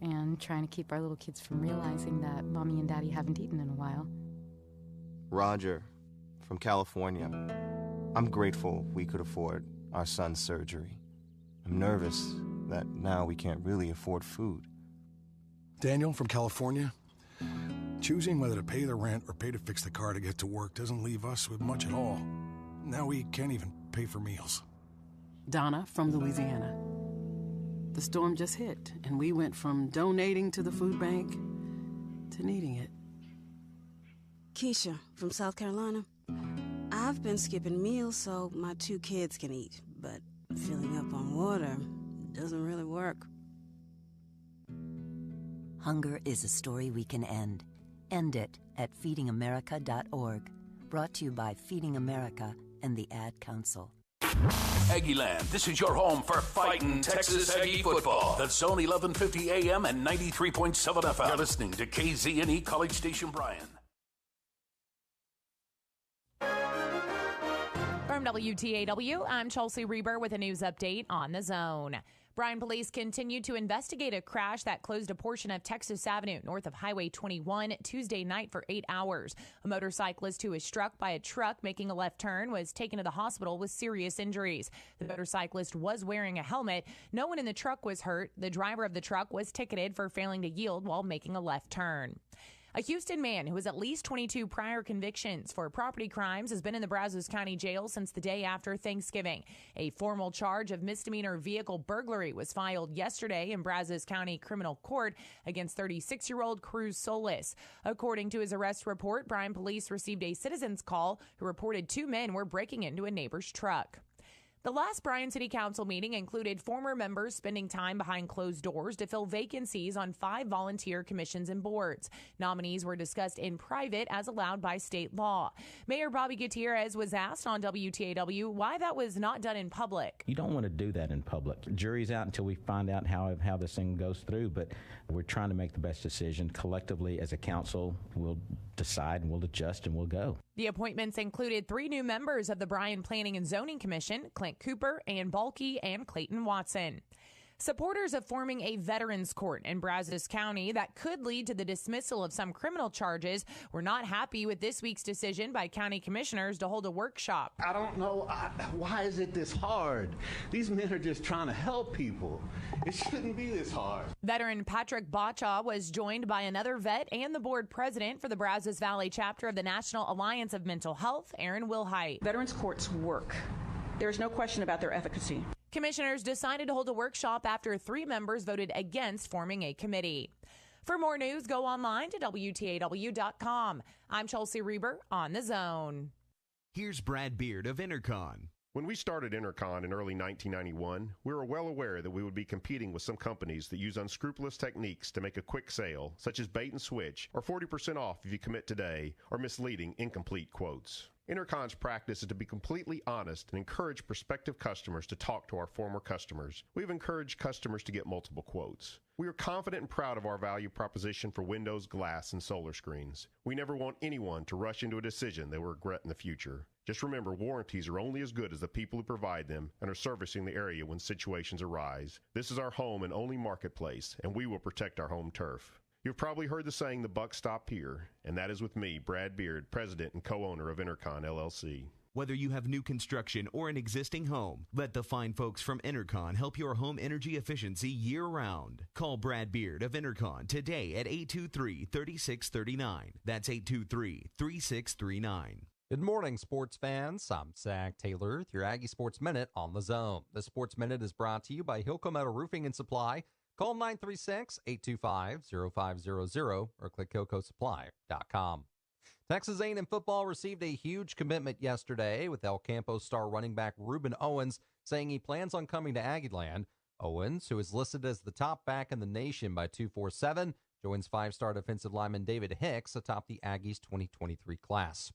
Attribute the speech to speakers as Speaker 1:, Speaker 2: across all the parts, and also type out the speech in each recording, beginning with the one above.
Speaker 1: and trying to keep our little kids from realizing that Mommy and Daddy haven't eaten in a while.
Speaker 2: Roger, from California. I'm grateful we could afford our son's surgery. I'm nervous that now we can't really afford food.
Speaker 3: Daniel from California. Choosing whether to pay the rent or pay to fix the car to get to work doesn't leave us with much at all. Now we can't even pay for meals.
Speaker 4: Donna from Louisiana. The storm just hit, and we went from donating to the food bank to needing it.
Speaker 5: Keisha from South Carolina. I've been skipping meals so my 2 kids can eat, but filling up on water doesn't really work.
Speaker 6: Hunger is a story we can end. End it at feedingamerica.org. Brought to you by Feeding America and the Ad Council.
Speaker 7: Aggieland, this is your home for fighting Texas Aggie football. That's Zone 1150 AM and 93.7 FM. You're listening to KZNE College Station Bryan.
Speaker 8: From WTAW, I'm Chelsea Reber with a news update on the Zone. Bryan police continue to investigate a crash that closed a portion of Texas Avenue north of Highway 21 Tuesday night for 8 hours. A motorcyclist who was struck by a truck making a left turn was taken to the hospital with serious injuries. The motorcyclist was wearing a helmet. No one in the truck was hurt. The driver of the truck was ticketed for failing to yield while making a left turn. A Houston man who has at least 22 prior convictions for property crimes has been in the Brazos County Jail since the day after Thanksgiving. A formal charge of misdemeanor vehicle burglary was filed yesterday in Brazos County Criminal Court against 36-year-old Cruz Solis. According to his arrest report, Bryan police received a citizen's call who reported 2 men were breaking into a neighbor's truck. The last Bryan City Council meeting included former members spending time behind closed doors to fill vacancies on 5 volunteer commissions and boards. Nominees were discussed in private as allowed by state law. Mayor Bobby Gutierrez was asked on WTAW why that was not done in public.
Speaker 9: You don't want to do that in public. Jury's out until we find out how this thing goes through, but we're trying to make the best decision. Collectively as a council, we'll decide and we'll adjust and we'll go.
Speaker 8: The appointments included 3 new members of the Bryan Planning and Zoning Commission, Clint Cooper, Ann Balke, and Clayton Watson. Supporters of forming a veterans court in Brazos County that could lead to the dismissal of some criminal charges were not happy with this week's decision by county commissioners to hold a workshop.
Speaker 10: I don't know, why is it this hard? These men are just trying to help people. It shouldn't be this hard.
Speaker 8: Veteran Patrick Bacha was joined by another vet and the board president for the Brazos Valley chapter of the National Alliance of Mental Health, Aaron Wilhite.
Speaker 11: Veterans courts work. There's no question about their efficacy.
Speaker 8: Commissioners decided to hold a workshop after 3 members voted against forming a committee. For more news, go online to WTAW.com. I'm Chelsea Reber on The Zone.
Speaker 12: Here's Brad Beard of Intercon.
Speaker 13: When we started Intercon in early 1991, we were well aware that we would be competing with some companies that use unscrupulous techniques to make a quick sale, such as bait and switch, or 40% off if you commit today, or misleading, incomplete quotes. Intercon's practice is to be completely honest and encourage prospective customers to talk to our former customers. We've encouraged customers to get multiple quotes. We are confident and proud of our value proposition for windows, glass, and solar screens. We never want anyone to rush into a decision they will regret in the future. Just remember, warranties are only as good as the people who provide them and are servicing the area when situations arise. This is our home and only marketplace, and we will protect our home turf. You've probably heard the saying, the buck stopped here, and that is with me, Brad Beard, president and co-owner of Intercon, LLC.
Speaker 12: Whether you have new construction or an existing home, let the fine folks from Intercon help your home energy efficiency year-round. Call Brad Beard of Intercon today at 823-3639. That's 823-3639.
Speaker 14: Good morning, sports fans. I'm Zach Taylor with your Aggie Sports Minute on the Zone. The Sports Minute is brought to you by Hilco Metal Roofing and Supply. Call 936-825-0500 or click HilcoSupply.com. Texas A&M football received a huge commitment yesterday with El Campo star running back Reuben Owens saying he plans on coming to Aggieland. Owens, who is listed as the top back in the nation by 247, joins 5-star defensive lineman David Hicks atop the Aggies 2023 class.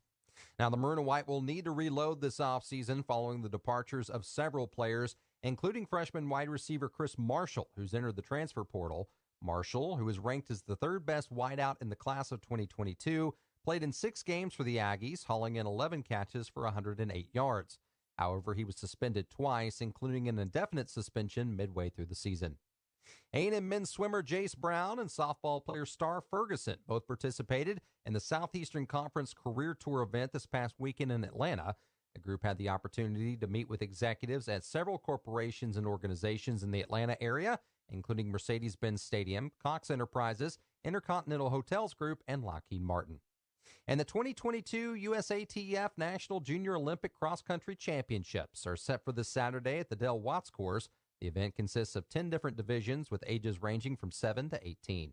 Speaker 14: Now, the Maroon and White will need to reload this offseason following the departures of several players, including freshman wide receiver Chris Marshall, who's entered the transfer portal. Marshall, who is ranked as the 3rd best wideout in the class of 2022, played in 6 games for the Aggies, hauling in 11 catches for 108 yards. However, he was suspended twice, including an indefinite suspension midway through the season. A&M men's swimmer Jace Brown and softball player Star Ferguson both participated in the Southeastern Conference Career Tour event this past weekend in Atlanta. The group had the opportunity to meet with executives at several corporations and organizations in the Atlanta area, including Mercedes-Benz Stadium, Cox Enterprises, Intercontinental Hotels Group, and Lockheed Martin. And the 2022 USATF National Junior Olympic Cross Country Championships are set for this Saturday at the Del Watts Course. The event consists of 10 different divisions with ages ranging from 7 to 18.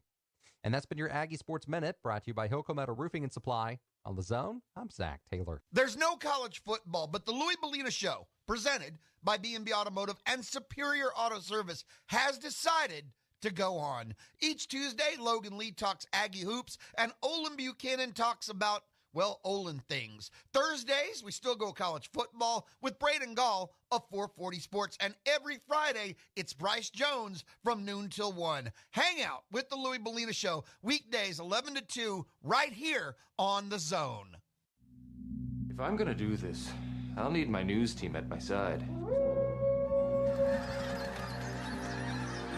Speaker 14: And that's been your Aggie Sports Minute, brought to you by Hilco Metal Roofing and Supply. On The Zone, I'm Zach Taylor.
Speaker 15: There's no college football, but the Louis Bellina Show, presented by B&B Automotive and Superior Auto Service, has decided to go on. Each Tuesday, Logan Lee talks Aggie hoops, and Olin Buchanan talks about, well, Olin things. Thursdays, we still go college football with Braden Gall of 440 Sports. And every Friday, it's Bryce Jones from noon till 1. Hang out with the Louis Bellina Show, weekdays 11 to 2, right here on The Zone.
Speaker 16: If I'm going to do this, I'll need my news team at my side.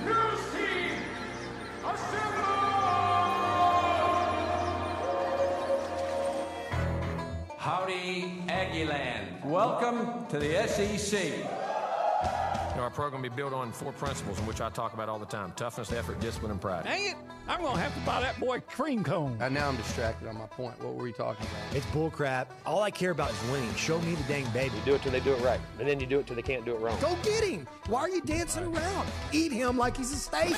Speaker 17: News team, assemble!
Speaker 18: Howdy, Aggieland. Welcome to the SEC.
Speaker 19: Our program will be built on 4 principles in which I talk about all the time: toughness, effort, discipline, and pride.
Speaker 20: Dang it! I'm going to have to buy that boy cream cone.
Speaker 21: Now I'm distracted on my point. What were we talking about?
Speaker 22: It's bullcrap. All I care about is winning. Show me the dang baby.
Speaker 23: You do it till they do it right, and then you do it till they can't do it wrong.
Speaker 22: Go get him! Why are you dancing around? Eat him like he's a steak.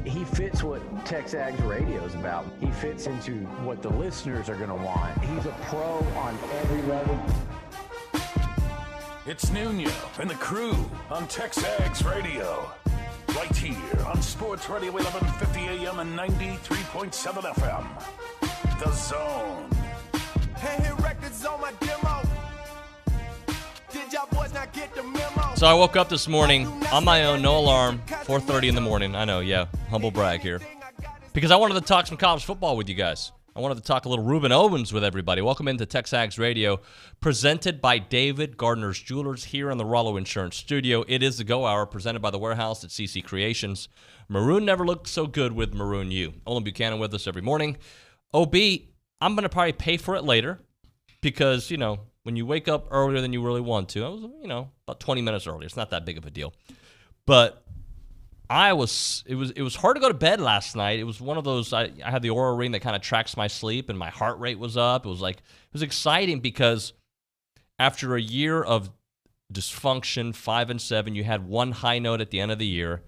Speaker 24: He fits what TexAgs radio is about. He fits into what the listeners are going to want. He's a pro on every level.
Speaker 7: It's Nuño and the crew on TexAgs Radio. Right here on Sports Radio 1150 AM and 93.7 FM. The Zone.
Speaker 17: Hey, hit records on my demo. Did y'all boys not get the memo?
Speaker 25: So I woke up this morning on my own, no alarm, 4:30 in the morning. I know, yeah, humble brag here. Because I wanted to talk some college football with you guys. I wanted to talk a little Reuben Owens with everybody. Welcome into TexAgs Radio, presented by David Gardner's Jewelers here in the Rollo Insurance Studio. It is the Go Hour, presented by the Warehouse at CC Creations. Maroon never looked so good with Maroon U. Olin Buchanan with us every morning. OB, I'm going to probably pay for it later because, you know, when you wake up earlier than you really want to, I was, you know, about 20 minutes earlier. It's not that big of a deal. But it was hard to go to bed last night. It was one of those, I had the Oura Ring that kind of tracks my sleep, and my heart rate was up. It was exciting because after a year of dysfunction, 5-7, you had one high note at the end of the year.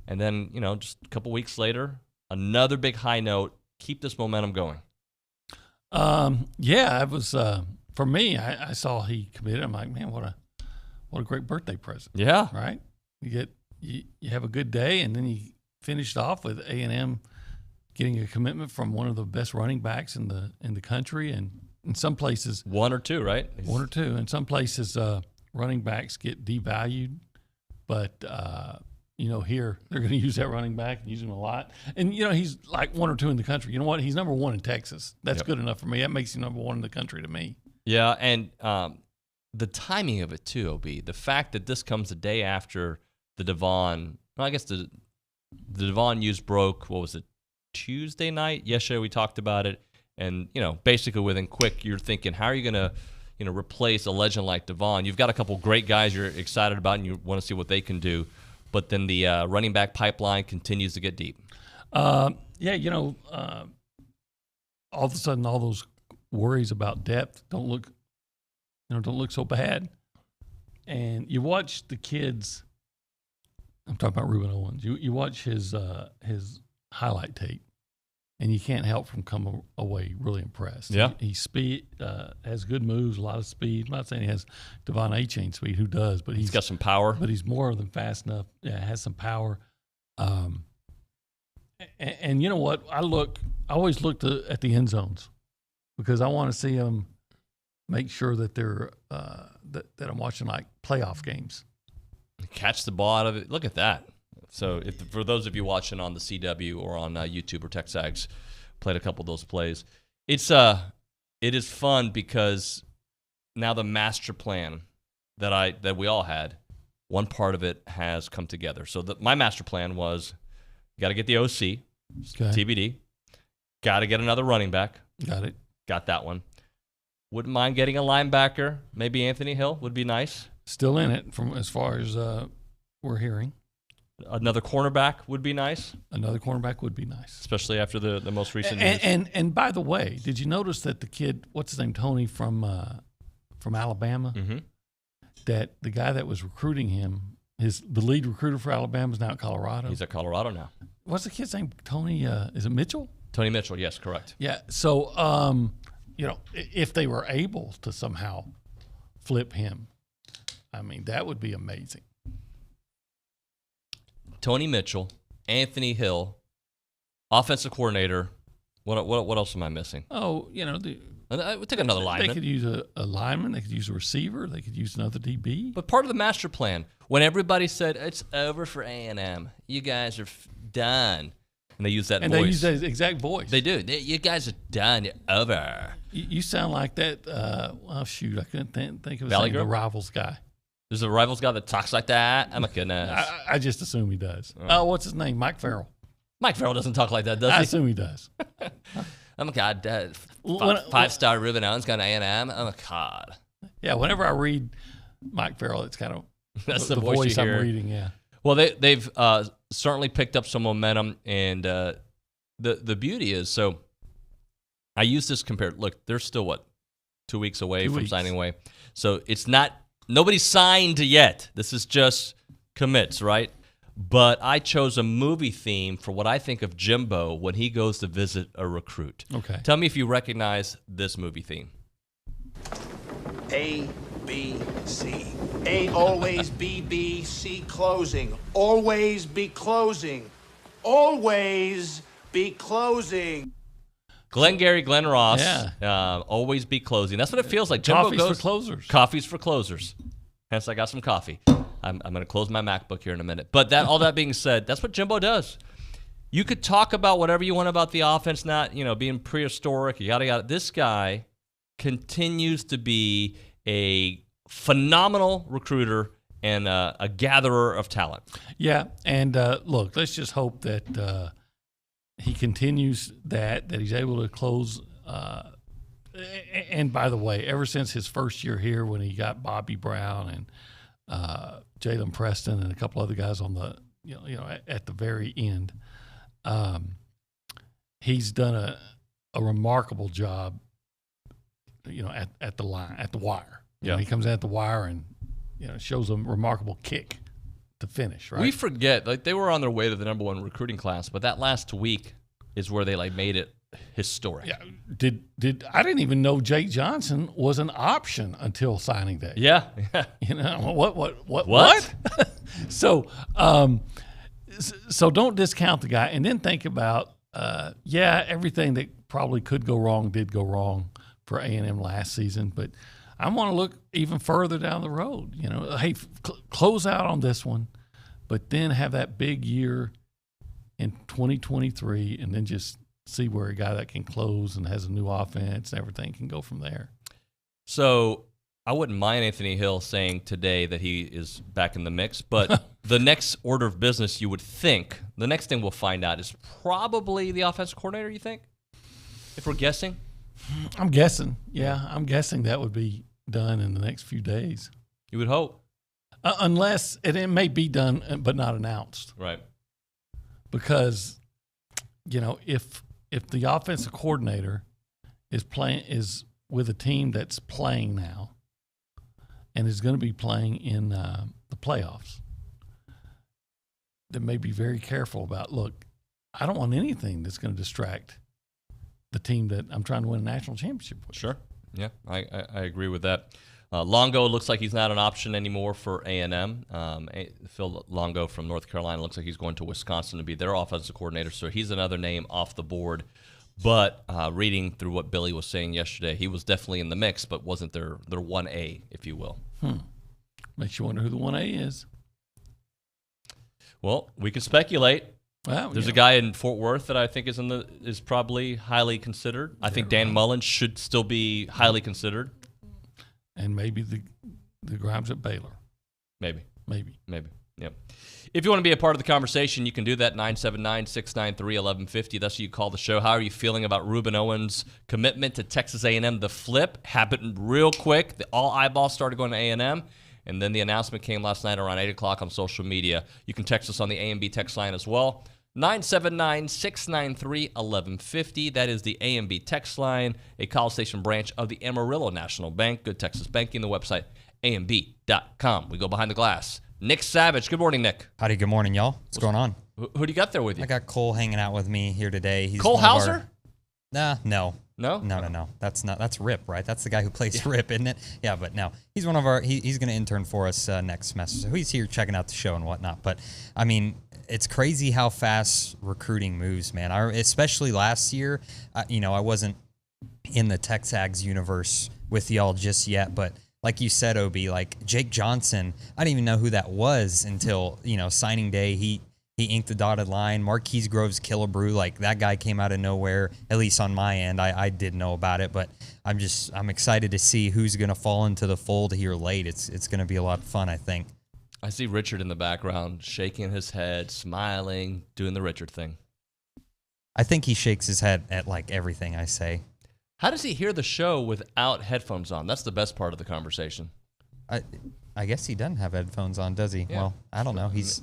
Speaker 25: And then, you know, just a couple weeks later, another big high note. Keep this momentum going.
Speaker 20: Yeah, it was, for me, I saw he committed. I'm like, man, what a great birthday present.
Speaker 25: Yeah.
Speaker 20: Right? You have a good day, and then you finished off with A&M getting a commitment from one of the best running backs in the country, and in some places
Speaker 25: one or two, right?
Speaker 20: One or two. In some places, running backs get devalued, but you know, here they're going to use that running back and use him a lot. And you know, he's like 1 or 2 in the country. You know what? He's number 1 in Texas. That's good enough for me. That makes him number 1 in the country to me.
Speaker 25: Yeah, and the timing of it too, OB. The fact that this comes the day after the Devon, well, I guess the Devon news broke, what was it, Tuesday night? Yesterday we talked about it. And, you know, basically within quick, you're thinking, how are you going to, you know, replace a legend like Devon? You've got a couple great guys you're excited about and you want to see what they can do. But then the running back pipeline continues to get deep.
Speaker 20: Yeah, you know, all of a sudden all those worries about depth don't look so bad. And you watch the kids. I'm talking about Reuben Owens. You watch his highlight tape, and you can't help from coming away really impressed.
Speaker 25: Yeah,
Speaker 20: he's speed, has good moves, a lot of speed. I'm not saying he has Devon A-Chain speed, who does, but
Speaker 25: he's got some power.
Speaker 20: But he's more than fast enough. Yeah, has some power. And you know what? I always look at the end zones because I want to see them make sure that they're that I'm watching like playoff games.
Speaker 25: Catch the ball out of it. Look at that. So for those of you watching on the CW or on YouTube or TexAgs, played a couple of those plays. It is fun because now the master plan that we all had, one part of it has come together. So my master plan was, got to get the OC, TBD. Got to get another running back.
Speaker 20: Got it.
Speaker 25: Got that one. Wouldn't mind getting a linebacker. Maybe Anthony Hill would be nice.
Speaker 20: Still in it from as far as we're hearing.
Speaker 25: Another cornerback would be nice.
Speaker 20: Another cornerback would be nice.
Speaker 25: Especially after the most recent news.
Speaker 20: And by the way, did you notice that the kid, what's his name, Tony from Alabama, that the guy that was recruiting him, the lead recruiter for Alabama is now at Colorado?
Speaker 25: He's at Colorado now.
Speaker 20: What's the kid's name? Tony, is it Mitchell?
Speaker 25: Tony Mitchell, yes, correct.
Speaker 20: Yeah, so, if they were able to somehow flip him, I mean, that would be amazing.
Speaker 25: Tony Mitchell, Anthony Hill, offensive coordinator. What else am I missing?
Speaker 20: Oh,
Speaker 25: we'll take another lineman.
Speaker 20: They could use a lineman. They could use a receiver. They could use another DB.
Speaker 25: But part of the master plan, when everybody said, it's over for A&M, you guys are done. And they use that voice.
Speaker 20: And they use that exact voice.
Speaker 25: They do. You guys are done. You're over.
Speaker 20: You sound like that. I couldn't think of
Speaker 25: Valley
Speaker 20: the Rivals guy.
Speaker 25: There's a Rivals guy that talks like that? Oh, my goodness.
Speaker 20: I just assume he does. Oh, what's his name? Mike Farrell.
Speaker 25: Mike Farrell doesn't talk like that, does he?
Speaker 20: I assume he does.
Speaker 25: Oh, my God. Five-star Ruben Owens got an A&M. Oh, my God.
Speaker 20: Yeah, whenever I read Mike Farrell, it's kind of
Speaker 25: that's the voice
Speaker 20: I'm reading, yeah.
Speaker 25: Well, they've certainly picked up some momentum, and the beauty is, so I use this compared. Look, they're still, 2 weeks away from signing away. So it's not – nobody's signed yet. This is just commits, right? But I chose a movie theme for what I think of Jimbo when he goes to visit a recruit.
Speaker 20: Okay.
Speaker 25: Tell me if you recognize this movie theme.
Speaker 1: A, B, C. A, always, B, B, C, closing. Always be closing. Always be closing.
Speaker 25: Glengarry Glen Ross, always be closing. That's what it feels like. Jimbo
Speaker 20: Coffee's for closers.
Speaker 25: Coffee's for closers. Hence, I got some coffee. I'm going to close my MacBook here in a minute. But all that being said, that's what Jimbo does. You could talk about whatever you want about the offense, not being prehistoric, yada yada. This guy continues to be a phenomenal recruiter and a gatherer of talent.
Speaker 20: Yeah, and look, let's just hope that he continues that he's able to close. And by the way, ever since his first year here, when he got Bobby Brown and Jalen Preston and a couple other guys on the at the very end, he's done a remarkable job. At the line, at the wire. He comes at the wire and shows a remarkable kick to finish. Right.
Speaker 25: We forget they were on their way to the number one recruiting class, but that last week is where they made it historic.
Speaker 20: Yeah. Did I didn't even know Jake Johnson was an option until signing day.
Speaker 25: Yeah.
Speaker 20: What? So don't discount the guy, and then think about everything that probably could go wrong did go wrong for A&M last season, but I want to look even further down the road. Hey, close out on this one, but then have that big year in 2023, and then just see where a guy that can close and has a new offense and everything can go from there.
Speaker 25: So I wouldn't mind Anthony Hill saying today that he is back in the mix, but the next order of business, you would think, the next thing we'll find out is probably the offensive coordinator, you think? If we're guessing?
Speaker 20: I'm guessing. Yeah, I'm guessing that would be done in the next few days.
Speaker 25: You would hope.
Speaker 20: Unless it may be done but not announced.
Speaker 25: Right.
Speaker 20: Because, if the offensive coordinator is with a team that's playing now and is going to be playing in the playoffs, then may be very careful about, look, I don't want anything that's going to distract the team that I'm trying to win a national championship with.
Speaker 25: Sure. Yeah, I agree with that. Longo looks like he's not an option anymore for A&M. Phil Longo from North Carolina looks like he's going to Wisconsin to be their offensive coordinator, so he's another name off the board. But reading through what Billy was saying yesterday, he was definitely in the mix, but wasn't their 1A, if you will.
Speaker 20: Makes you wonder who the 1A is.
Speaker 25: Well, we can speculate.
Speaker 20: Well,
Speaker 25: there's a guy in Fort Worth that I think is probably highly considered. I think Dan Mullen should still be highly considered.
Speaker 20: and maybe the Grimes at Baylor.
Speaker 25: Maybe. Yep. If you want to be a part of the conversation, you can do that, 979-693-1150. That's what you call the show. How are you feeling about Ruben Owens' commitment to Texas A&M? The flip happened real quick. All eyeballs started going to A&M, and then the announcement came last night around 8 o'clock on social media. You can text us on the A&B text line as well, 979-693-1150. That is the A&B text line, a College Station branch of the Amarillo National Bank. Good Texas banking, the website, amb.com. We go behind the glass. Nick Savage. Good morning, Nick.
Speaker 2: Howdy, good morning, y'all. What's going on?
Speaker 25: Who do you got there with you?
Speaker 2: I got Cole hanging out with me here today. He's
Speaker 25: Cole Hauser?
Speaker 2: No.
Speaker 25: No?
Speaker 2: No. That's Rip, right? That's the guy who plays Rip, isn't it? Yeah, but no. He's one of our, he's going to intern for us next semester. So he's here checking out the show and whatnot. But, I mean, it's crazy how fast recruiting moves, man. Especially last year, I wasn't in the TexAgs universe with y'all just yet, but like you said, Obi, like Jake Johnson, I didn't even know who that was until, signing day. He inked the dotted line. Marquise Groves Killebrew, like that guy came out of nowhere, at least on my end. I did know about it, but I'm excited to see who's going to fall into the fold here late. It's going to be a lot of fun, I think.
Speaker 25: I see Richard in the background shaking his head, smiling, doing the Richard thing.
Speaker 2: I think he shakes his head at like everything I say.
Speaker 25: How does he hear the show without headphones on? That's the best part of the conversation.
Speaker 2: I guess he doesn't have headphones on, does he?
Speaker 25: Yeah.
Speaker 2: Well, I don't know. He's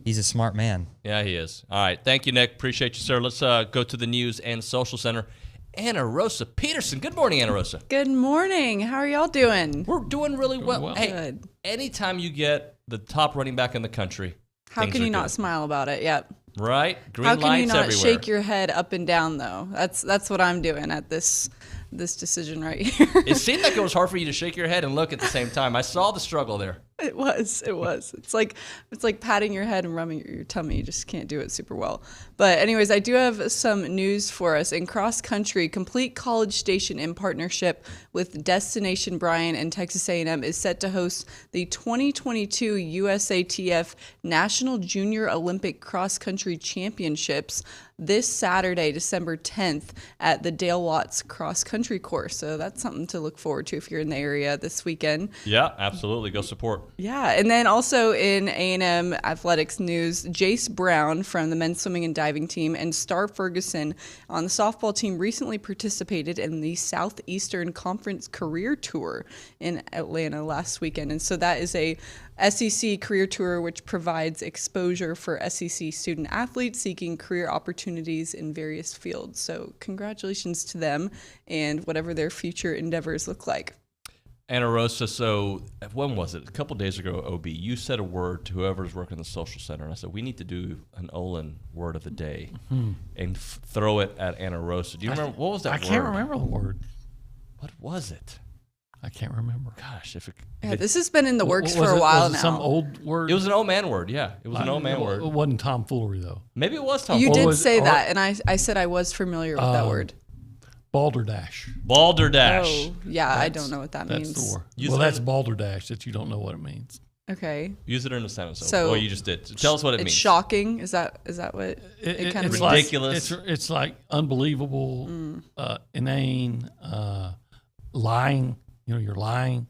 Speaker 2: a smart man.
Speaker 25: Yeah, he is. All right. Thank you, Nick. Appreciate you, sir. Let's go to the News and Social Center. Anna Rosa Peterson. Good morning, Anna Rosa.
Speaker 3: Good morning. How are y'all doing?
Speaker 25: We're doing really well. Hey,
Speaker 3: good.
Speaker 25: Anytime you get the top running back in the country,
Speaker 3: how can you not smile about it? Yep.
Speaker 25: Right? Green
Speaker 3: how
Speaker 25: lights
Speaker 3: can you not
Speaker 25: everywhere.
Speaker 3: shake your head up and down, though? That's what I'm doing at this decision right here.
Speaker 25: It seemed like it was hard for you to shake your head and look at the same time. I saw the struggle there.
Speaker 3: It was. It's like patting your head and rubbing your tummy. You just can't do it super well. But anyways, I do have some news for us. In cross country, Complete College Station, in partnership with Destination Bryan and Texas A&M, is set to host the 2022 USATF National Junior Olympic Cross Country Championships this Saturday, December 10th, at the Dale Watts Cross Country Course. So that's something to look forward to if you're in the area this weekend.
Speaker 25: Yeah, absolutely. Go support.
Speaker 3: Yeah, and then also in A&M athletics news, Jace Brown from the men's swimming and diving team and Star Ferguson on the softball team recently participated in the Southeastern Conference Career Tour in Atlanta last weekend. And so that is a SEC Career Tour, which provides exposure for SEC student athletes seeking career opportunities in various fields. So congratulations to them and whatever their future endeavors look like.
Speaker 25: Anna Rosa, so when was it? A couple days ago, OB, you said a word to whoever's working in the social center, and I said, we need to do an Olin word of the day and throw it at Anna Rosa. Do you remember? What was that word?
Speaker 20: I can't remember the word.
Speaker 25: What was it?
Speaker 20: I can't remember.
Speaker 25: Gosh,
Speaker 3: this has been in the works for a while now.
Speaker 20: Some old word?
Speaker 25: It was an old man word, yeah. It was an old man word.
Speaker 20: It wasn't tomfoolery, though.
Speaker 25: Maybe it was tomfoolery.
Speaker 3: You did say that, and I said I was familiar with that word.
Speaker 20: Balderdash.
Speaker 25: Balderdash.
Speaker 3: Oh, yeah, I don't know what that means.
Speaker 20: That's the word. Well, that's balderdash that you don't know what it means.
Speaker 3: Okay.
Speaker 25: Use it in a sentence.
Speaker 3: So
Speaker 25: well, you just did. Tell us what it means.
Speaker 3: It's shocking. Is that what it kind of means?
Speaker 25: Ridiculous.
Speaker 20: It's like unbelievable, inane, lying. You're lying.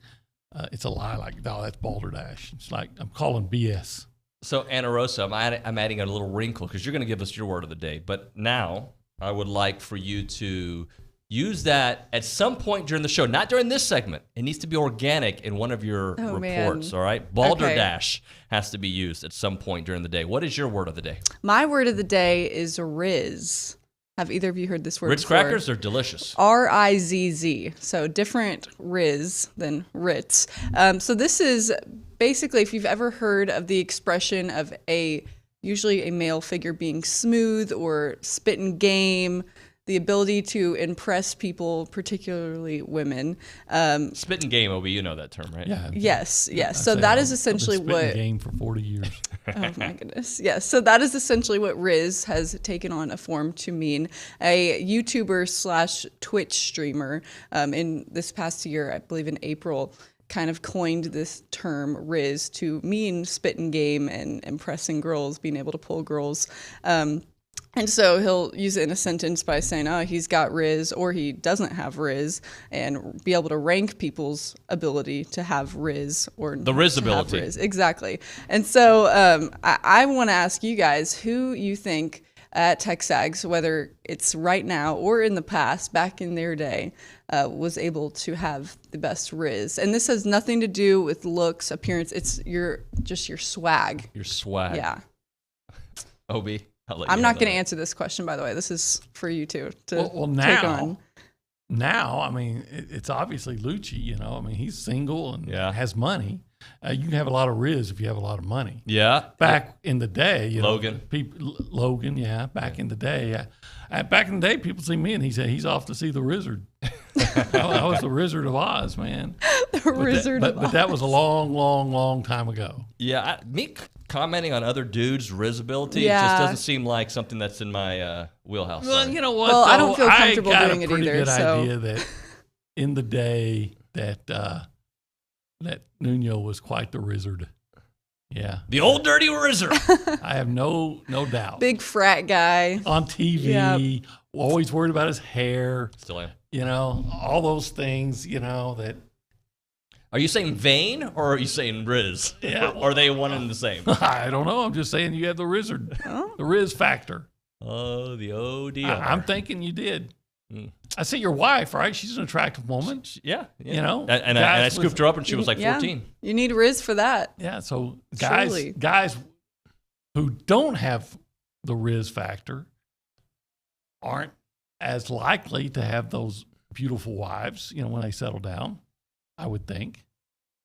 Speaker 20: It's a lie. Like, no, that's balderdash. It's like I'm calling BS.
Speaker 25: So, Anna Rosa, I'm adding a little wrinkle because you're going to give us your word of the day. But now I would like for you to use that at some point during the show, not during this segment. It needs to be organic in one of your reports, all right? Balderdash has to be used at some point during the day. What is your word of the day?
Speaker 3: My word of the day is Rizz. Have either of you heard this word
Speaker 25: Ritz
Speaker 3: before?
Speaker 25: crackers are delicious.
Speaker 3: R-I-Z-Z. So different Rizz than Ritz. So this is basically, if you've ever heard of the expression of usually a male figure being smooth or spitting game, the ability to impress people, particularly women.
Speaker 25: Spitting game, Obi, you know that term, right?
Speaker 20: Yeah.
Speaker 3: Yes. So that is essentially
Speaker 20: I've been spitting game for 40 years.
Speaker 3: Oh my goodness. Yes. So that is essentially what Rizz has taken on a form to mean. A YouTuber / Twitch streamer in this past year, I believe in April, kind of coined this term Rizz to mean spitting game and impressing girls, being able to pull girls. And so he'll use it in a sentence by saying, oh, he's got Riz or he doesn't have Riz, and be able to rank people's ability to have Riz or
Speaker 25: the Riz ability.
Speaker 3: Riz. Exactly. And so I want to ask you guys who you think at TexAgs, whether it's right now or in the past, back in their day, was able to have the best Riz. And this has nothing to do with looks, appearance. It's your swag.
Speaker 25: Your swag.
Speaker 3: Yeah.
Speaker 25: Obi.
Speaker 3: I'm not going to answer this question, by the way. This is for you two to
Speaker 20: now,
Speaker 3: take on.
Speaker 20: Now, I mean, it's obviously Liucci, you know. I mean, he's single and has money. You can have a lot of Riz if you have a lot of money.
Speaker 25: Yeah.
Speaker 20: Back in the day, you
Speaker 25: Logan.
Speaker 20: know. Logan, yeah. Back in the day. Back in the day, people see me and he said, he's off to see the Wizard. I was the Wizard of Oz, man. But that was a long, long, long time ago.
Speaker 25: Yeah, me commenting on other dudes' Riz ability just doesn't seem like something that's in my wheelhouse.
Speaker 20: Well, you know what?
Speaker 3: Well,
Speaker 20: though?
Speaker 3: I don't feel comfortable doing it either.
Speaker 20: I got a pretty good idea that in the day that that Nuño was quite the wizard. Yeah.
Speaker 25: The old dirty wizard.
Speaker 20: I have no doubt.
Speaker 3: Big frat guy.
Speaker 20: On TV, always worried about his hair.
Speaker 25: Still am.
Speaker 20: You know, all those things, you know, that.
Speaker 25: Are you saying vain or are you saying Riz?
Speaker 20: Yeah.
Speaker 25: Or are they one and the same?
Speaker 20: I don't know. I'm just saying you have the wizard. The Riz factor.
Speaker 25: Oh, the ODR.
Speaker 20: I'm thinking you did. I see your wife, right? She's an attractive woman.
Speaker 25: Yeah.
Speaker 20: You know?
Speaker 25: And I scooped her up and she was like 14.
Speaker 3: You need Riz for that.
Speaker 20: Yeah, so guys who don't have the Riz factor aren't as likely to have those beautiful wives, you know, when they settle down, I would think.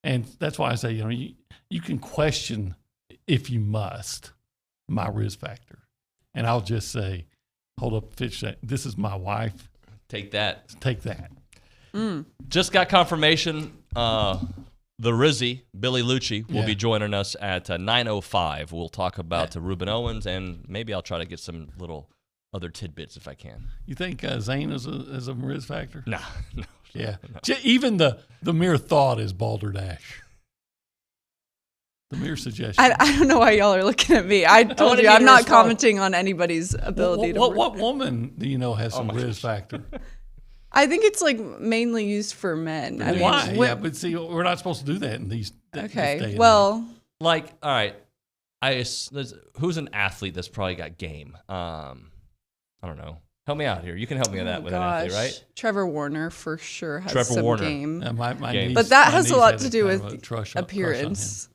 Speaker 20: And that's why I say, you know, you can question, if you must, my Riz factor. And I'll just say, hold up, Fitch, this is my wife.
Speaker 25: Take that.
Speaker 20: Take that.
Speaker 25: Just got confirmation. The Rizzy, Billy Liucci, will be joining us at 9:05. We'll talk about Ruben Owens, and maybe I'll try to get some little other tidbits if I can.
Speaker 20: You think Zane is a Riz factor?
Speaker 25: No.
Speaker 20: Yeah. No. Even the mere thought is balderdash. The mere suggestion.
Speaker 3: I don't know why y'all are looking at me. I told you I'm not commenting on anybody's ability to.
Speaker 20: What woman do you know has some Riz factor?
Speaker 3: I think it's like mainly used for men. I mean,
Speaker 20: why? Yeah, but see, we're not supposed to do that in these.
Speaker 3: Okay. Well,
Speaker 25: like, all right. Who's an athlete that's probably got game? I don't know. Help me out here. You can help me with that with an athlete, right?
Speaker 3: Trevor Warner for sure has some game.
Speaker 20: My
Speaker 3: but that has a lot to do with appearance.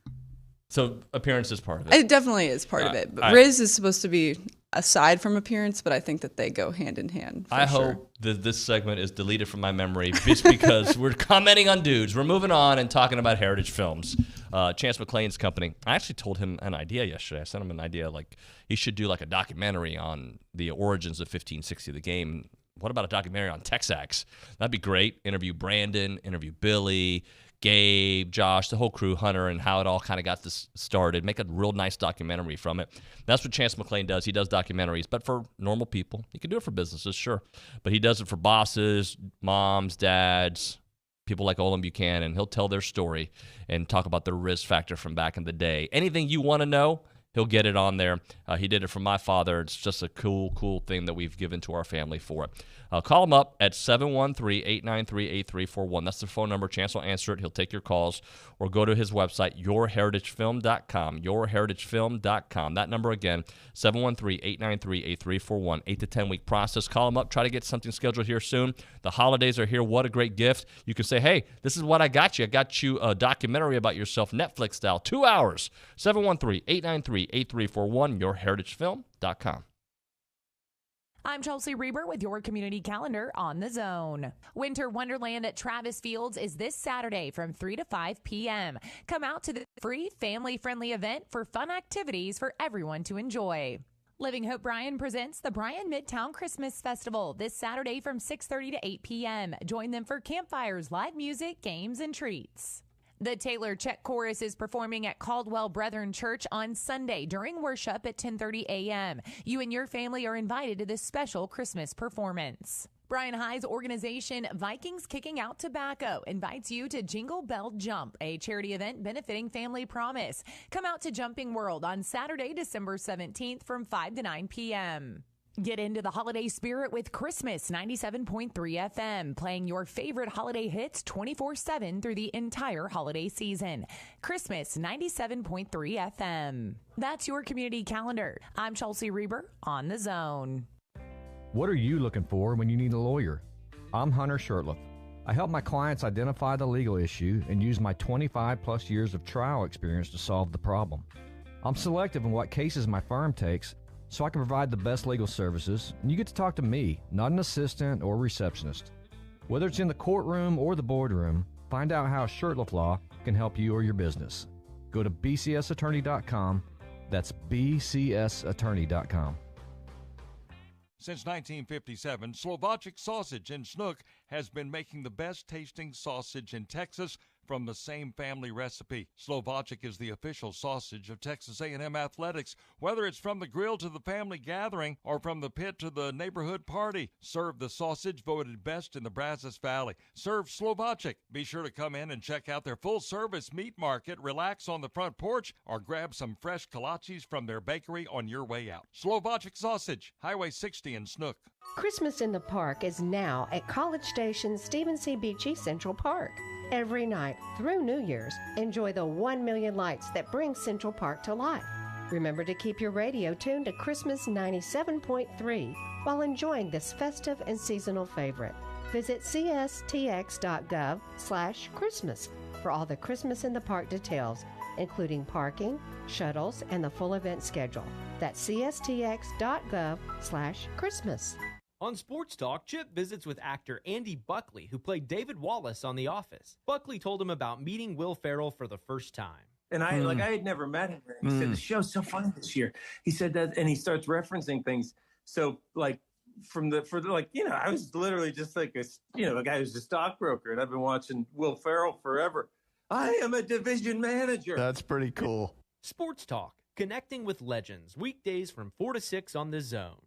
Speaker 25: So appearance is part of it.
Speaker 3: It definitely is part of it. But Riz is supposed to be aside from appearance, but I think that they go hand in hand.
Speaker 25: I hope that this segment is deleted from my memory just because we're commenting on dudes. We're moving on and talking about heritage films. Chance McClain's company. I actually told him an idea yesterday. I sent him an idea like he should do like a documentary on the origins of 1560, the game. What about a documentary on TexAgs? That'd be great. Interview Brandon, interview Billy, Gabe, Josh, the whole crew, Hunter, and how it all kind of got this started. Make a real nice documentary from it. That's what Chance McClain does. He does documentaries, but for normal people. He can do it for businesses, sure. But he does it for bosses, moms, dads, people like Olin Buchanan. He'll tell their story and talk about their Riz factor from back in the day. Anything you want to know, he'll get it on there. He did it for my father. It's just a cool thing that we've given to our family for it. Call him up at 713-893-8341. That's the phone number. Chance will answer it. He'll take your calls. Or go to his website, yourheritagefilm.com, yourheritagefilm.com. That number again, 713-893-8341. 8 to 10-week process. Call him up. Try to get something scheduled here soon. The holidays are here. What a great gift. You can say, hey, this is what I got you. I got you a documentary about yourself, Netflix style, 2 hours. 713-893-8341, yourheritagefilm.com.
Speaker 8: I'm Chelsea Reber with your community calendar on the Zone. Winter Wonderland at Travis Fields is this Saturday from 3 to 5 p.m. Come out to the free family-friendly event for fun activities for everyone to enjoy. Living Hope Bryan presents the Bryan Midtown Christmas Festival this Saturday from 6:30 to 8 p.m. Join them for campfires, live music, games, and treats. The Taylor Czech Chorus is performing at Caldwell Brethren Church on Sunday during worship at 10:30 a.m. You and your family are invited to this special Christmas performance. Brian High's organization, Vikings Kicking Out Tobacco, invites you to Jingle Bell Jump, a charity event benefiting Family Promise. Come out to Jumping World on Saturday, December 17th from 5 to 9 p.m. Get into the holiday spirit with Christmas 97.3 FM, playing your favorite holiday hits 24/7 through the entire holiday season. Christmas 97.3 FM. That's your community calendar. I'm Chelsea Reber on The Zone.
Speaker 4: What are you looking for when you need a lawyer? I'm Hunter Shurtleff. I help my clients identify the legal issue and use my 25 plus years of trial experience to solve the problem. I'm selective in what cases my firm takes, so I can provide the best legal services, and you get to talk to me, not an assistant or receptionist. Whether it's in the courtroom or the boardroom, find out how Shurtleff Law can help you or your business. Go to bcsattorney.com. That's bcsattorney.com.
Speaker 5: Since 1957, Slovačić Sausage in Snook has been making the best tasting sausage in Texas from the same family recipe. Slovačić is the official sausage of Texas A&M Athletics. Whether it's from the grill to the family gathering or from the pit to the neighborhood party, serve the sausage voted best in the Brazos Valley. Serve Slovačić. Be sure to come in and check out their full-service meat market, relax on the front porch, or grab some fresh kolaches from their bakery on your way out. Slovačić Sausage, Highway 60 in Snook.
Speaker 6: Christmas in the Park is now at College Station Stephen C. Beachy Central Park. Every night through New Year's, enjoy the 1 million lights that bring Central Park to life. Remember to keep your radio tuned to Christmas 97.3 while enjoying this festive and seasonal favorite. Visit cstx.gov/Christmas for all the Christmas in the Park details, including parking, shuttles, and the full event schedule. That's cstx.gov/Christmas.
Speaker 9: On Sports Talk, Chip visits with actor Andy Buckley, who played David Wallace on The Office. Buckley told him about meeting Will Ferrell for the first time.
Speaker 10: And I had never met him. He said, the show's so funny this year. He said that, and he starts referencing things. So, I was literally just like a guy who's a stockbroker, and I've been watching Will Ferrell forever. I am a division manager.
Speaker 26: That's pretty cool.
Speaker 9: Sports Talk, connecting with legends, weekdays from 4 to 6 on The Zone.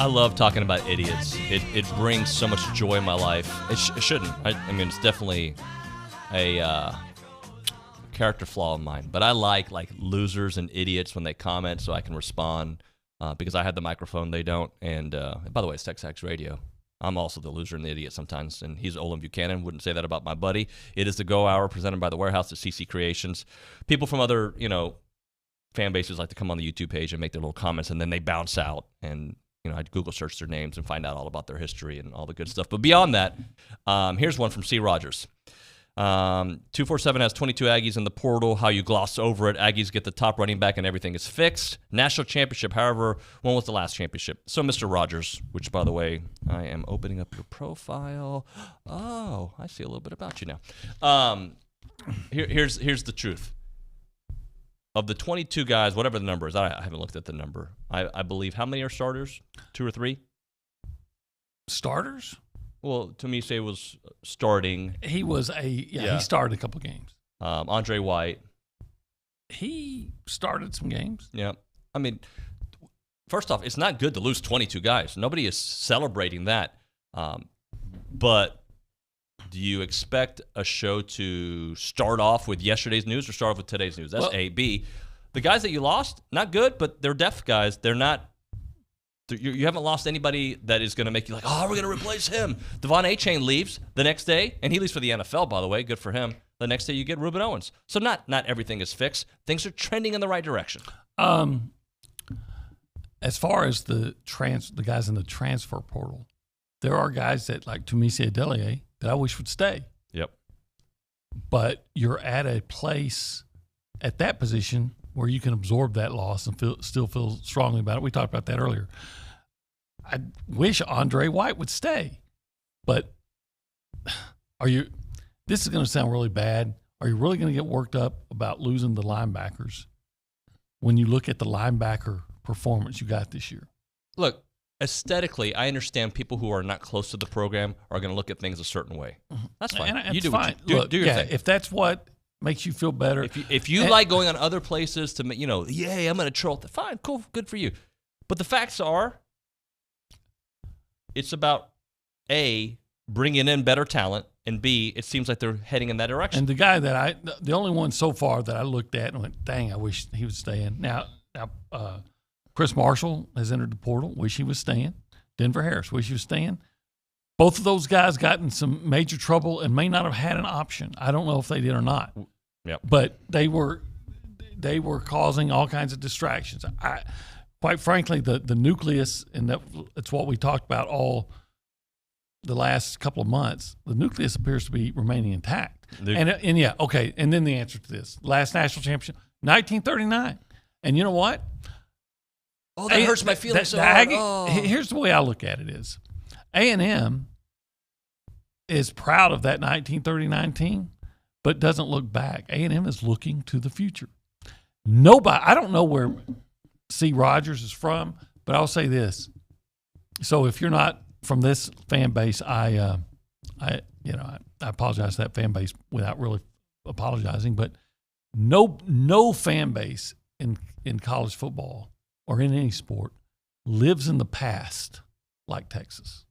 Speaker 25: I love talking about idiots. It brings so much joy in my life. It shouldn't. I mean, it's definitely a character flaw of mine. But I like losers and idiots when they comment so I can respond because I have the microphone. They don't. And by the way, it's TexAgs Radio. I'm also the loser and the idiot sometimes. And he's Olin Buchanan. Wouldn't say that about my buddy. It is the Go Hour presented by the Warehouse at CC Creations. People from other, fan bases like to come on the YouTube page and make their little comments, and then they bounce out. And I'd Google search their names and find out all about their history and all the good stuff. But beyond that, here's one from C. Rogers. 247 has 22 Aggies in the portal. How you gloss over it. Aggies get the top running back and everything is fixed. National championship, however, when was the last championship? So, Mr. Rogers, which, by the way, I am opening up your profile. Oh, I see a little bit about you now. Here's the truth. Of the 22 guys, whatever the number is, I haven't looked at the number. I believe, how many are starters? 2 or 3?
Speaker 20: Starters?
Speaker 25: Well, Tomise was starting.
Speaker 20: He was he started a couple games.
Speaker 25: Andre White.
Speaker 20: He started some games.
Speaker 25: Yeah. I mean, first off, it's not good to lose 22 guys. Nobody is celebrating that. But do you expect a show to start off with yesterday's news or start off with today's news? That's A. B. The guys that you lost, not good, but they're depth guys. They're not. You haven't lost anybody that is going to make you like, oh, we're going to replace him. Devon Achane leaves the next day, and he leaves for the NFL, by the way. Good for him. The next day you get Ruben Owens. So not everything is fixed. Things are trending in the right direction.
Speaker 20: As far as the guys in the transfer portal, there are guys that like Tomise Adelier that I wish would stay.
Speaker 25: Yep.
Speaker 20: But you're at a place at that position where you can absorb that loss and still feel strongly about it. We talked about that earlier. I wish Andre White would stay, but this is going to sound really bad. Are you really going to get worked up about losing the linebackers when you look at the linebacker performance you got this year?
Speaker 25: Look, aesthetically, I understand people who are not close to the program are going to look at things a certain way. That's fine.
Speaker 20: And
Speaker 25: You
Speaker 20: it's
Speaker 25: do
Speaker 20: fine.
Speaker 25: what you
Speaker 20: Look,
Speaker 25: do your thing.
Speaker 20: If that's what makes you feel better.
Speaker 25: If you like going on other places to, yay, I'm going to troll. Fine, cool, good for you. But the facts are, it's about A, bringing in better talent, and B, it seems like they're heading in that direction.
Speaker 20: And the guy the only one so far that I looked at and went, dang, I wish he was staying. Now, Chris Marshall has entered the portal. Wish he was staying. Denver Harris, wish he was staying. Both of those guys got in some major trouble and may not have had an option. I don't know if they did or not.
Speaker 25: Yep.
Speaker 20: But they were causing all kinds of distractions. Quite frankly, the nucleus, and it's what we talked about all the last couple of months. The nucleus appears to be remaining intact. And yeah, okay. And then the answer to this: last national championship, 1939. And you know what?
Speaker 25: Oh, that hurts my feelings so hard.
Speaker 20: Here's the way I look at it: is A&M is proud of that 1939 team, but doesn't look back. A&M is looking to the future. Nobody, I don't know where C. Rogers is from, but I'll say this. So if you're not from this fan base, I apologize to that fan base without really apologizing, but no fan base in college football or in any sport lives in the past like Texas.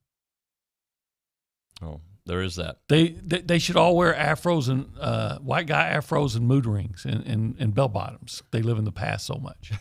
Speaker 25: Oh, there is that.
Speaker 20: They should all wear afros and white guy afros and mood rings and bell bottoms. They live in the past so much.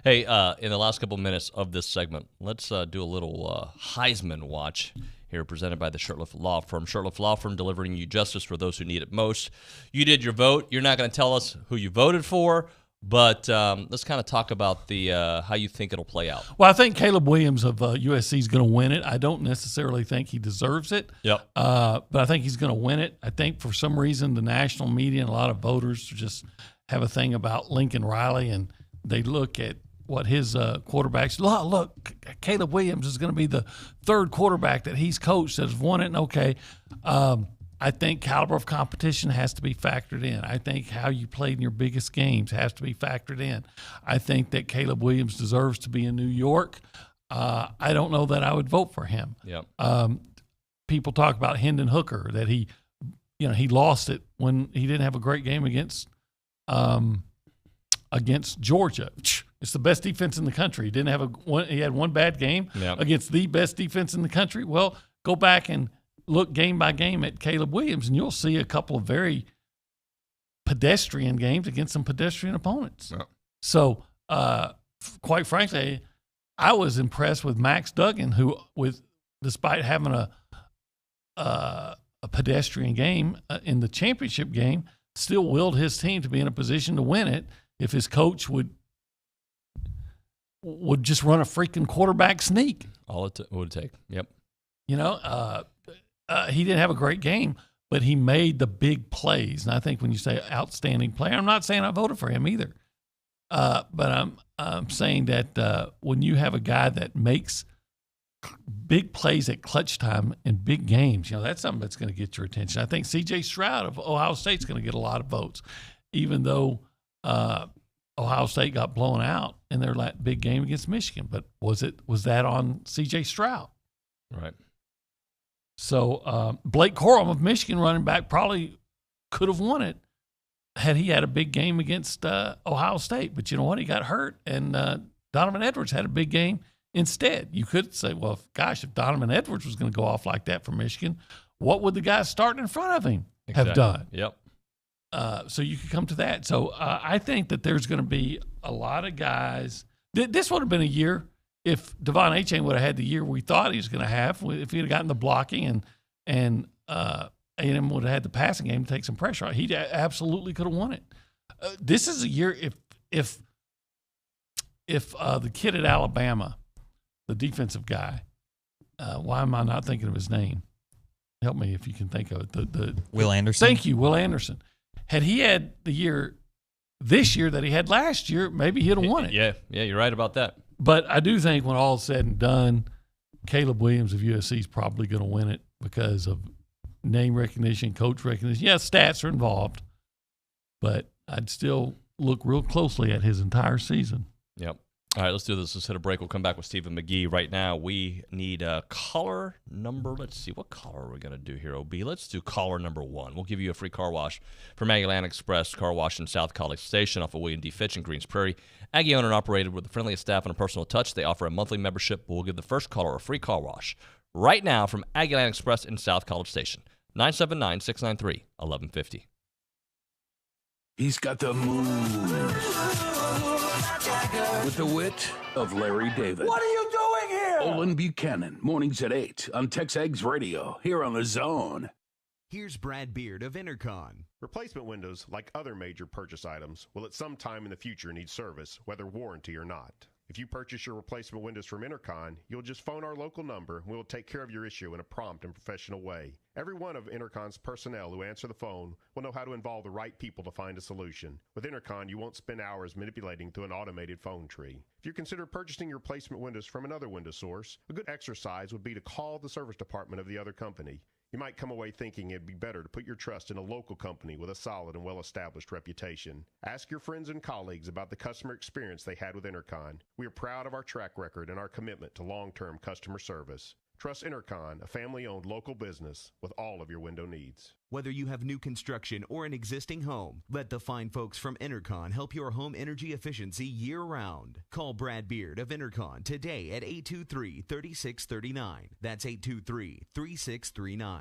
Speaker 25: Hey, in the last couple minutes of this segment, let's do a little Heisman watch here, presented by the Shurtleff Law Firm. Shurtleff Law Firm, delivering you justice for those who need it most. You did your vote. You're not going to tell us who you voted for, but let's kind of talk about the how you think it'll play out.
Speaker 20: Well, I think Caleb Williams of USC is going to win it. I don't necessarily think he deserves it.
Speaker 25: Yep.
Speaker 20: But I think he's going to win it. I think for some reason the national media and a lot of voters just have a thing about Lincoln Riley, and they look at what his quarterbacks. Look, Caleb Williams is going to be the third quarterback that he's coached that has won it. And okay, I think caliber of competition has to be factored in. I think how you played in your biggest games has to be factored in. I think that Caleb Williams deserves to be in New York. I don't know that I would vote for him.
Speaker 25: Yep.
Speaker 20: People talk about Hendon Hooker, that he lost it when he didn't have a great game against Georgia. It's the best defense in the country. He had one bad game against the best defense in the country. Well, go back and look game by game at Caleb Williams, and you'll see a couple of very pedestrian games against some pedestrian opponents.
Speaker 25: Yep.
Speaker 20: So, quite frankly, I was impressed with Max Duggan, who, despite having a pedestrian game in the championship game, still willed his team to be in a position to win it if his coach would just run a freaking quarterback sneak.
Speaker 25: All it would take. Yep.
Speaker 20: He didn't have a great game, but he made the big plays. And I think when you say outstanding player, I'm not saying I voted for him either. But I'm saying that when you have a guy that makes big plays at clutch time in big games, that's something that's going to get your attention. I think C.J. Stroud of Ohio State's going to get a lot of votes, even though Ohio State got blown out in their big game against Michigan. But was that on C.J. Stroud?
Speaker 25: Right.
Speaker 20: So Blake Corum of Michigan, running back, probably could have won it had he had a big game against Ohio State. But you know what? He got hurt, and Donovan Edwards had a big game instead. You could say, well, if Donovan Edwards was going to go off like that for Michigan, what would the guys starting in front of him have done?
Speaker 25: Yep.
Speaker 20: So you could come to that. So I think that there's going to be a lot of guys. This would have been a year if Devon Achane would have had the year we thought he was going to have, if he had gotten the blocking and A&M would have had the passing game to take some pressure off. He absolutely could have won it. This is a year if the kid at Alabama, the defensive guy, why am I not thinking of his name? Help me if you can think of it.
Speaker 2: Will Anderson.
Speaker 20: Thank you, Will Anderson. Had he had the year this year that he had last year, maybe he'd have won it.
Speaker 25: Yeah, you're right about that.
Speaker 20: But I do think when all is said and done, Caleb Williams of USC is probably going to win it because of name recognition, coach recognition. Yeah, stats are involved, but I'd still look real closely at his entire season.
Speaker 25: Yep. All right, let's do this. Let's hit a break. We'll come back with Stephen McGee. Right now, we need a caller number. Let's see. What caller are we going to do here, OB? Let's do caller number 1. We'll give you a free car wash from Aggieland Express Car Wash in South College Station off of William D. Fitch in Greens Prairie. Aggie owned and operated with the friendliest staff and a personal touch. They offer a monthly membership. We'll give the first caller a free car wash right now from Aggieland Express in South College Station. 979-693-1150.
Speaker 7: He's got the moves with the wit of Larry David.
Speaker 17: What are you doing here?
Speaker 7: Olin Buchanan, mornings at 8 on TexAgs Radio, here on The Zone.
Speaker 11: Here's Brad Beard of Intercon.
Speaker 12: Replacement windows, like other major purchase items, will at some time in the future need service, whether warranty or not. If you purchase your replacement windows from Intercon, you'll just phone our local number and we'll take care of your issue in a prompt and professional way. Every one of Intercon's personnel who answer the phone will know how to involve the right people to find a solution. With Intercon, you won't spend hours manipulating through an automated phone tree. If you consider purchasing your replacement windows from another window source, a good exercise would be to call the service department of the other company. You might come away thinking it'd be better to put your trust in a local company with a solid and well-established reputation. Ask your friends and colleagues about the customer experience they had with Intercon. We are proud of our track record and our commitment to long-term customer service. Trust Intercon, a family-owned local business, with all of your window needs.
Speaker 11: Whether you have new construction or an existing home, let the fine folks from Intercon help your home energy efficiency year-round. Call Brad Beard of Intercon today at 823-3639. That's 823-3639.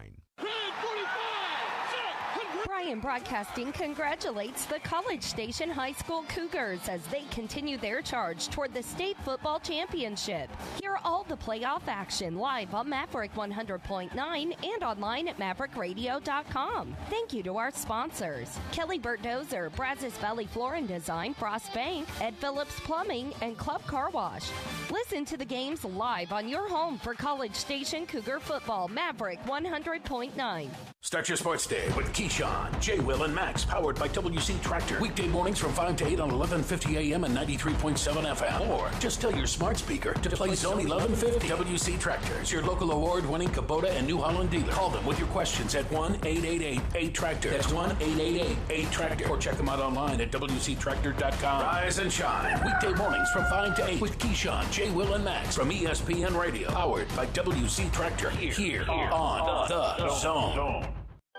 Speaker 13: Brian Broadcasting congratulates the College Station High School Cougars as they continue their charge toward the state football championship. Hear all the playoff action live on Maverick 100.9 and online at maverickradio.com. Thank you to our sponsors: Kelly Burt Dozer, Brazos Valley Floor and Design, Frost Bank, Ed Phillips Plumbing, and Club Car Wash. Listen to the games live on your home for College Station Cougar football. Maverick 100.9.
Speaker 7: Start your sports day with Keyshawn, J. Will, and Max, powered by WC Tractor. Weekday mornings from 5 to 8 on 1150 AM and 93.7 FM. Or just tell your smart speaker to play Zone 1150. WC Tractor is your local award-winning Kubota and New Holland dealer. Call them with your questions at 1-888-8-TRACTOR. That's 1-888-8-TRACTOR. Or check them out online at WCTractor.com. Rise and shine. Weekday mornings from 5 to 8 with Keyshawn, J. Will, and Max from ESPN Radio. Powered by WC Tractor. Here on The Zone.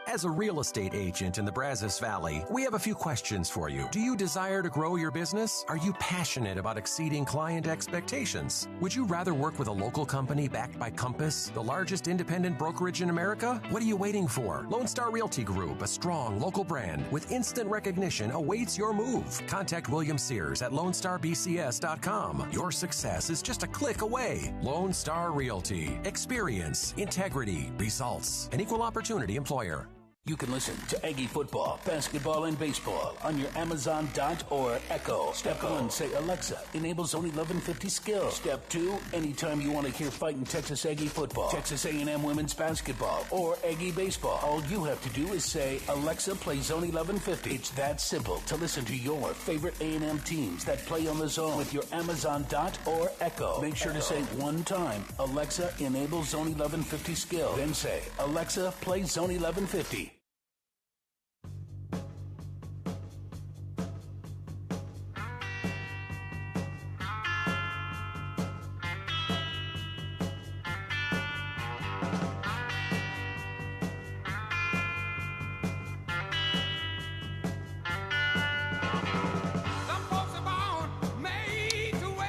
Speaker 14: As a real estate agent in the Brazos Valley, we have a few questions for you. Do you desire to grow your business? Are you passionate about exceeding client expectations? Would you rather work with a local company backed by Compass, the largest independent brokerage in America? What are you waiting for? Lone Star Realty Group, a strong local brand with instant recognition, awaits your move. Contact William Sears at LoneStarBCS.com. Your success is just a click away. Lone Star Realty. Experience, integrity, results. An equal opportunity employer.
Speaker 7: You can listen to Aggie football, basketball, and baseball on your Amazon Dot or Echo. Step 1, say, Alexa, enable Zone 1150 skill. Step 2, anytime you want to hear fighting Texas Aggie football, Texas A&M women's basketball, or Aggie baseball, all you have to do is say, Alexa, play Zone 1150. It's that simple to listen to your favorite A&M teams that play on the Zone with your Amazon Dot or Echo. Make sure to say one time, Alexa, enable Zone 1150 skill. Then say, Alexa, play Zone 1150.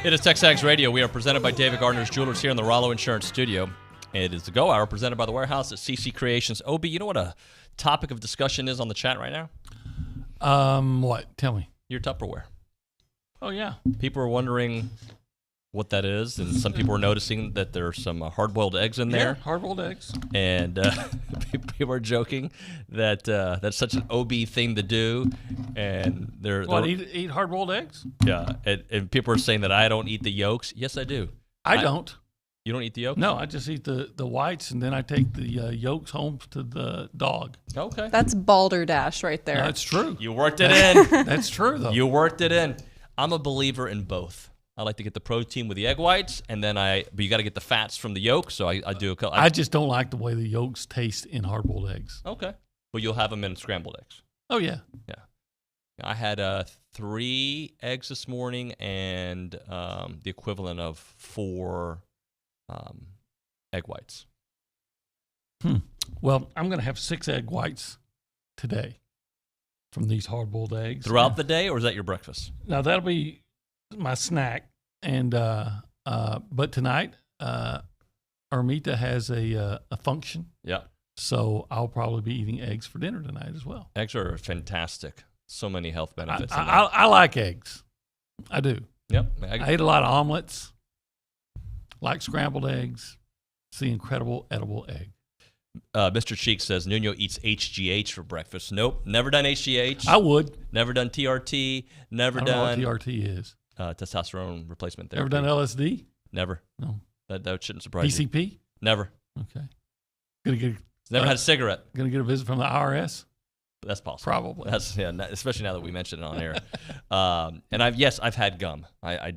Speaker 25: It is TexAgs Radio. We are presented by David Gardner's Jewelers here in the Rollo Insurance Studio. It is the Go Hour presented by the Warehouse at CC Creations. Obi, you know what a topic of discussion is on the chat right now?
Speaker 20: What? Tell me.
Speaker 25: Your Tupperware.
Speaker 20: Oh, yeah.
Speaker 25: People are wondering what that is, and some people are noticing that there's some hard-boiled eggs in there.
Speaker 20: Yeah, hard-boiled eggs.
Speaker 25: And people are joking that that's such an OB thing to do. And they're
Speaker 20: eat hard-boiled eggs?
Speaker 25: Yeah, and people are saying that I don't eat the yolks. Yes, I do.
Speaker 20: I don't.
Speaker 25: You don't eat the yolks?
Speaker 20: No, I just eat the whites, and then I take the yolks home to the dog.
Speaker 25: Okay.
Speaker 3: That's balderdash right there.
Speaker 20: That's true.
Speaker 25: You worked it in.
Speaker 20: That's true, though.
Speaker 25: You worked it in. I'm a believer in both. I like to get the protein with the egg whites, and then but you got to get the fats from the yolk. So I do a couple.
Speaker 20: I just don't like the way the yolks taste in hard-boiled eggs.
Speaker 25: Okay, but you'll have them in scrambled eggs.
Speaker 20: Oh yeah,
Speaker 25: yeah. I had 3 eggs this morning and the equivalent of 4 egg whites.
Speaker 20: Well, I'm going to have 6 egg whites today from these hard-boiled eggs.
Speaker 25: Throughout the day, or is that your breakfast?
Speaker 20: Now, that'll be my snack. And but tonight, Ermita has a function.
Speaker 25: Yeah.
Speaker 20: So I'll probably be eating eggs for dinner tonight as well.
Speaker 25: Eggs are fantastic. So many health benefits.
Speaker 20: I like eggs. I do.
Speaker 25: Yep.
Speaker 20: I ate a lot of omelets, like scrambled eggs. It's the incredible edible egg.
Speaker 25: Mr. Cheek says Nuño eats HGH for breakfast. Nope, never done HGH.
Speaker 20: I would.
Speaker 25: Never done TRT. Never
Speaker 20: I don't
Speaker 25: done.
Speaker 20: know what TRT is.
Speaker 25: Testosterone replacement therapy.
Speaker 20: Never done LSD?
Speaker 25: Never.
Speaker 20: No.
Speaker 25: That shouldn't surprise you.
Speaker 20: PCP?
Speaker 25: Never.
Speaker 20: Okay. Gonna get.
Speaker 25: Never had a cigarette.
Speaker 20: Gonna get a visit from the IRS?
Speaker 25: That's possible.
Speaker 20: Probably.
Speaker 25: That's especially now that we mentioned it on air. And I've had gum. I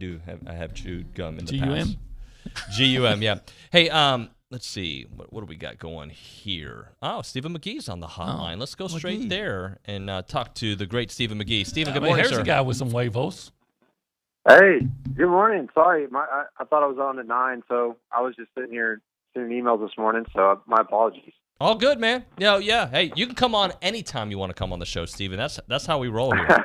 Speaker 25: have chewed gum in the past. GUM, yeah. Hey, let's see. What do we got going here? Oh, Stephen McGee's on the hotline. Let's go straight there and talk to the great Stephen McGee. Stephen, good morning,
Speaker 20: Here's
Speaker 25: sir.
Speaker 20: a guy with some huevos.
Speaker 15: Hey, good morning. Sorry, I thought I was on at 9, so I was just sitting here sending emails this morning, so my apologies.
Speaker 25: All good, man. Yeah. Hey, you can come on anytime you want to come on the show, Stephen. That's how we roll here.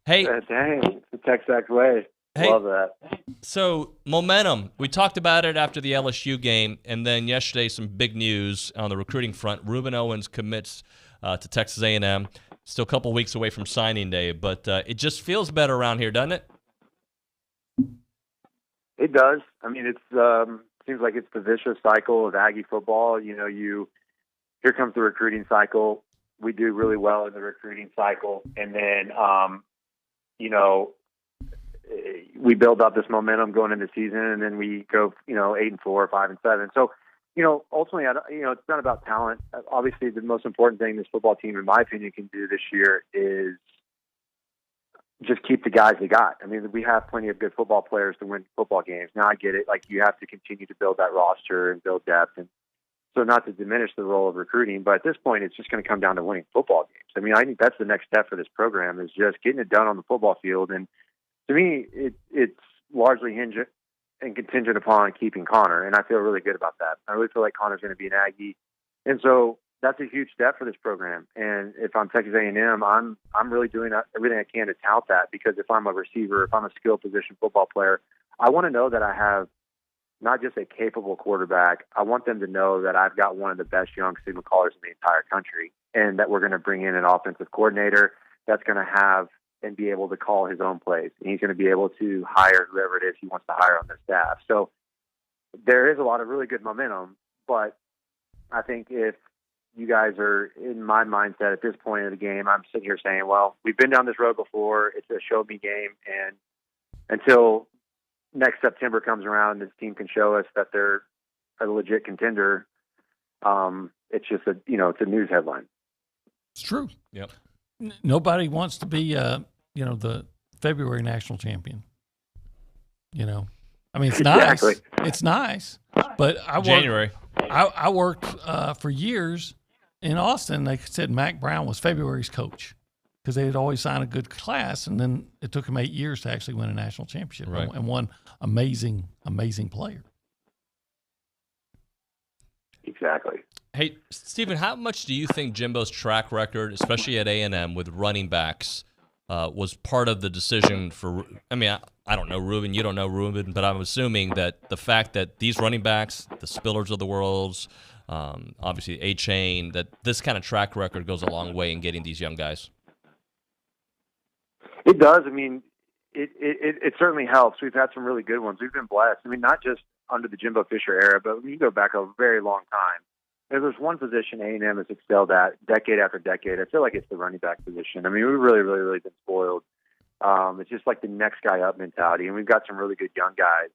Speaker 25: Hey.
Speaker 15: Dang, it's the TexAgs way.
Speaker 25: Hey,
Speaker 15: love that.
Speaker 25: So, momentum. We talked about it after the LSU game, and then yesterday some big news on the recruiting front. Ruben Owens commits to Texas A&M. Still a couple weeks away from signing day, but it just feels better around here, doesn't it?
Speaker 15: It does. I mean, it's seems like it's the vicious cycle of Aggie football. You know, here comes the recruiting cycle. We do really well in the recruiting cycle, and then we build up this momentum going into the season, and then we go 8-4, 5-7. So, ultimately, it's not about talent. Obviously, the most important thing this football team, in my opinion, can do this year is just keep the guys they got. I mean, we have plenty of good football players to win football games. Now I get it. Like, you have to continue to build that roster and build depth. And so not to diminish the role of recruiting, but at this point, it's just going to come down to winning football games. I mean, I think that's the next step for this program is just getting it done on the football field. And to me, it's largely hinged and contingent upon keeping Connor. And I feel really good about that. I really feel like Connor's going to be an Aggie. And so that's a huge step for this program. And if I'm Texas A&M, I'm really doing everything I can to tout that, because if I'm a receiver, if I'm a skill position football player, I want to know that I have not just a capable quarterback. I want them to know that I've got one of the best young signal callers in the entire country, and that we're going to bring in an offensive coordinator that's going to have and be able to call his own plays. And he's going to be able to hire whoever it is he wants to hire on their staff. So there is a lot of really good momentum, but I think if you guys are in my mindset at this point of the game, I'm sitting here saying, well, we've been down this road before. It's a show me game. And until next September comes around, this team can show us that they're a legit contender. It's just it's a news headline.
Speaker 20: It's true.
Speaker 25: Yep.
Speaker 20: Nobody wants to be, the February national champion. I mean, it's nice.
Speaker 15: Exactly.
Speaker 20: It's nice. But I worked for years in Austin. They said Mac Brown was February's coach because they had always signed a good class, and then it took him 8 years to actually win a national championship and one amazing player.
Speaker 15: Exactly.
Speaker 25: Hey, Stephen, how much do you think Jimbo's track record, especially at A&M with running backs, was part of the decision for – I mean, I don't know Ruben, you don't know Ruben, but I'm assuming that the fact that these running backs, the Spillers of the world, obviously A-Chain, that this kind of track record goes a long way in getting these young guys.
Speaker 15: It does. I mean, it certainly helps. We've had some really good ones. We've been blessed. I mean, not just under the Jimbo Fisher era, but when you go back a very long time, there's one position A&M has excelled at decade after decade. I feel like it's the running back position. I mean, we've really, really, really been spoiled. It's just like the next guy up mentality, and we've got some really good young guys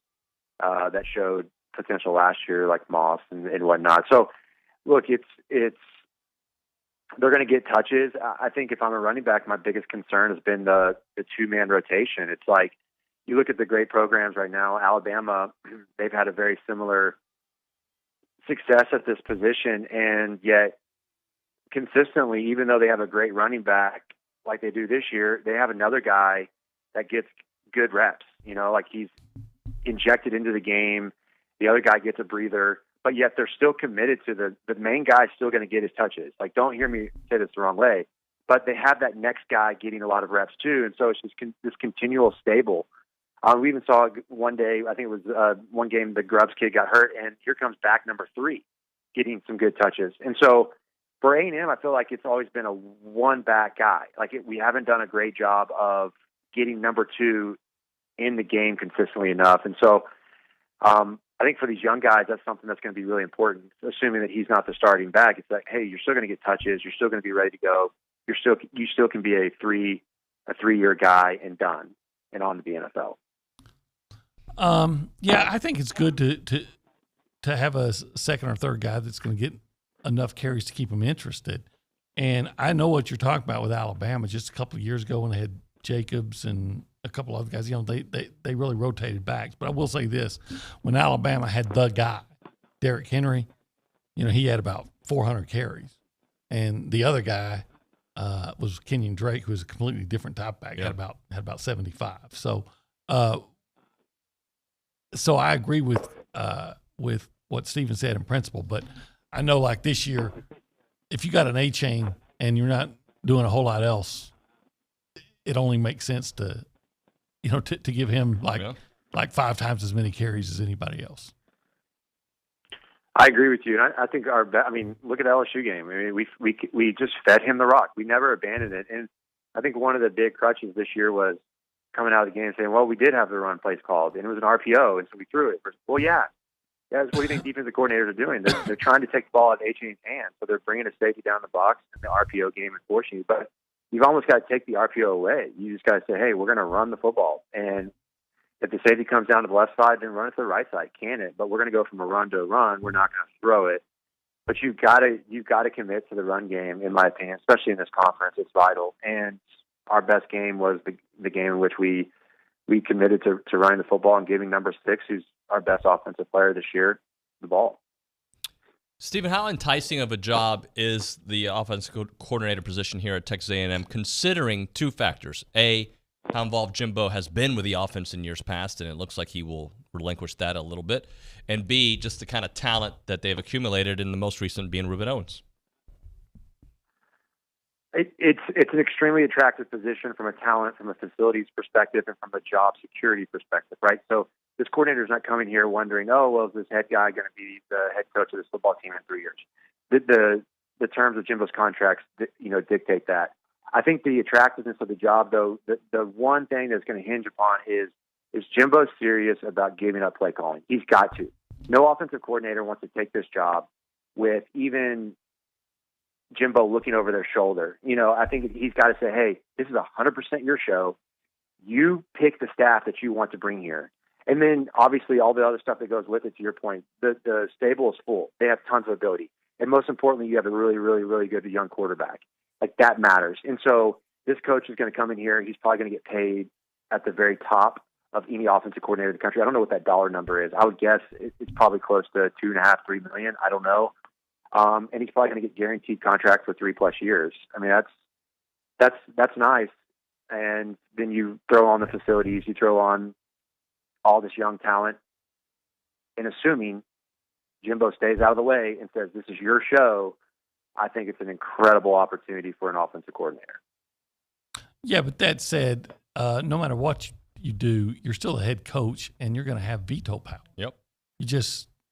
Speaker 15: that showed potential last year, like Moss and whatnot. So, look, it's they're going to get touches. I think if I'm a running back, my biggest concern has been the two-man rotation. It's like you look at the great programs right now. Alabama, they've had a very similar success at this position, and yet consistently, even though they have a great running back, like they do this year, they have another guy that gets good reps. Like he's injected into the game. The other guy gets a breather, but yet they're still committed to the main guy's still going to get his touches. Like, don't hear me say this the wrong way, but they have that next guy getting a lot of reps too. And so it's just this continual stable. We even saw one day, I think it was one game, the Grubbs kid got hurt, and here comes back number 3 getting some good touches. And so for A&M, I feel like it's always been a one-back guy. Like we haven't done a great job of getting number 2 in the game consistently enough. And so I think for these young guys, that's something that's going to be really important, assuming that he's not the starting back. It's like, hey, you're still going to get touches. You're still going to be ready to go. You still can be a 3-year guy and done and on to the NFL.
Speaker 20: Yeah, I think it's good to have a second or third guy that's going to get enough carries to keep them interested. And I know what you're talking about with Alabama. Just a couple of years ago when they had Jacobs and a couple other guys, they really rotated backs. But I will say this: when Alabama had the guy, Derrick Henry, he had about 400 carries, and the other guy was Kenyon Drake, who was a completely different type back, had about 75. So I agree with what Steven said in principle, but I know like this year, if you got an A-chain and you're not doing a whole lot else, it only makes sense to give him like 5 times as many carries as anybody else.
Speaker 15: I agree with you. And I think look at the LSU game. I mean, we just fed him the rock. We never abandoned it. And I think one of the big crutches this year was coming out of the game saying, well, we did have the run plays called, and it was an RPO, and so we threw it. Well, yeah. What do you think defensive coordinators are doing? They're trying to take the ball out of A-Chain's hands, so they're bringing a safety down the box in the RPO game and forcing you. But you've almost got to take the RPO away. You just got to say, hey, we're going to run the football. And if the safety comes down to the left side, then run it to the right side. Can it? But we're going to go from a run to a run. We're not going to throw it. But you've got to commit to the run game, in my opinion, especially in this conference. It's vital. And our best game was the game in which we committed to running the football and giving number 6, who's our best offensive player this year, the ball.
Speaker 25: Stephen, how enticing of a job is the offensive coordinator position here at Texas A&M, considering 2 factors? A, how involved Jimbo has been with the offense in years past, and it looks like he will relinquish that a little bit. And B, just the kind of talent that they've accumulated in the most recent being Ruben Owens.
Speaker 15: It's an extremely attractive position from a talent, from a facilities perspective, and from a job security perspective, right? So this coordinator is not coming here wondering, oh, well, is this head guy going to be the head coach of this football team in 3 years? The terms of Jimbo's contracts, dictate that. I think the attractiveness of the job, though, the one thing that's going to hinge upon is Jimbo serious about giving up play calling? He's got to. No offensive coordinator wants to take this job with even Jimbo looking over their shoulder. I think he's got to say, hey, this is 100% your show. You pick the staff that you want to bring here. And then, obviously, all the other stuff that goes with it, to your point, the stable is full. They have tons of ability. And most importantly, you have a really, really, really good young quarterback. Like, that matters. And so this coach is going to come in here. He's probably going to get paid at the very top of any offensive coordinator in the country. I don't know what that dollar number is. I would guess it's probably close to $2.5, $3 million. I don't know. And he's probably going to get guaranteed contract for 3+ years. I mean, that's nice. And then you throw on the facilities, you throw on all this young talent, and assuming Jimbo stays out of the way and says, this is your show, I think it's an incredible opportunity for an offensive coordinator.
Speaker 20: Yeah, but that said, no matter what you do, you're still a head coach, and you're going to have veto power.
Speaker 25: Yep.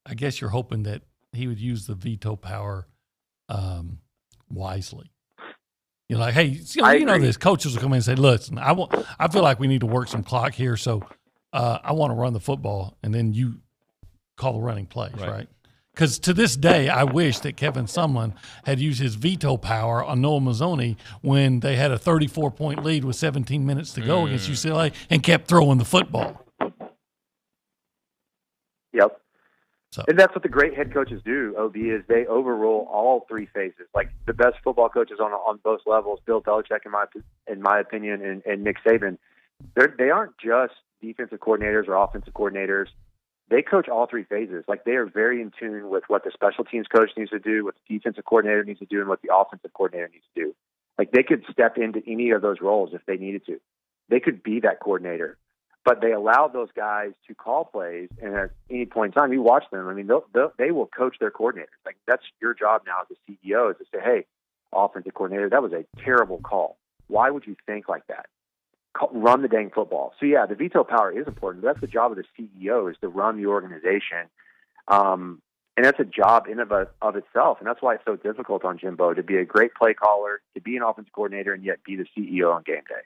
Speaker 20: I guess you're hoping that he would use the veto power wisely. Like, hey, this coaches will come in and say, listen, I feel like we need to work some clock here, so I want to run the football, and then you call the running plays, right? Because to this day, I wish that Kevin Sumlin had used his veto power on Noah Mazzoni when they had a 34-point lead with 17 minutes to go against UCLA and kept throwing the football.
Speaker 15: Yep. And that's what the great head coaches do, OB, is they overrule all 3 phases. Like the best football coaches on both levels, Bill Belichick, in my opinion, and Nick Saban, they aren't just defensive coordinators or offensive coordinators. They coach all 3 phases. Like, they are very in tune with what the special teams coach needs to do, what the defensive coordinator needs to do, and what the offensive coordinator needs to do. Like, they could step into any of those roles if they needed to. They could be that coordinator. But they allow those guys to call plays, and at any point in time, you watch them. I mean, they will coach their coordinators. Like, that's your job now as a CEO, is to say, hey, offensive coordinator, that was a terrible call. Why would you think like that? Run the dang football. So, yeah, the veto power is important. But that's the job of the CEO, is to run the organization. And that's a job in of itself. And that's why it's so difficult on Jimbo to be a great play caller, to be an offensive coordinator, and yet be the CEO on game day.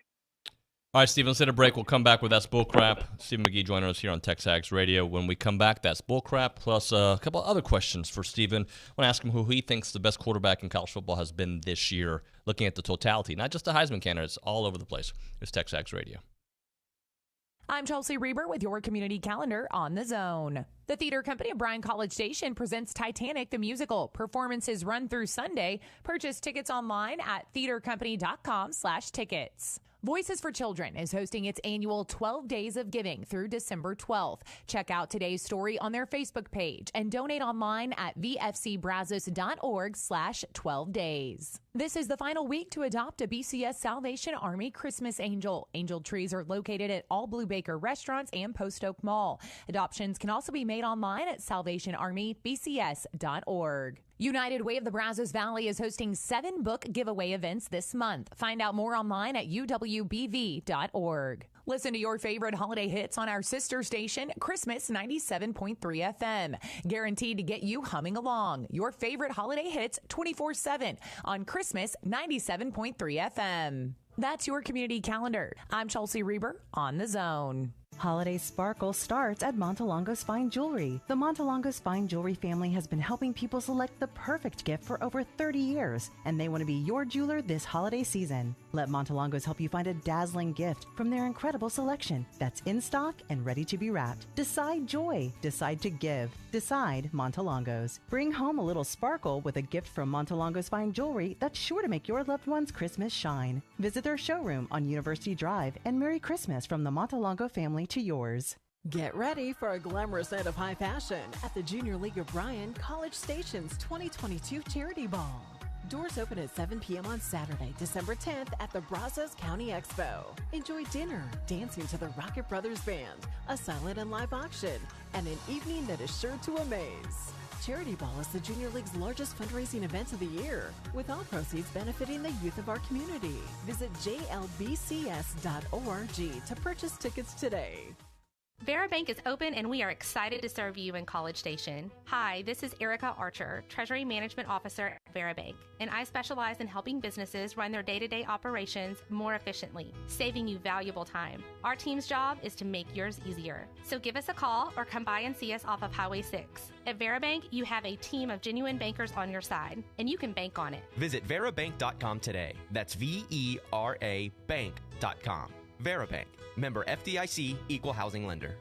Speaker 25: All right, Stephen, let's hit a break. We'll come back with That's Bullcrap. Stephen McGee joining us here on TexAgs Radio. When we come back, That's Bullcrap, plus a couple other questions for Stephen. I want to ask him who he thinks the best quarterback in college football has been this year, looking at the totality, not just the Heisman candidates, all over the place. It's TexAgs Radio.
Speaker 8: I'm Chelsea Reber with your community calendar on The Zone. The theater company of Bryan College Station presents Titanic the Musical. Performances run through Sunday. Purchase tickets online at theatercompany.com/tickets. Voices for Children is hosting its annual 12 Days of Giving through December 12th. Check out today's story on their Facebook page and donate online at vfcbrazos.org/12days. This is the final week to adopt a BCS Salvation Army Christmas angel. Angel trees are located at all Blue Baker restaurants and Post Oak Mall. Adoptions can also be made online at salvationarmybcs.org. United Way of the Brazos Valley is hosting 7 book giveaway events this month. Find out more online at uwbv.org. Listen to your favorite holiday hits on our sister station, Christmas 97.3 FM. Guaranteed to get you humming along. Your favorite holiday hits 24/7 on Christmas 97.3 FM. That's your community calendar. I'm Chelsea Reber on The Zone.
Speaker 16: Holiday sparkle starts at Montelongo's Fine Jewelry. The Montelongo's Fine Jewelry family has been helping people select the perfect gift for over 30 years, and they want to be your jeweler this holiday season. Let Montelongo's help you find a dazzling gift from their incredible selection that's in stock and ready to be wrapped. Decide joy. Decide to give. Decide Montelongo's. Bring home a little sparkle with a gift from Montelongo's Fine Jewelry that's sure to make your loved one's Christmas shine. Visit their showroom on University Drive, and Merry Christmas from the Montelongo family to yours.
Speaker 18: Get ready for a glamorous night of high fashion at the Junior League of Bryan College Station's 2022 Charity Ball. Doors open at 7 p.m. on Saturday, December 10th at the Brazos County Expo. Enjoy dinner, dancing to the Rocket Brothers Band, a silent and live auction, and an evening that is sure to amaze. Charity Ball is the Junior League's largest fundraising event of the year, with all proceeds benefiting the youth of our community. Visit jlbcs.org to purchase tickets today.
Speaker 19: Vera Bank is open and we are excited to serve you in College Station. Hi, this is Erica Archer, Treasury Management Officer at Vera Bank, and I specialize in helping businesses run their day-to-day operations more efficiently, saving you valuable time. Our team's job is to make yours easier. So give us a call or come by and see us off of Highway 6. At Vera Bank, you have a team of genuine bankers on your side, and you can bank on it.
Speaker 21: Visit verabank.com today. That's VERA bank.com. Vera Bank. Member FDIC, Equal Housing Lender.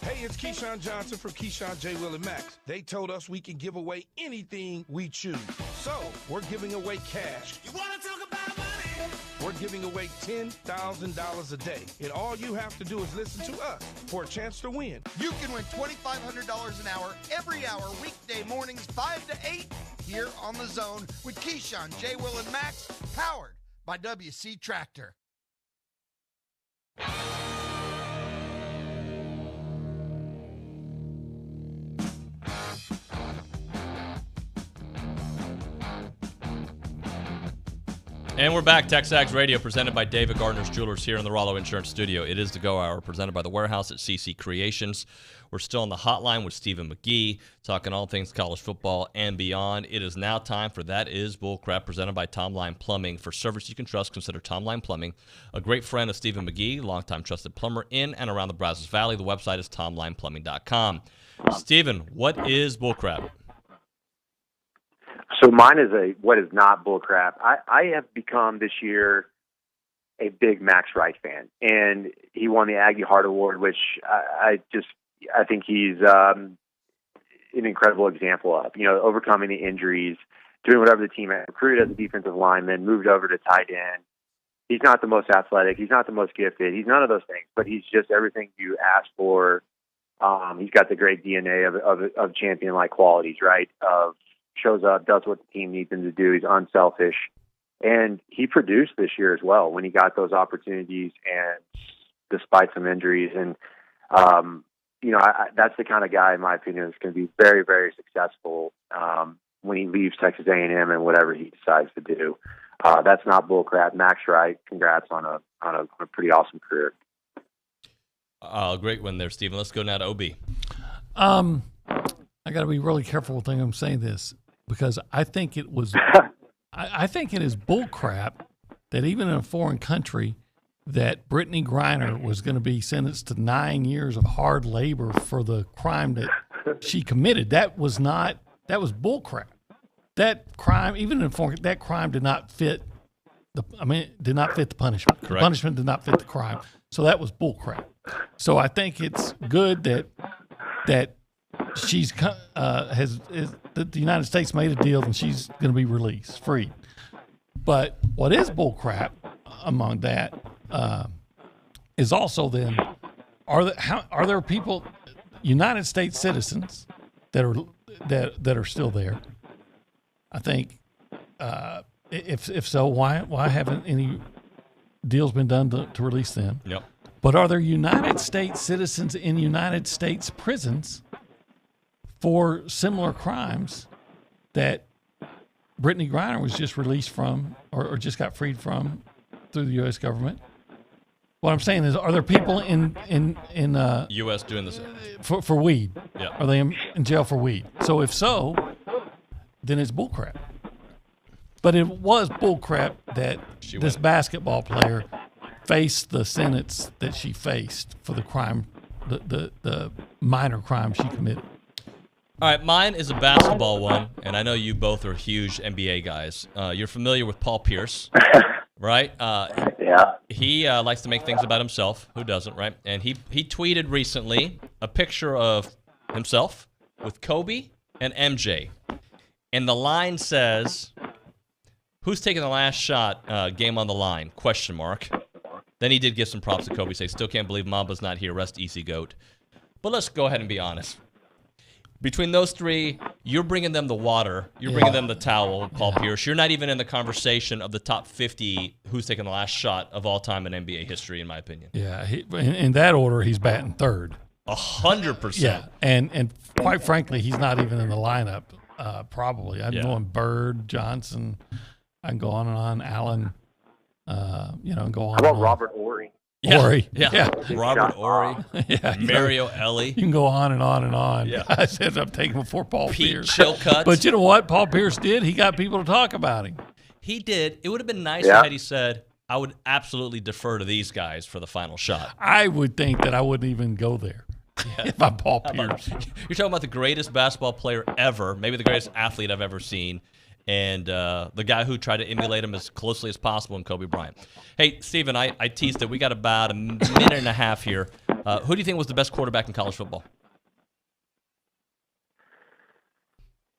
Speaker 23: Hey, it's Keyshawn Johnson from Keyshawn, J. Will, and Max. They told us we can give away anything we choose. So, we're giving away cash. You want to talk about money? We're giving away $10,000 a day. And all you have to do is listen to us for a chance to win.
Speaker 26: You can win $2,500 an hour every hour, weekday mornings 5 to 8, here on The Zone with Keyshawn, J. Will, and Max, powered by WC Tractor.
Speaker 25: And we're back. TexAgs Radio, presented by David Gardner's Jewelers here in the Rollo Insurance Studio. It is the Go Hour, presented by The Warehouse at CC Creations. We're still on the hotline with Stephen McGee, talking all things college football and beyond. It is now time for That Is Bullcrap, presented by Tom Line Plumbing. For service you can trust, consider Tom Line Plumbing. A great friend of Stephen McGee, longtime trusted plumber in and around the Brazos Valley. The website is tomlineplumbing.com. Stephen, what is bullcrap?
Speaker 15: So mine is what is not bullcrap. I have become this year a big Max Wright fan, and he won the Aggie Heart Award, which I think he's an incredible example of. Overcoming the injuries, doing whatever the team had, recruited as a defensive lineman, moved over to tight end. He's not the most athletic. He's not the most gifted. He's none of those things, but he's just everything you ask for. He's got the great DNA of champion-like qualities, right? Shows up, does what the team needs him to do. He's unselfish. And he produced this year as well when he got those opportunities, and despite some injuries. And, that's the kind of guy, in my opinion, that's going to be very, very successful when he leaves Texas A&M and whatever he decides to do. That's not bullcrap. Max Wright, congrats on a pretty awesome career.
Speaker 25: Great one there, Stephen. Let's go now to OB.
Speaker 20: I got to be really careful with I'm saying this, because I think it was I think it is bullcrap that even in a foreign country that Brittany Griner was going to be sentenced to 9 years of hard labor for the crime that she committed. That was bullcrap. That crime, even in foreign, that crime did not fit the punishment.
Speaker 25: Correct.
Speaker 20: The punishment did not fit the crime. So that was bullcrap. So I think it's good that she's that the United States made a deal and she's going to be released, free. But what is bullcrap among that is also then are there people, United States citizens that are still there? I think if so, why haven't any deals been done to release them?
Speaker 25: Yep.
Speaker 20: But are there United States citizens in United States prisons for similar crimes that Brittany Griner was just released from or just got freed from through the U.S. government? What I'm saying is, are there people in
Speaker 25: U.S. doing this
Speaker 20: for weed?
Speaker 25: Yeah.
Speaker 20: Are they in jail for weed? So if so, then it's bullcrap. But it was bullcrap that this basketball player faced the sentence that she faced for the crime, the minor crime she committed.
Speaker 25: All right, mine is a basketball one, and I know you both are huge NBA guys. You're familiar with Paul Pierce, right?
Speaker 15: Yeah.
Speaker 25: He likes to make things about himself. Who doesn't, right? And he tweeted recently a picture of himself with Kobe and MJ. And the line says, "Who's taking the last shot? Game on the line? Question mark." Then he did give some props to Kobe. Say, "Still can't believe Mamba's not here. Rest easy, GOAT." But let's go ahead and be honest. Between those three, you're bringing them the water. You're bringing them the towel, Paul Pierce. You're not even in the conversation of the top 50 who's taking the last shot of all time in NBA history, in my opinion.
Speaker 20: Yeah, in that order, he's batting third.
Speaker 25: 100%.
Speaker 20: Yeah, and quite frankly, he's not even in the lineup. Probably, I'm going Bird, Johnson. I can go on and on. Allen, and go on.
Speaker 15: How about Robert Horry?
Speaker 20: Horry,
Speaker 25: yeah. Robert Horry, Mario Ellie.
Speaker 20: You can go on and on and on.
Speaker 25: Yeah.
Speaker 20: I said I'm taking him for Paul Pierce.
Speaker 25: Chilcutt.
Speaker 20: But you know what Paul Pierce did? He got people to talk about him.
Speaker 25: He did. It would have been nicer had he said, "I would absolutely defer to these guys for the final shot."
Speaker 20: I would think that I wouldn't even go there if I'm Paul Pierce.
Speaker 25: You're talking about the greatest basketball player ever, maybe the greatest athlete I've ever seen, and the guy who tried to emulate him as closely as possible in Kobe Bryant. Hey, Stephen, I teased it. We got about a minute and a half here. Who do you think was the best quarterback in college football?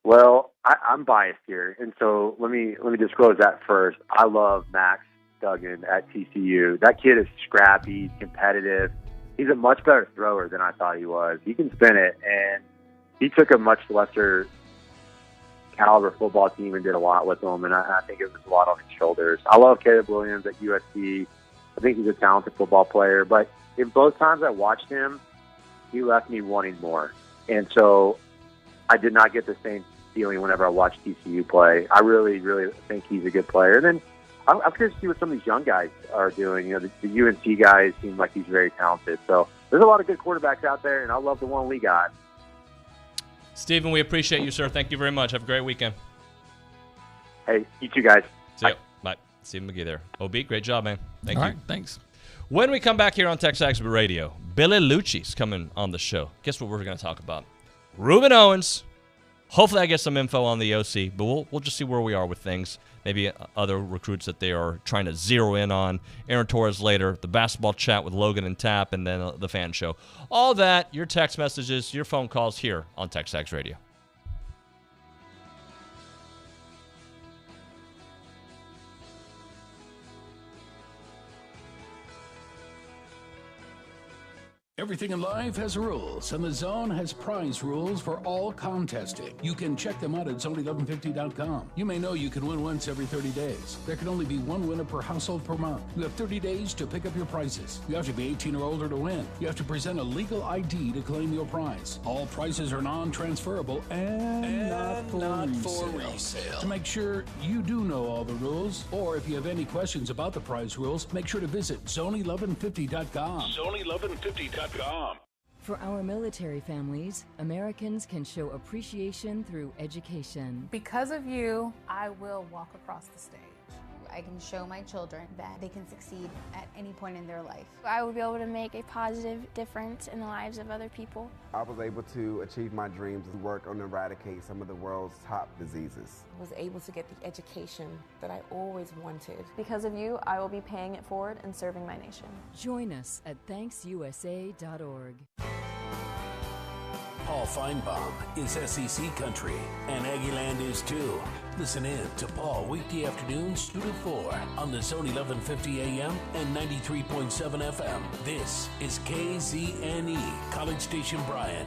Speaker 15: Well, I'm biased here, and so let me disclose that first. I love Max Duggan at TCU. That kid is scrappy, competitive. He's a much better thrower than I thought he was. He can spin it, and he took a much lesser caliber football team and did a lot with them, and I think it was a lot on his shoulders. I love Caleb Williams at USC. I think he's a talented football player, but in both times I watched him, he left me wanting more. And so I did not get the same feeling whenever I watched TCU play. I really, really think he's a good player. And then I'm curious to see what some of these young guys are doing. The UNC guys seem like he's very talented. So there's a lot of good quarterbacks out there, and I love the one we got.
Speaker 25: Stephen, we appreciate you, sir. Thank you very much. Have a great weekend.
Speaker 15: Hey, you too, guys.
Speaker 25: See you. Bye. Stephen McGee there. OB, great job, man. Thank you.
Speaker 20: All right, thanks.
Speaker 25: When we come back here on TexAgs Radio, Billy Liucci's coming on the show. Guess what we're going to talk about? Ruben Owens. Hopefully I get some info on the OC, but we'll just see where we are with things. Maybe other recruits that they are trying to zero in on. Aaron Torres later, the basketball chat with Logan and Tap, and then the fan show. All that, your text messages, your phone calls here on TexAgs Radio.
Speaker 7: Everything in life has rules, and the Zone has prize rules for all contesting. You can check them out at zone1150.com. You may know you can win once every 30 days. There can only be one winner per household per month. You have 30 days to pick up your prizes. You have to be 18 or older to win. You have to present a legal ID to claim your prize. All prizes are non-transferable and not for resale. To make sure you do know all the rules, or if you have any questions about the prize rules, make sure to visit zone1150.com.
Speaker 1: Zone1150.com.
Speaker 4: For our military families, Americans can show appreciation through education.
Speaker 5: Because of you, I will walk across the stage.
Speaker 6: I can show my children that they can succeed at any point in their life.
Speaker 22: I will be able to make a positive difference in the lives of other people.
Speaker 24: I was able to achieve my dreams and work on eradicate some of the world's top diseases.
Speaker 27: I was able to get the education that I always wanted.
Speaker 28: Because of you, I will be paying it forward and serving my nation.
Speaker 4: Join us at ThanksUSA.org.
Speaker 7: Paul Feinbaum is SEC country, and Aggieland is too. Listen in to Paul weekday afternoons 2 to 4 on the Zone 1150 AM and 93.7 FM. This is KZNE, College Station Bryan.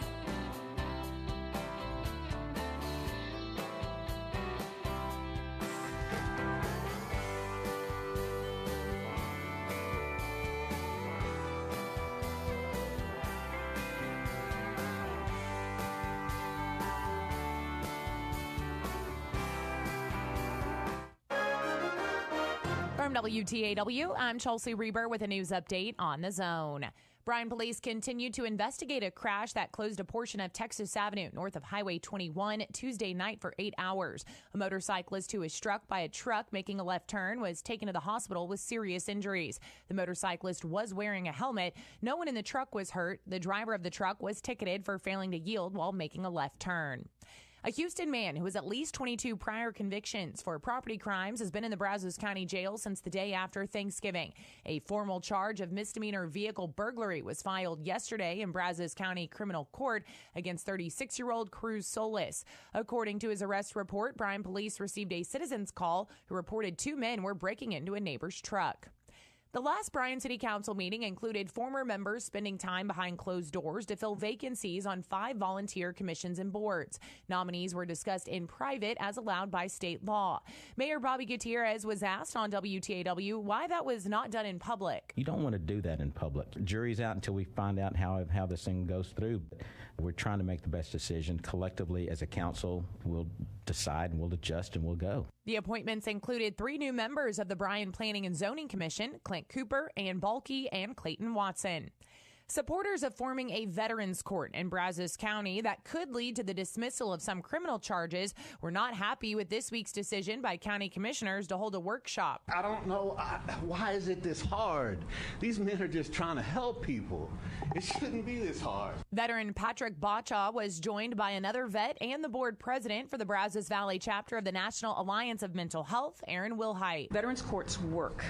Speaker 8: From WTAW, I'm Chelsea Reber with a news update on the Zone. Bryan police continue to investigate a crash that closed a portion of Texas Avenue north of Highway 21 Tuesday night for 8 hours. A motorcyclist who was struck by a truck making a left turn was taken to the hospital with serious injuries. The motorcyclist was wearing a helmet. No one in the truck was hurt. The driver of the truck was ticketed for failing to yield while making a left turn. A Houston man who has at least 22 prior convictions for property crimes has been in the Brazos County Jail since the day after Thanksgiving. A formal charge of misdemeanor vehicle burglary was filed yesterday in Brazos County Criminal Court against 36-year-old Cruz Solis. According to his arrest report, Bryan police received a citizen's call who reported 2 men were breaking into a neighbor's truck. The last Bryan City Council meeting included former members spending time behind closed doors to fill vacancies on 5 volunteer commissions and boards. Nominees were discussed in private as allowed by state law. Mayor Bobby Gutierrez was asked on WTAW why that was not done in public.
Speaker 29: You don't want to do that in public. Jury's out until we find out how this thing goes through. We're trying to make the best decision collectively as a council. We'll decide and we'll adjust and we'll go.
Speaker 8: The appointments included 3 new members of the Bryan Planning and Zoning Commission, Clint Cooper, Ann Balke, and Clayton Watson. Supporters of forming a veterans court in Brazos County that could lead to the dismissal of some criminal charges were not happy with this week's decision by county commissioners to hold a workshop.
Speaker 30: I don't know, why is it this hard? These men are just trying to help people. It shouldn't be this hard.
Speaker 8: Veteran Patrick Bacha was joined by another vet and the board president for the Brazos Valley chapter of the National Alliance of Mental Health, Aaron Wilhite.
Speaker 31: Veterans courts work.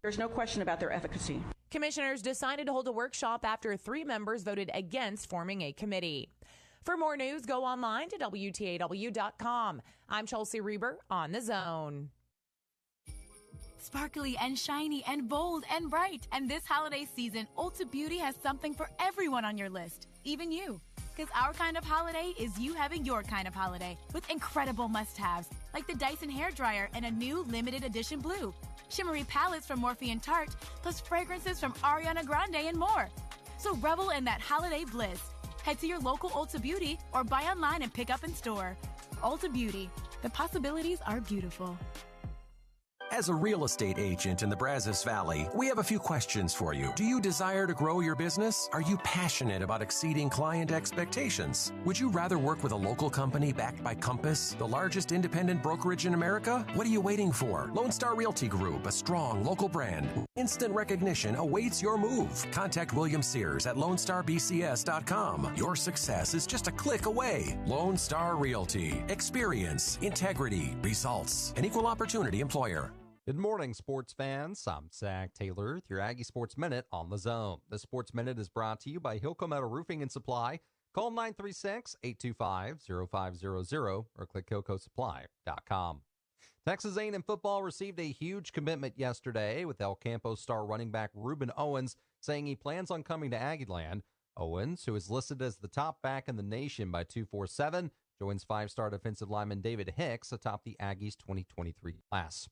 Speaker 31: There's no question about their efficacy.
Speaker 8: Commissioners decided to hold a workshop after 3 members voted against forming a committee. For more news, go online to WTAW.com. I'm Chelsea Reber on The Zone.
Speaker 32: Sparkly and shiny and bold and bright. And this holiday season, Ulta Beauty has something for everyone on your list, even you. Because our kind of holiday is you having your kind of holiday with incredible must-haves like the Dyson hairdryer and a new limited edition blue. Shimmery palettes from Morphe and Tarte, plus fragrances from Ariana Grande and more. So revel in that holiday bliss. Head to your local Ulta Beauty or buy online and pick up in store. Ulta Beauty. The possibilities are beautiful.
Speaker 14: As a real estate agent in the Brazos Valley, we have a few questions for you. Do you desire to grow your business? Are you passionate about exceeding client expectations? Would you rather work with a local company backed by Compass, the largest independent brokerage in America? What are you waiting for? Lone Star Realty Group, a strong local brand. Instant recognition awaits your move. Contact William Sears at LoneStarBCS.com. Your success is just a click away. Lone Star Realty. Experience, integrity, results. An equal opportunity employer.
Speaker 33: Good morning, sports fans. I'm Zach Taylor with your Aggie Sports Minute on the Zone. The Sports Minute is brought to you by Hilco Metal Roofing and Supply. Call 936-825-0500 or click HilcoSupply.com. Texas A&M football received a huge commitment yesterday with El Campo star running back Reuben Owens saying he plans on coming to Aggieland. Owens, who is listed as the top back in the nation by 247, joins five-star defensive lineman David Hicks atop the Aggies' 2023 class.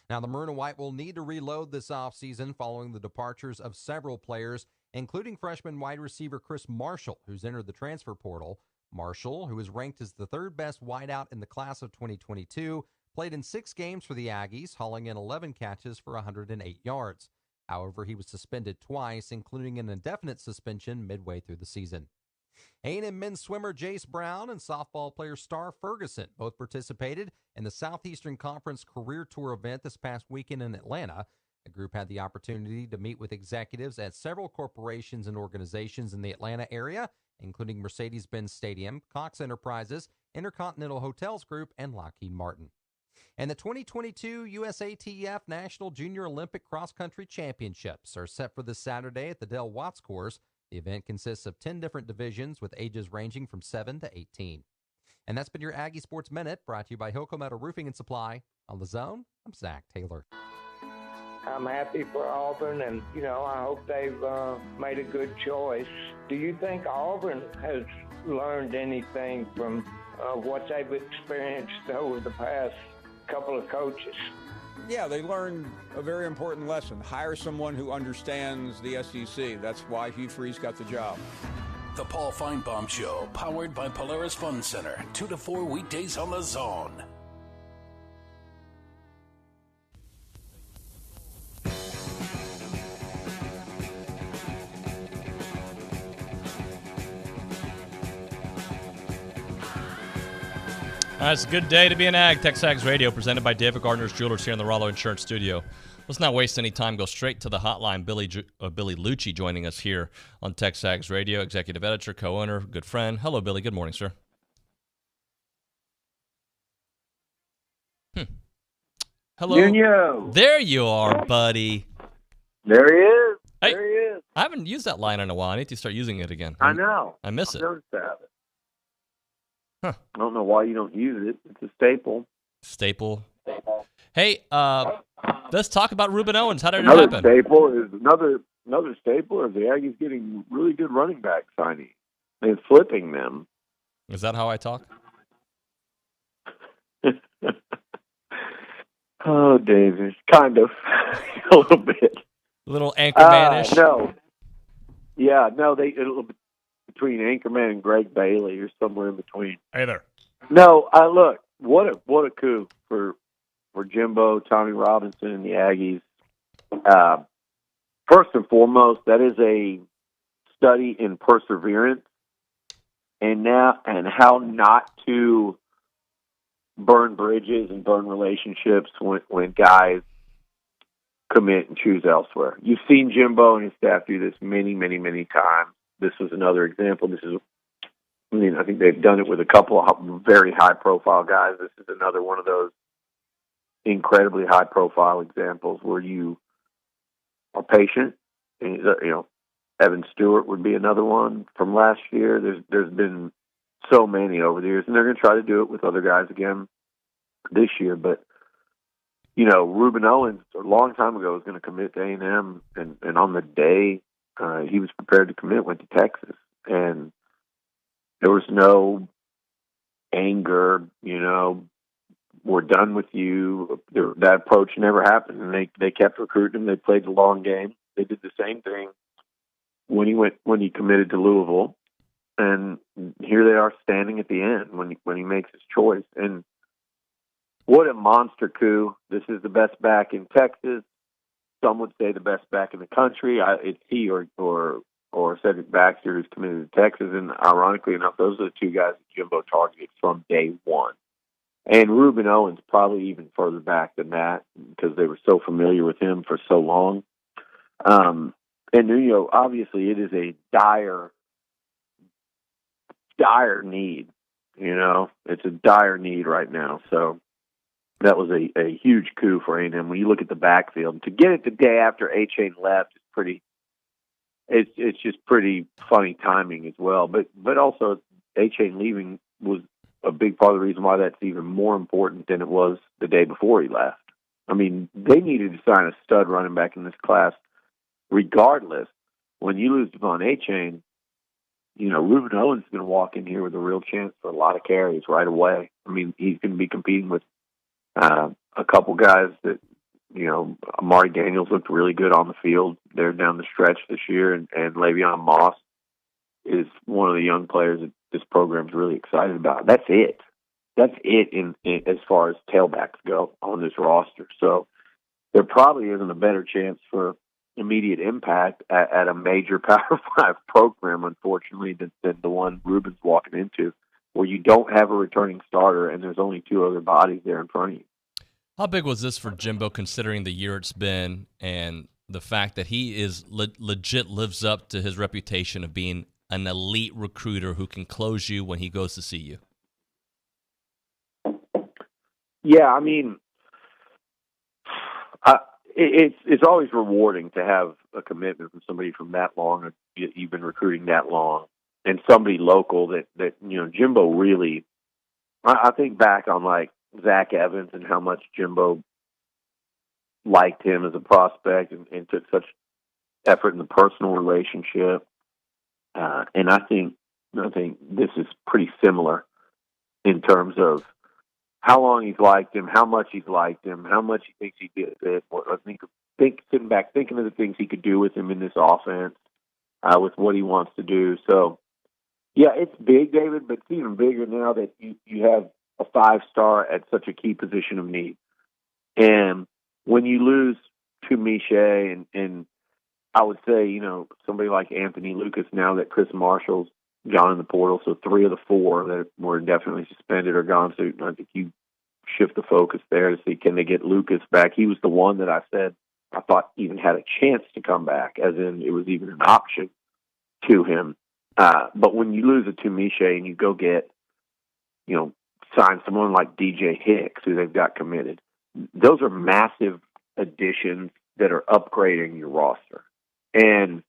Speaker 33: Now, the Maroon and White will need to reload this offseason following the departures of several players, including freshman wide receiver Chris Marshall, who's entered the transfer portal. Marshall, who is ranked as the third best wideout in the class of 2022, played in 6 games for the Aggies, hauling in 11 catches for 108 yards. However, he was suspended twice, including an indefinite suspension midway through the season. A&M men's swimmer Jace Brown and softball player Star Ferguson both participated in the Southeastern Conference Career Tour event this past weekend in Atlanta. The group had the opportunity to meet with executives at several corporations and organizations in the Atlanta area, including Mercedes-Benz Stadium, Cox Enterprises, Intercontinental Hotels Group, and Lockheed Martin. And the 2022 USATF National Junior Olympic Cross Country Championships are set for this Saturday at the Del Watts course. The event consists of 10 different divisions with ages ranging from 7 to 18. And that's been your Aggie Sports Minute, brought to you by Hilco Metal Roofing and Supply. On The Zone, I'm Zach Taylor.
Speaker 1: I'm happy for Auburn, and, I hope they've made a good choice. Do you think Auburn has learned anything from what they've experienced over the past couple of coaches?
Speaker 2: Yeah, they learned a very important lesson. Hire someone who understands the SEC. That's why Hugh Freeze got the job.
Speaker 7: The Paul Feinbaum Show, powered by Polaris Fun Center, 2 to 4 weekdays on The Zone.
Speaker 25: It's a good day to be an Ag. TexAgs Radio, presented by David Gardner's Jewelers here in the Rollo Insurance Studio. Let's not waste any time. Go straight to the hotline. Billy Liucci joining us here on TexAgs Radio, executive editor, co-owner, good friend. Hello, Billy. Good morning, sir. Hello.
Speaker 3: Nuño.
Speaker 25: There you are, buddy.
Speaker 3: There he is.
Speaker 25: Hey,
Speaker 3: there he is.
Speaker 25: I haven't used that line in a while. I need to start using it again.
Speaker 3: I know.
Speaker 25: I miss it.
Speaker 3: Noticed that.
Speaker 25: Huh.
Speaker 3: I don't know why you don't use it. It's a staple.
Speaker 25: Staple. Hey, let's talk about Ruben Owens. How did
Speaker 3: another
Speaker 25: it happen?
Speaker 3: Staple is another staple is the Aggies getting really good running back signing and flipping them.
Speaker 25: Is that how I talk?
Speaker 3: Oh, David, kind of a little bit.
Speaker 25: A little Anchorman-ish.
Speaker 3: No. Yeah, no, it'll be between Anchorman and Greg Bailey or somewhere in between.
Speaker 25: Hey there.
Speaker 3: No, look, what a coup for Jimbo, Tommy Robinson, and the Aggies. First and foremost, that is a study in perseverance and how not to burn bridges and burn relationships when guys commit and choose elsewhere. You've seen Jimbo and his staff do this many, many, many times. This was another example. I think they've done it with a couple of very high-profile guys. This is another one of those incredibly high-profile examples where you are patient. And, Evan Stewart would be another one from last year. There's been so many over the years, and they're going to try to do it with other guys again this year. But Ruben Owens a long time ago was going to commit to A&M, and on the day he was prepared to commit, went to Texas, and there was no anger. We're done with you. That approach never happened, and they kept recruiting him. They played the long game. They did the same thing when he committed to Louisville, and here they are standing at the end when he makes his choice. And what a monster coup! This is the best back in Texas. Some would say the best back in the country. It's he or Cedric Baxter, who's committed to Texas. And ironically enough, those are the two guys that Jimbo targeted from day one. And Ruben Owens probably even further back than that because they were so familiar with him for so long. And Nuño, obviously, it is a dire need. It's a dire need right now. So that was a huge coup for A&M. When you look at the backfield, to get it the day after A-Chain left is pretty. It's just pretty funny timing as well. But also A-Chain leaving was a big part of the reason why that's even more important than it was the day before he left. I mean, they needed to sign a stud running back in this class, regardless. When you lose Devon A-Chain, Reuben Owens is going to walk in here with a real chance for a lot of carries right away. I mean, he's going to be competing with a couple guys that, Amari Daniels looked really good on the field there down the stretch this year, and Le'Veon Moss is one of the young players that this program's really excited about. That's it. That's it in as far as tailbacks go on this roster. So there probably isn't a better chance for immediate impact at a major Power 5 program, unfortunately, than the one Reuben's walking into, where you don't have a returning starter and there's only two other bodies there in front of you.
Speaker 25: How big was this for Jimbo, considering the year it's been and the fact that he is legit lives up to his reputation of being an elite recruiter who can close you when he goes to see you?
Speaker 3: Yeah, I mean, it's always rewarding to have a commitment from somebody from that long. You've been recruiting that long, and somebody local that Jimbo really. I think back on like Zach Evans and how much Jimbo liked him as a prospect and took such effort in the personal relationship. And I think this is pretty similar in terms of how long he's liked him, how much he's liked him, how much he thinks he did it. Sitting back, thinking of the things he could do with him in this offense, with what he wants to do. So, yeah, it's big, David, but it's even bigger now that you have a 5-star at such a key position of need. And when you lose to Miche and I would say, somebody like Anthony Lucas, now that Chris Marshall's gone in the portal, so 3 of the 4 that were indefinitely suspended are gone. So I think you shift the focus there to see, can they get Lucas back? He was the one that I said I thought even had a chance to come back, as in it was even an option to him. But when you lose it to Miche and you go get, sign someone like DJ Hicks, who they've got committed, those are massive additions that are upgrading your roster. And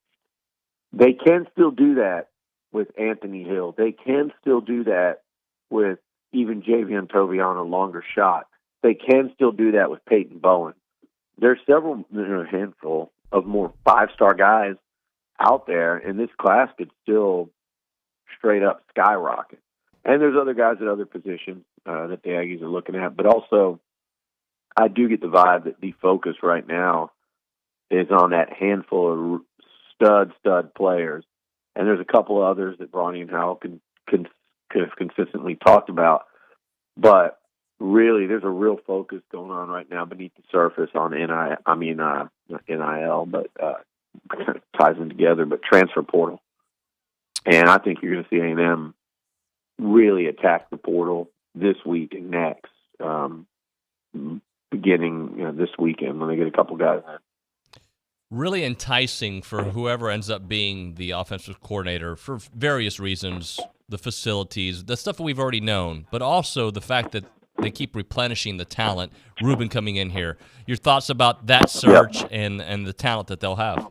Speaker 3: they can still do that with Anthony Hill. They can still do that with even Javion Tovion, a longer shot. They can still do that with Peyton Bowen. There's several, a handful of more 5-star guys out there, and this class could still straight up skyrocket. And there's other guys at other positions that the Aggies are looking at. But also, I do get the vibe that the focus right now is on that handful of stud players. And there's a couple of others that Bronny and Howell can have consistently talked about. But really, there's a real focus going on right now beneath the surface on NIL, but ties them together, but transfer portal. And I think you're going to see A&M really attack the portal this week and next, beginning this weekend when they get a couple guys in.
Speaker 25: Really enticing for whoever ends up being the offensive coordinator for various reasons, the facilities, the stuff that we've already known, but also the fact that they keep replenishing the talent. Reuben coming in here. Your thoughts about that search and the talent that they'll have?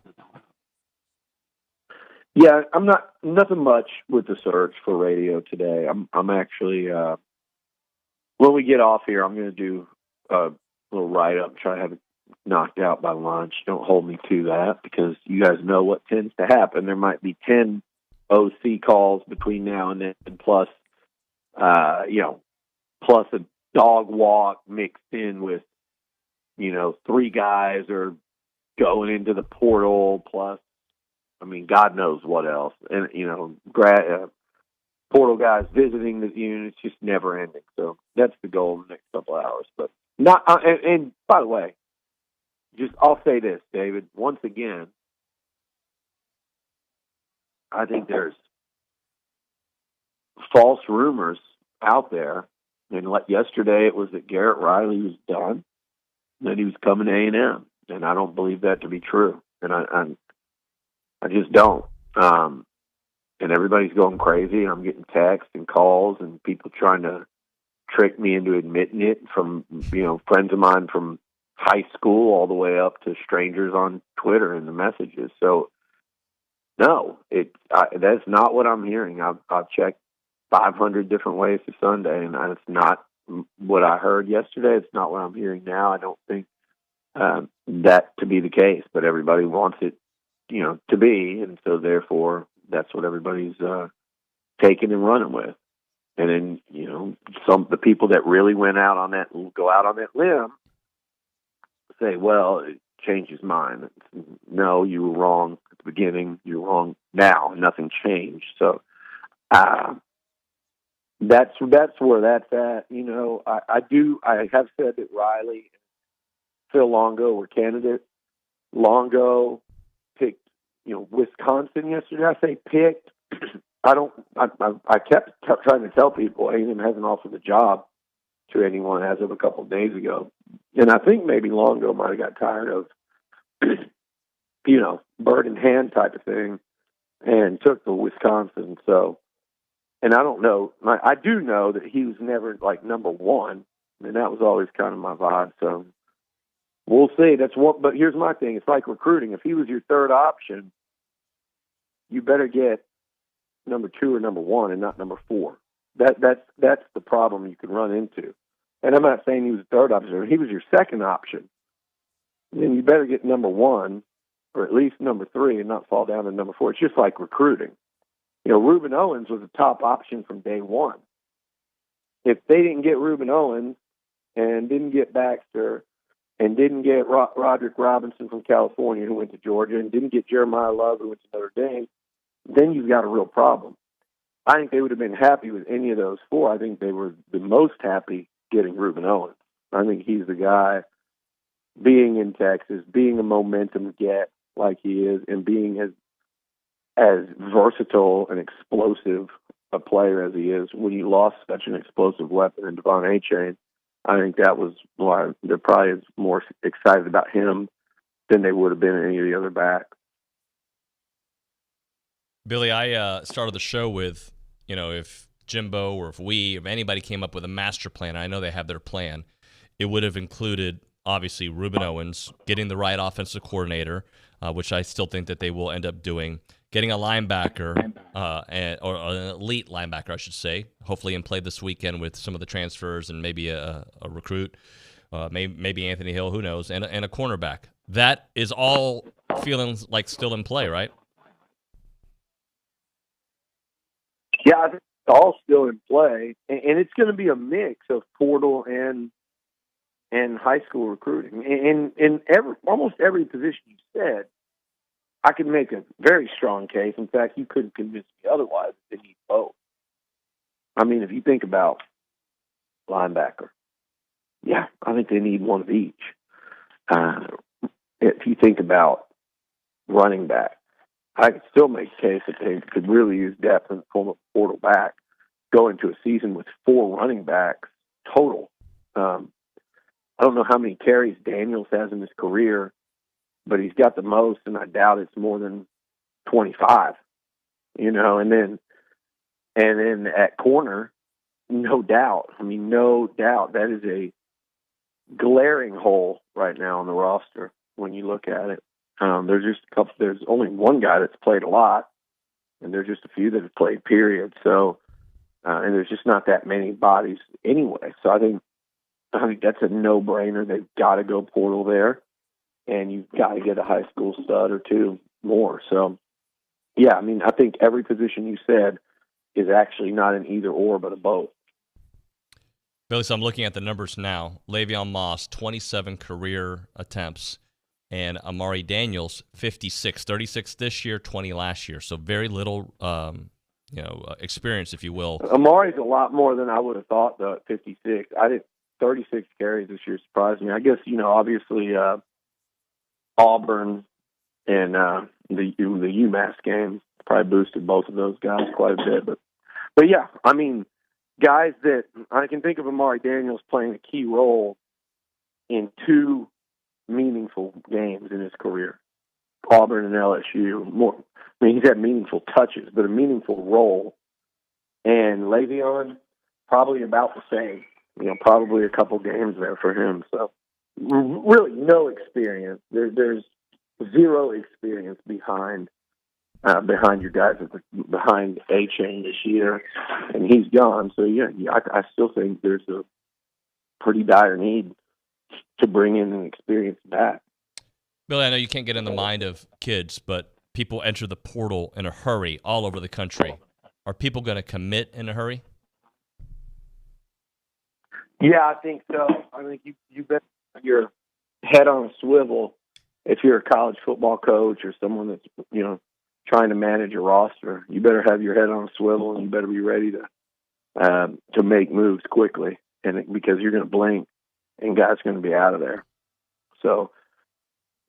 Speaker 3: Yeah, I'm nothing much with the search for radio today. I'm actually when we get off here, I'm going to do a little write-up, try to have it knocked out by lunch. Don't hold me to that, because you guys know what tends to happen. There might be 10 OC calls between now and then, plus plus a dog walk mixed in with 3 guys are going into the portal, plus God knows what else. And, portal guys visiting the unit, it's just never ending. So that's the goal in the next couple of hours. But not, and by the way, I'll say this, David, once again, I think there's false rumors out there. And yesterday it was that Garrett Riley was done, that he was coming to A&M. And I don't believe that to be true. And I just don't. And everybody's going crazy. I'm getting texts and calls and people trying to trick me into admitting it from, friends of mine from high school all the way up to strangers on Twitter and the messages. So, no, that's not what I'm hearing. I've checked 500 different ways to Sunday, and it's not what I heard yesterday. It's not what I'm hearing now. I don't think that to be the case, but everybody wants it, to be, and so therefore that's what everybody's taking and running with. And then, the people that really go out on that limb say, well, it changed his mind. No, you were wrong at the beginning. You're wrong now. Nothing changed. So that's where that's at. I have said that Riley and Phil Longo were candidates. Longo picked, Wisconsin yesterday. I say picked. I kept trying to tell people A&M hasn't offered the job to anyone as of a couple of days ago. And I think maybe Longo might have got tired of, bird in hand type of thing and took the Wisconsin. So, and I don't know. I do know that he was never like number one. And that was always kind of my vibe. So we'll see. But here's my thing. It's like recruiting. If he was your third option, you better get number 2 or number 1 and not number 4. That's the problem you could run into. And I'm not saying he was the third option. If he was your second option, then you better get number 1 or at least number 3 and not fall down to number 4. It's just like recruiting. Reuben Owens was a top option from day one. If they didn't get Reuben Owens and didn't get Baxter and didn't get Roderick Robinson from California who went to Georgia and didn't get Jeremiah Love who went to Notre Dame, then you've got a real problem. I think they would have been happy with any of those 4. I think they were the most happy getting Reuben Owens. I think he's the guy, being in Texas, being a momentum get like he is, and being as versatile and explosive a player as he is. When you lost such an explosive weapon in Devon A-Chain, I think that was why they're probably more excited about him than they would have been any of the other backs.
Speaker 25: Billy, I started the show with, if Jimbo or if anybody came up with a master plan, I know they have their plan, it would have included, obviously, Reuben Owens, getting the right offensive coordinator, which I still think that they will end up doing, getting a linebacker, or an elite linebacker, I should say, hopefully in play this weekend with some of the transfers and maybe a recruit, maybe Anthony Hill, who knows, and a cornerback. That is all feeling like still in play, right?
Speaker 3: Yeah, I think it's all still in play, and it's going to be a mix of portal and high school recruiting. In almost every position you said, I could make a very strong case. In fact, you couldn't convince me otherwise. They need both. I mean, if you think about linebacker, yeah, I think they need one of each. If you think about running back, I could still make a case that they could really use depth in the form of portal back, go into a season with 4 running backs total. I don't know how many carries Daniels has in his career, but he's got the most, and I doubt it's more than 25. And then at corner, no doubt. I mean, no doubt that is a glaring hole right now on the roster when you look at it. There's just a couple. There's only one guy that's played a lot, and there's just a few that have played. Period. So, and there's just not that many bodies anyway. So I think that's a no-brainer. They've got to go portal there, and you've got to get a high school stud or 2 more. So, yeah, I mean, I think every position you said is actually not an either or, but a both.
Speaker 25: Billy, so I'm looking at the numbers now. Le'Veon Moss, 27 career attempts. And Amari Daniels, 56, 36 this year, 20 last year. So very little, experience, if you will.
Speaker 3: Amari's a lot more than I would have thought, though, at 56. I did 36 carries this year, surprised me. I guess, obviously Auburn and the UMass game probably boosted both of those guys quite a bit. But yeah, I mean, guys that I can think of Amari Daniels playing a key role in 2 meaningful games in his career, Auburn and LSU. He's had meaningful touches, but a meaningful role. And Le'Veon, probably about the same. Probably a couple games there for him. So really no experience. There's 0 experience behind your guys, behind A-Chain this year, and he's gone. So yeah, I still think there's a pretty dire need to bring in an experienced back.
Speaker 25: Billy, I know you can't get in the mind of kids, but people enter the portal in a hurry all over the country. Are people going to commit in a hurry?
Speaker 3: Yeah, I think so. I think you better have your head on a swivel if you're a college football coach or someone that's, trying to manage a roster. You better have your head on a swivel, and you better be ready to make moves quickly, because you're going to blink and guys are going to be out of there. So,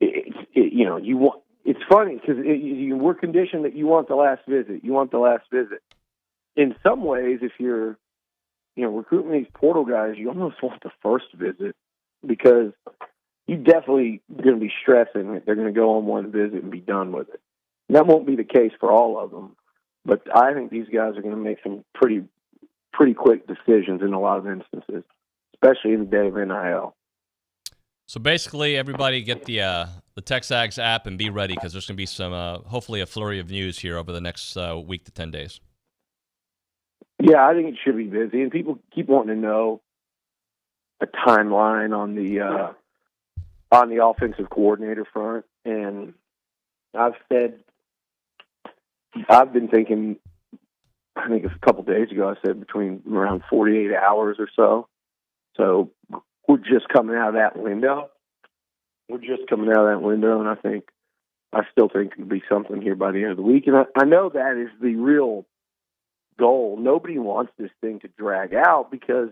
Speaker 3: you want. It's funny because we're conditioned that you want the last visit. You want the last visit. In some ways, if you're recruiting these portal guys, you almost want the first visit, because you definitely going to be stressing that they're going to go on one visit and be done with it. And that won't be the case for all of them, but I think these guys are going to make some pretty quick decisions in a lot of instances, especially in the day of NIL.
Speaker 25: So basically, everybody get the TexAgs app and be ready, because there's going to be some, hopefully, a flurry of news here over the next week to 10 days.
Speaker 3: Yeah, I think it should be busy, and people keep wanting to know a timeline on the offensive coordinator front. And I've been thinking, I think a couple days ago, I said between around 48 hours or so. So we're just coming out of that window. And I still think there'll be something here by the end of the week. And I know that is the real goal. Nobody wants this thing to drag out because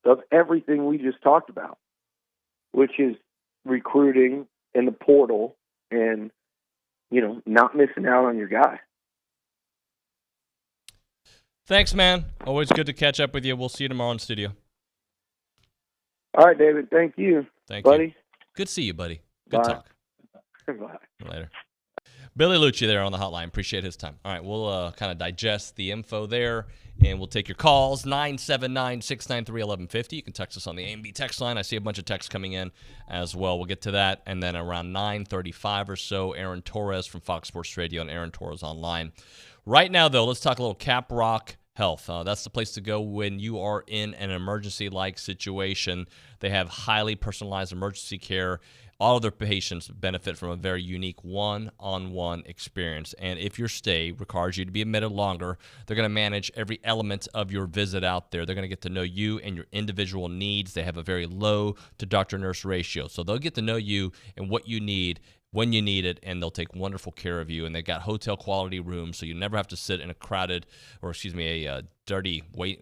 Speaker 3: of everything we just talked about, which is recruiting in the portal and, not missing out on your guy.
Speaker 25: Thanks, man. Always good to catch up with you. We'll see you tomorrow in studio.
Speaker 3: All right, David. Thank you.
Speaker 25: Thank
Speaker 3: buddy.
Speaker 25: you. Good to see you, buddy. Good talk.
Speaker 3: Bye.
Speaker 25: Later. Billy Liucci there on the hotline. Appreciate his time. All right, we'll kind of digest the info there, and we'll take your calls, 979-693-1150. You can text us on the A&B text line. I see a bunch of texts coming in as well. We'll get to that. And then around 9:35 or so, Aaron Torres from Fox Sports Radio and Aaron Torres Online. Right now, though, let's talk a little Cap Rock Health. That's the place to go when you are in an emergency-like situation. They have highly personalized emergency care. All of their patients benefit from a very unique one-on-one experience. And if your stay requires you to be admitted longer, they're going to manage every element of your visit out there. They're going to get to know you and your individual needs. They have a very low to doctor-nurse ratio. So they'll get to know you and what you need when you need it, and they'll take wonderful care of you. And they've got hotel-quality rooms, so you never have to sit in a dirty wait.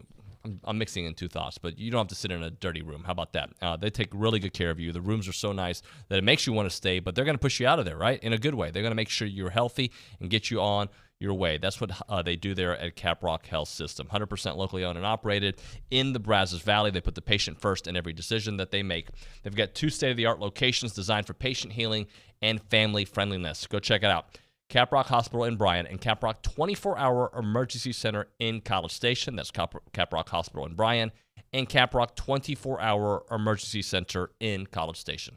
Speaker 25: I'm mixing in two thoughts, but you don't have to sit in a dirty room. How about that? They take really good care of you. The rooms are so nice that it makes you want to stay, but they're going to push you out of there, right? In a good way. They're going to make sure you're healthy and get you on your way. That's what they do there at Cap Rock Health System. 100% locally owned and operated in the Brazos Valley. They put the patient first in every decision that they make. They've got 2 state-of-the-art locations designed for patient healing and family friendliness. Go check it out. Cap Rock Hospital in Bryan and Cap Rock 24-hour emergency center in College Station. That's Cap Rock Hospital in Bryan and Cap Rock 24-hour emergency center in College Station.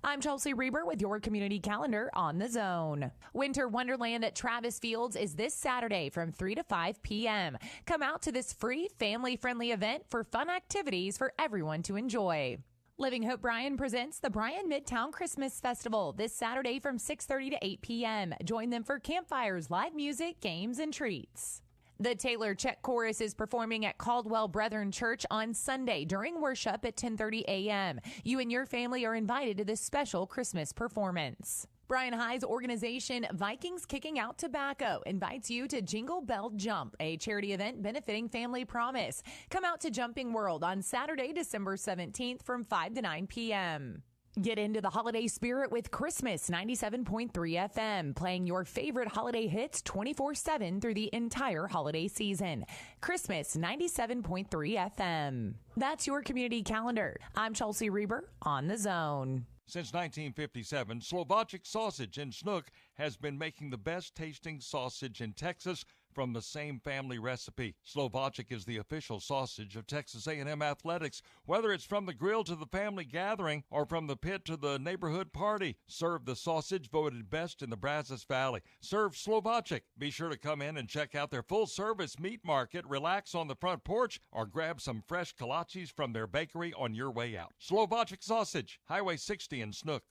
Speaker 8: I'm Chelsea Reber with your community calendar on the Zone. Winter Wonderland at Travis Fields is this Saturday from 3 to 5 p.m. Come out to this free, family-friendly event for fun activities for everyone to enjoy. Living Hope Bryan presents the Bryan Midtown Christmas Festival this Saturday from 6:30 to 8 p.m. Join them for campfires, live music, games, and treats. The Taylor Check Chorus is performing at Caldwell Brethren Church on Sunday during worship at 10:30 a.m. You and your family are invited to this special Christmas performance. Bryan High's organization, Vikings Kicking Out Tobacco, invites you to Jingle Bell Jump, a charity event benefiting Family Promise. Come out to Jumping World on Saturday, December 17th from 5 to 9 p.m. Get into the holiday spirit with Christmas 97.3 FM, playing your favorite holiday hits 24/7 through the entire holiday season. Christmas 97.3 FM. That's your community calendar. I'm Chelsea Reber on the Zone.
Speaker 9: Since 1957, Slovakic Sausage in Snook has been making the best tasting sausage in Texas from the same family recipe. Slovakic is the official sausage of Texas A&M Athletics. Whether it's from the grill to the family gathering or from the pit to the neighborhood party, serve the sausage voted best in the Brazos Valley. Serve Slovakic. Be sure to come in and check out their full-service meat market, relax on the front porch, or grab some fresh kolaches from their bakery on your way out. Slovakic Sausage, Highway 60 in Snook.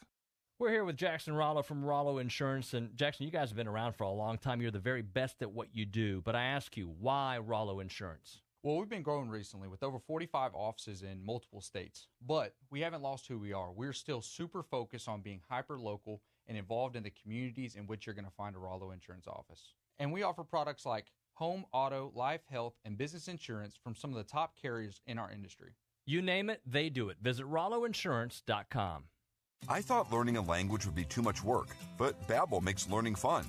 Speaker 25: We're here with Jackson Rollo from Rollo Insurance. And Jackson, you guys have been around for a long time. You're the very best at what you do. But I ask you, why Rollo Insurance?
Speaker 10: Well, we've been growing recently with over 45 offices in multiple states. But we haven't lost who we are. We're still super focused on being hyper-local and involved in the communities in which you're going to find a Rollo Insurance office. And we offer products like home, auto, life, health, and business insurance from some of the top carriers in our industry.
Speaker 25: You name it, they do it. Visit RolloInsurance.com.
Speaker 11: I thought learning a language would be too much work, but Babbel makes learning fun.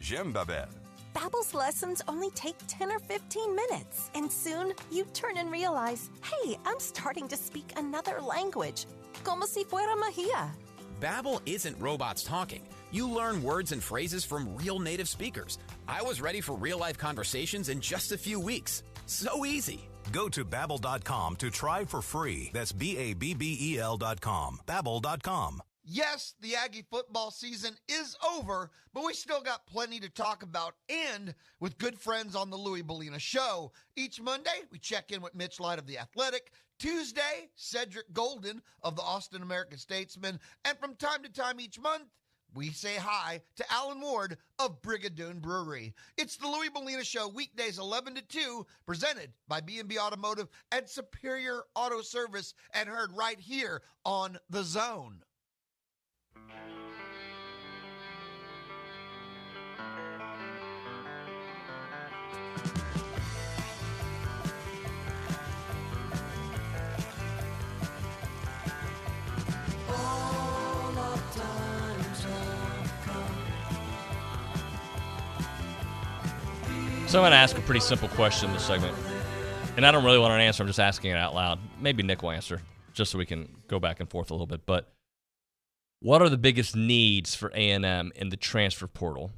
Speaker 11: J'aime Babel.
Speaker 12: Babbel's lessons only take 10 or 15 minutes, and soon you turn and realize, hey, I'm starting to speak another language. Como si fuera magia.
Speaker 13: Babbel isn't robots talking. You learn words and phrases from real native speakers. I was ready for real-life conversations in just a few weeks. So easy.
Speaker 15: Go to Babbel.com to try for free. That's Babbel.com. Babbel.com.
Speaker 16: Yes, the Aggie football season is over, but we still got plenty to talk about, and with good friends on the Louie Bellina Show. Each Monday, we check in with Mitch Light of The Athletic. Tuesday, Cedric Golden of the Austin American-Statesman. And from time to time each month, we say hi to Alan Ward of Brigadoon Brewery. It's the Louie Bellina Show, weekdays 11 to 2, presented by B&B Automotive and Superior Auto Service, and heard right here on The Zone.
Speaker 25: So I'm going to ask a pretty simple question in this segment. And I don't really want an answer. I'm just asking it out loud. Maybe Nick will answer, just so we can go back and forth a little bit. But what are the biggest needs for A&M in the transfer portal?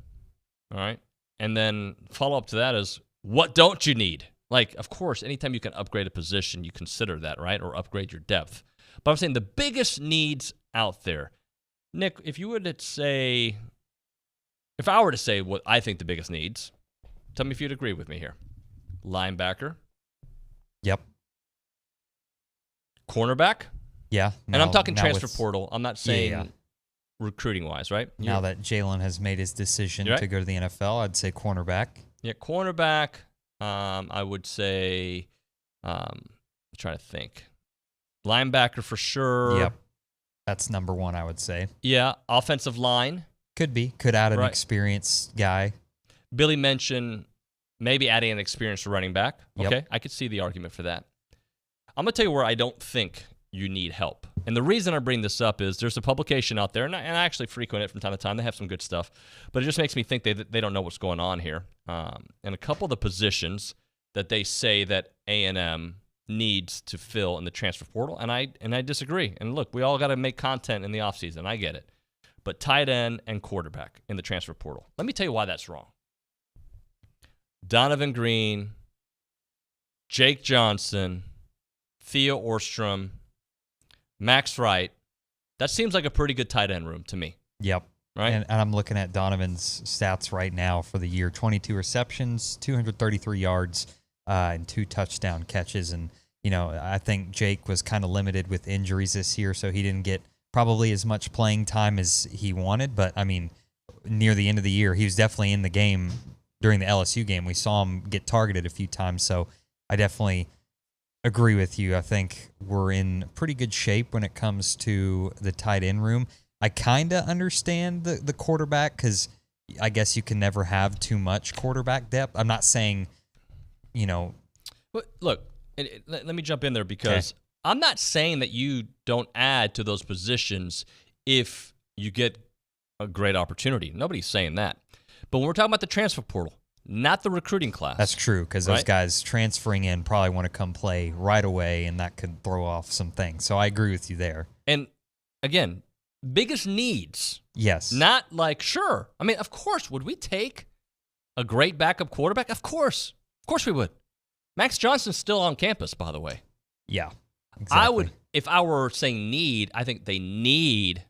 Speaker 25: All right. And then follow up to that is, what don't you need? Like, of course, anytime you can upgrade a position, you consider that, right? Or upgrade your depth. But I'm saying the biggest needs out there. Nick, if you were to say, if I were to say what I think the biggest needs, tell me if you'd agree with me here. Linebacker.
Speaker 17: Yep.
Speaker 25: Cornerback.
Speaker 17: Yeah.
Speaker 25: And I'm talking transfer portal. I'm not saying recruiting-wise, right?
Speaker 17: Now that Jalen has made his decision to go to the NFL, I'd say cornerback.
Speaker 25: Yeah, cornerback. I would say, I'm trying to think. Linebacker for sure.
Speaker 17: Yep. That's number one, I would say.
Speaker 25: Yeah, offensive line.
Speaker 17: Could be. Could add an experienced guy.
Speaker 25: Billy mentioned maybe adding an experienced running back. Okay,
Speaker 17: Yep.
Speaker 25: I could see the argument for that. I'm going to tell you where I don't think you need help. And the reason I bring this up is there's a publication out there, and I actually frequent it from time to time. They have some good stuff. But it just makes me think they don't know what's going on here. And a couple of the positions that they say that A&M needs to fill in the transfer portal, and I disagree. And look, we all got to make content in the offseason. I get it. But tight end and quarterback in the transfer portal. Let me tell you why that's wrong. Donovan Green, Jake Johnson, Theo Orstrom, Max Wright. That seems like a pretty good tight end room to me.
Speaker 17: Yep.
Speaker 25: Right?
Speaker 17: And I'm looking at Donovan's stats right now for the year. 22 receptions, 233 yards, and 2 touchdown catches. And, you know, I think Jake was kind of limited with injuries this year, so he didn't get probably as much playing time as he wanted. But, I mean, near the end of the year, he was definitely in the game. During the LSU game, we saw him get targeted a few times, so I definitely agree with you. I think we're in pretty good shape when it comes to the tight end room. I kind of understand the quarterback because I guess you can never have too much quarterback depth. I'm not saying, you know.
Speaker 25: But look, let me jump in there because I'm not saying that you don't add to those positions if you get a great opportunity. Nobody's saying that. But when we're talking about the transfer portal, not the recruiting class.
Speaker 17: That's true, because those guys transferring in probably want to come play right away, and that could throw off some things. So I agree with you there.
Speaker 25: And, again, biggest needs.
Speaker 17: Yes.
Speaker 25: Not like, sure. I mean, of course, would we take a great backup quarterback? Of course. Of course we would. Max Johnson's still on campus, by the way.
Speaker 17: Yeah, exactly.
Speaker 25: I would, if I were saying need, I think they need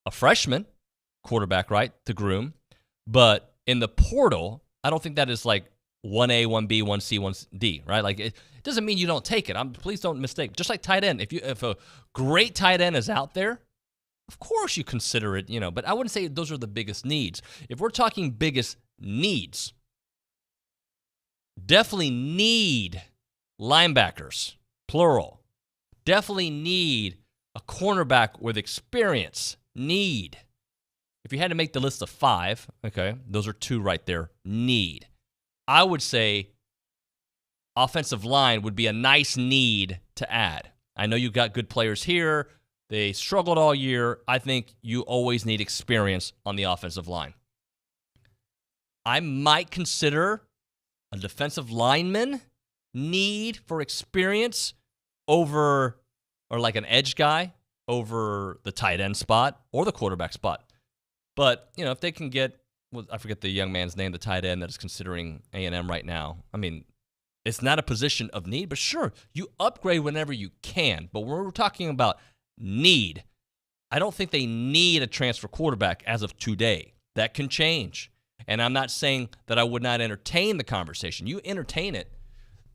Speaker 25: a freshman quarterback, right, to groom. But in the portal, I don't think that is like 1A, 1B, 1C, 1D, right? Like, it doesn't mean you don't take it. Please don't mistake. Just like tight end. If a great tight end is out there, of course you consider it, but I wouldn't say those are the biggest needs. If we're talking biggest needs, definitely need linebackers, plural. Definitely need a cornerback with experience. Need. If you had to make the list of 5, okay, those are 2 right there. Need. I would say offensive line would be a nice need to add. I know you've got good players here. They struggled all year. I think you always need experience on the offensive line. I might consider a defensive lineman need for experience over, or like an edge guy over the tight end spot or the quarterback spot. But, if they can get, I forget the young man's name, the tight end that is considering A&M right now. I mean, it's not a position of need, but sure, you upgrade whenever you can. But when we're talking about need, I don't think they need a transfer quarterback as of today. That can change. And I'm not saying that I would not entertain the conversation. You entertain it.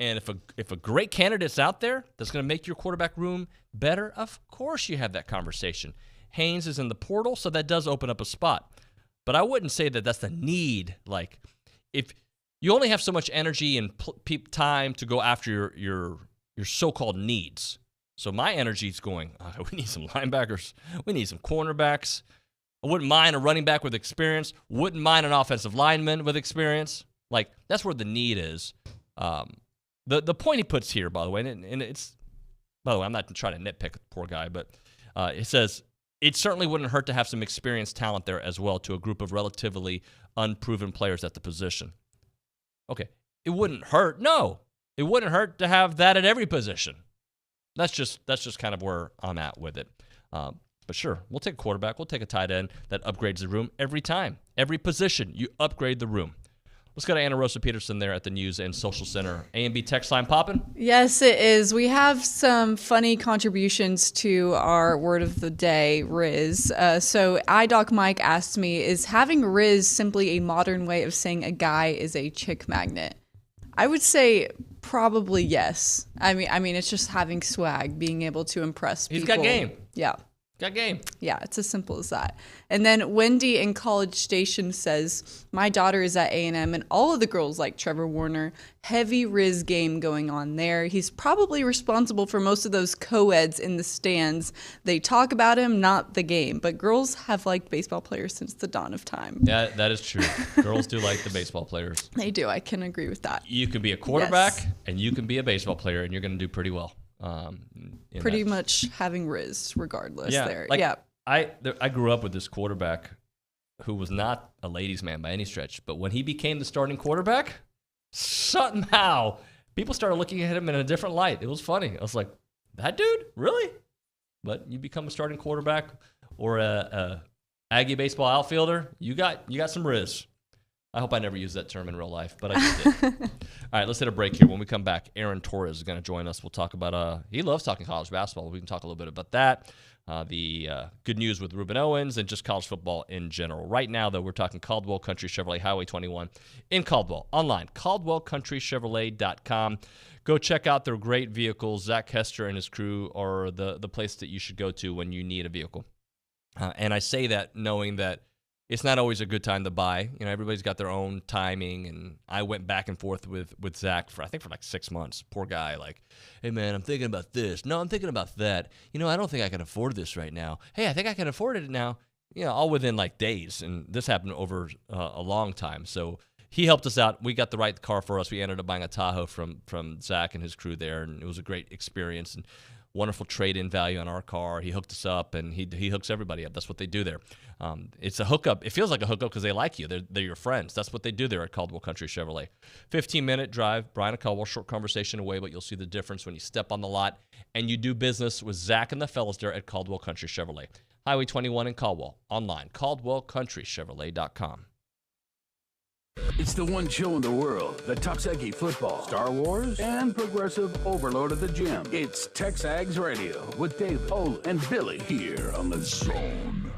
Speaker 25: And if a great candidate's out there that's going to make your quarterback room better, of course you have that conversation. Haynes is in the portal, so that does open up a spot. But I wouldn't say that that's the need. Like, if you only have so much energy and time to go after your so-called needs. So my energy is going, we need some linebackers. We need some cornerbacks. I wouldn't mind a running back with experience. Wouldn't mind an offensive lineman with experience. Like, that's where the need is. The point he puts here, by the way, and it's, by the way, I'm not trying to nitpick the poor guy, but it says, it certainly wouldn't hurt to have some experienced talent there as well to a group of relatively unproven players at the position. Okay, it wouldn't hurt. No, it wouldn't hurt to have that at every position. That's just kind of where I'm at with it. But sure, we'll take a quarterback. We'll take a tight end that upgrades the room every time. Every position, you upgrade the room. Let's go to Anna Rosa Peterson there at the News and Social Center. A&B text line popping?
Speaker 4: Yes, it is. We have some funny contributions to our word of the day, Riz. So iDoc Mike asked me, is having Riz simply a modern way of saying a guy is a chick magnet? I would say probably yes. I mean, it's just having swag, being able to impress people.
Speaker 25: He's got game.
Speaker 4: Yeah.
Speaker 25: Got game.
Speaker 4: Yeah, it's as simple as that. And then Wendy in College Station says, my daughter is at A&M and all of the girls like Trevor Warner. Heavy Riz game going on there. He's probably responsible for most of those co-eds in the stands. They talk about him, not the game. But girls have liked baseball players since the dawn of time.
Speaker 25: Yeah, that is true. Girls do like the baseball players.
Speaker 4: They do. I can agree with that.
Speaker 25: You can be a quarterback and you can be a baseball player and you're going to do pretty well.
Speaker 4: Pretty much having Riz regardless there.
Speaker 25: Like, I grew up with this quarterback who was not a ladies' man by any stretch, but when he became the starting quarterback, somehow people started looking at him in a different light. It was funny. I was like, that dude? Really? But you become a starting quarterback or a Aggie baseball outfielder, you got some Riz. I hope I never use that term in real life, but I just did. All right, let's hit a break here. When we come back, Aaron Torres is going to join us. We'll talk about, he loves talking college basketball. We can talk a little bit about that, the good news with Ruben Owens, and just college football in general. Right now, though, we're talking Caldwell Country Chevrolet, Highway 21 in Caldwell. Online, CaldwellCountryChevrolet.com. Go check out their great vehicles. Zach Hester and his crew are the place that you should go to when you need a vehicle. And I say that knowing that it's not always a good time to buy. You know, everybody's got their own timing, and I went back and forth with Zach for like 6 months. Poor guy, like, hey, man, I'm thinking about this. No, I'm thinking about that. You know, I don't think I can afford this right now. Hey, I think I can afford it now. You know, all within like days, and this happened over a long time. So he helped us out. We got the right car for us. We ended up buying a Tahoe from Zach and his crew there, and it was a great experience and wonderful trade-in value on our car. He hooked us up, and he hooks everybody up. That's what they do there. It's a hookup. It feels like a hookup because they like you. They're your friends. That's what they do there at Caldwell Country Chevrolet. 15-minute drive, Brian and Caldwell, short conversation away, but you'll see the difference when you step on the lot and you do business with Zach and the fellas there at Caldwell Country Chevrolet. Highway 21 in Caldwell. Online, CaldwellCountryChevrolet.com.
Speaker 7: It's the one show in the world that talks Aggie football, Star Wars, and progressive overload at the gym. It's TexAgs Radio with Dave, Olin, and Billy here on the Zone.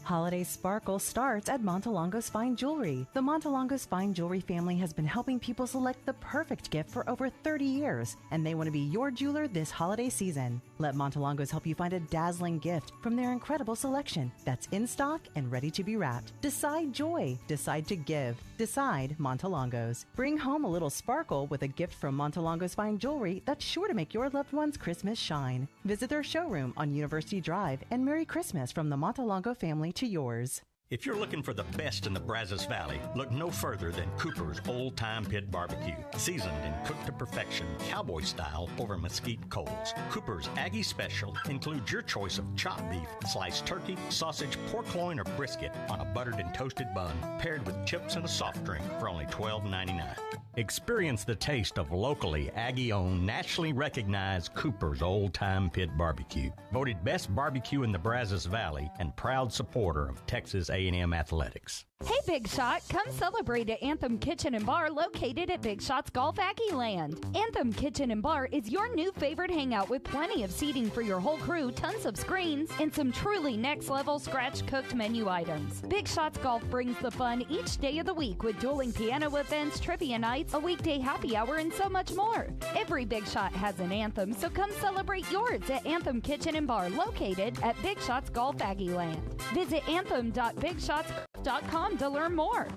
Speaker 5: Holiday sparkle starts at Montelongo's Fine Jewelry. The Montelongo's Fine Jewelry family has been helping people select the perfect gift for over 30 years, and they want to be your jeweler this holiday season. Let Montelongo's help you find a dazzling gift from their incredible selection that's in stock and ready to be wrapped. Decide joy. Decide to give. Decide Montelongo's. Bring home a little sparkle with a gift from Montelongo's Fine Jewelry that's sure to make your loved one's Christmas shine. Visit their showroom on University Drive, and Merry Christmas from the Montelongo family to yours.
Speaker 6: If you're looking for the best in the Brazos Valley, look no further than Cooper's Old Time Pit Barbecue. Seasoned and cooked to perfection, cowboy style over mesquite coals. Cooper's Aggie Special includes your choice of chopped beef, sliced turkey, sausage, pork loin, or brisket on a buttered and toasted bun, paired with chips and a soft drink for only $12.99. Experience the taste of locally Aggie-owned, nationally recognized Cooper's Old Time Pit Barbecue. Voted best barbecue in the Brazos Valley and proud supporter of Texas A&M athletics.
Speaker 18: Hey, Big Shot, come celebrate at Anthem Kitchen and Bar located at Big Shot's Golf Aggie Land. Anthem Kitchen and Bar is your new favorite hangout with plenty of seating for your whole crew, tons of screens, and some truly next-level scratch-cooked menu items. Big Shot's Golf brings the fun each day of the week with dueling piano events, trivia nights, a weekday happy hour, and so much more. Every Big Shot has an anthem, so come celebrate yours at Anthem Kitchen and Bar located at Big Shot's Golf Aggie Land. Visit anthem.bigshots.com to learn more.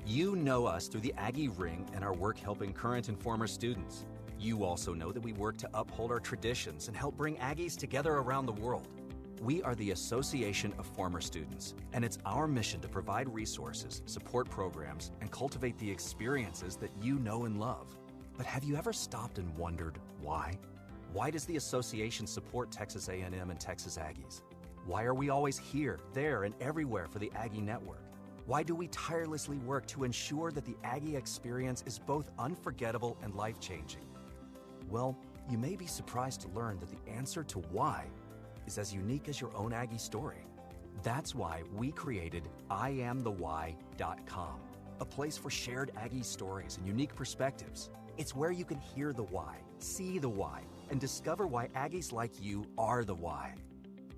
Speaker 19: You know us through the Aggie Ring and our work helping current and former students. You also know that we work to uphold our traditions and help bring Aggies together around the world. We are the Association of Former Students, and it's our mission to provide resources, support programs, and cultivate the experiences that you know and love. But have you ever stopped and wondered why? Why does the association support Texas A&M and Texas Aggies? Why are we always here, there, and everywhere for the Aggie Network? Why do we tirelessly work to ensure that the Aggie experience is both unforgettable and life-changing? Well, you may be surprised to learn that the answer to why is as unique as your own Aggie story. That's why we created IamTheWhy.com, a place for shared Aggie stories and unique perspectives. It's where you can hear the why, see the why, and discover why Aggies like you are the why.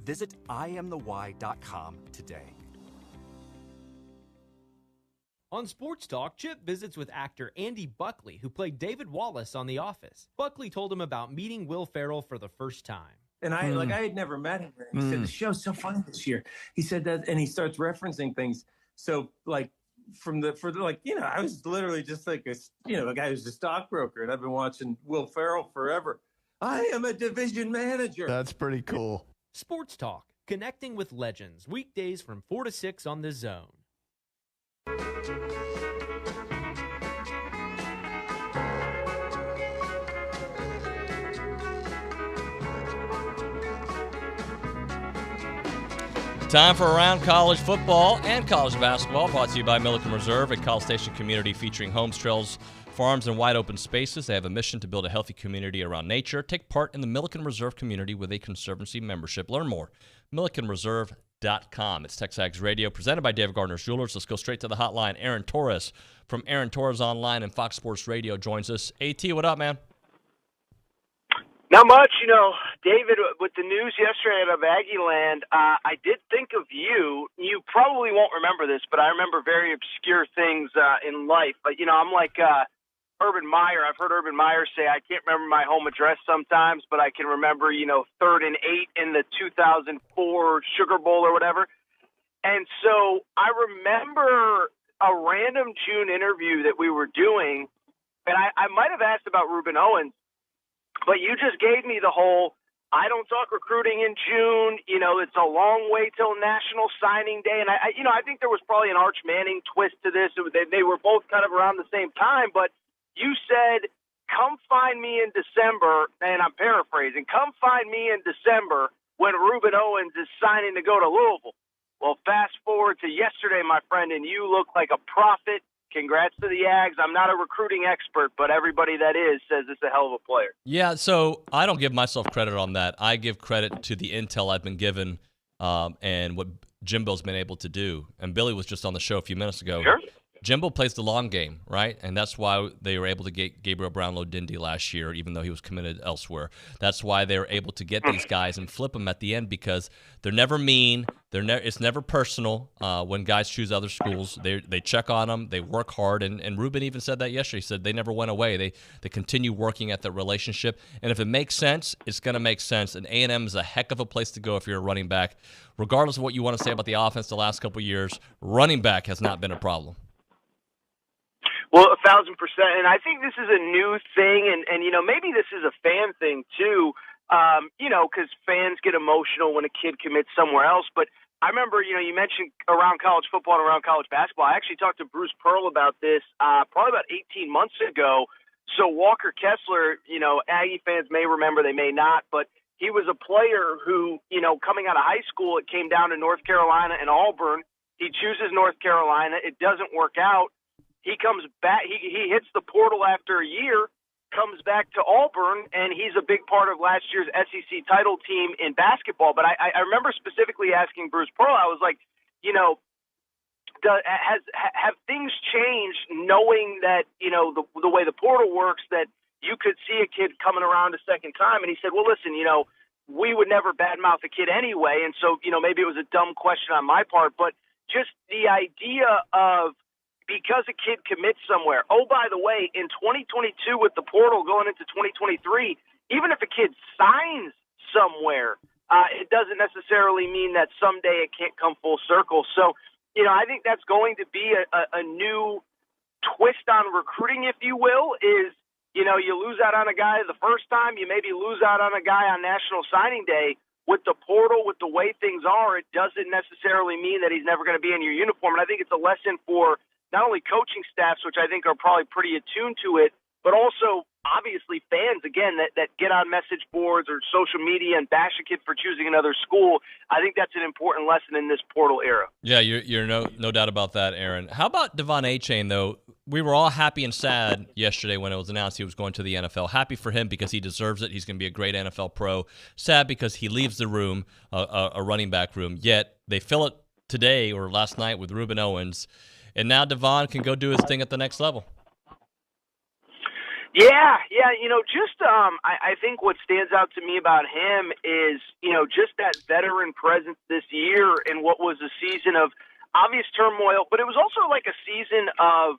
Speaker 19: Visit IamTheWhy.com today.
Speaker 20: On Sports Talk, Chip visits with actor Andy Buckley, who played David Wallace on The Office. Buckley told him about meeting Will Ferrell for the first time.
Speaker 21: And I had never met him. He said, the show's so fun this year. He said that, and he starts referencing things. So I was literally just like a guy who's a stockbroker, and I've been watching Will Ferrell forever. I am a division manager.
Speaker 22: That's pretty cool.
Speaker 20: Sports Talk, connecting with legends, weekdays from 4 to 6 on The Zone.
Speaker 25: Time for Around College Football and College Basketball, brought to you by Milliken Reserve, a College Station community featuring homes, trails, farms, and wide open spaces. They have a mission to build a healthy community around nature. Take part in the Milliken Reserve community with a Conservancy membership. Learn more, MillikenReserve.com. It's TexAgs Radio, presented by David Gardner's Jewelers. Let's go straight to the hotline. Aaron Torres from Aaron Torres Online and Fox Sports Radio joins us. AT, what up, man?
Speaker 23: Not much, David, with the news yesterday out of Aggieland, I did think of you. You probably won't remember this, but I remember very obscure things in life. But, I'm like Urban Meyer. I've heard Urban Meyer say, I can't remember my home address sometimes, but I can remember, 3rd and 8 in the 2004 Sugar Bowl or whatever. And so I remember a random June interview that we were doing, and I might have asked about Reuben Owens, but you just gave me the whole, I don't talk recruiting in June. It's a long way till National Signing Day. And I think there was probably an Arch Manning twist to this. They were both kind of around the same time, but you said, come find me in December, and I'm paraphrasing, come find me in December when Reuben Owens is signing to go to Louisville. Well, fast forward to yesterday, my friend, and you look like a prophet. Congrats to the Ags. I'm not a recruiting expert, but everybody that is says it's a hell of a player.
Speaker 25: Yeah, so I don't give myself credit on that. I give credit to the intel I've been given and what Jimbo's been able to do. And Billy was just on the show a few minutes ago.
Speaker 23: Sure.
Speaker 25: Jimbo plays the long game, right? And that's why they were able to get Gabriel Brownlow-Dindy last year, even though he was committed elsewhere. That's why they were able to get these guys and flip them at the end, because they're never mean. It's never personal when guys choose other schools. They check on them. They work hard. And Ruben even said that yesterday. He said they never went away. They continue working at the relationship. And if it makes sense, it's going to make sense. And A&M is a heck of a place to go if you're a running back. Regardless of what you want to say about the offense the last couple of years, running back has not been a problem.
Speaker 23: Well, 1,000%. And I think this is a new thing. And maybe this is a fan thing, too, because fans get emotional when a kid commits somewhere else. But I remember, you mentioned around college football and around college basketball. I actually talked to Bruce Pearl about this probably about 18 months ago. So Walker Kessler, Aggie fans may remember, they may not, but he was a player who, coming out of high school, it came down to North Carolina and Auburn. He chooses North Carolina. It doesn't work out. He comes back. He hits the portal after a year, comes back to Auburn, and he's a big part of last year's SEC title team in basketball. But I remember specifically asking Bruce Pearl, I was like, have things changed knowing that, the way the portal works, that you could see a kid coming around a second time? And he said, well, listen, we would never badmouth a kid anyway. And so, maybe it was a dumb question on my part, but just the idea of, because a kid commits somewhere. Oh, by the way, in 2022 with the portal going into 2023, even if a kid signs somewhere, it doesn't necessarily mean that someday it can't come full circle. So, I think that's going to be a new twist on recruiting, if you will, is, you lose out on a guy the first time, you maybe lose out on a guy on National Signing Day. With the portal, with the way things are, it doesn't necessarily mean that he's never going to be in your uniform. And I think it's a lesson for not only coaching staffs, which I think are probably pretty attuned to it, but also obviously fans, again, that get on message boards or social media and bash a kid for choosing another school. I think that's an important lesson in this portal era.
Speaker 25: Yeah, you're no doubt about that, Aaron. How about Devon Achane, though? We were all happy and sad yesterday when it was announced he was going to the NFL. Happy for him because he deserves it. He's going to be a great NFL pro. Sad because he leaves the room, a running back room, yet they fill it today or last night with Ruben Owens. And now Devon can go do his thing at the next level.
Speaker 23: Yeah. I think what stands out to me about him is, just that veteran presence this year in what was a season of obvious turmoil, but it was also like a season of,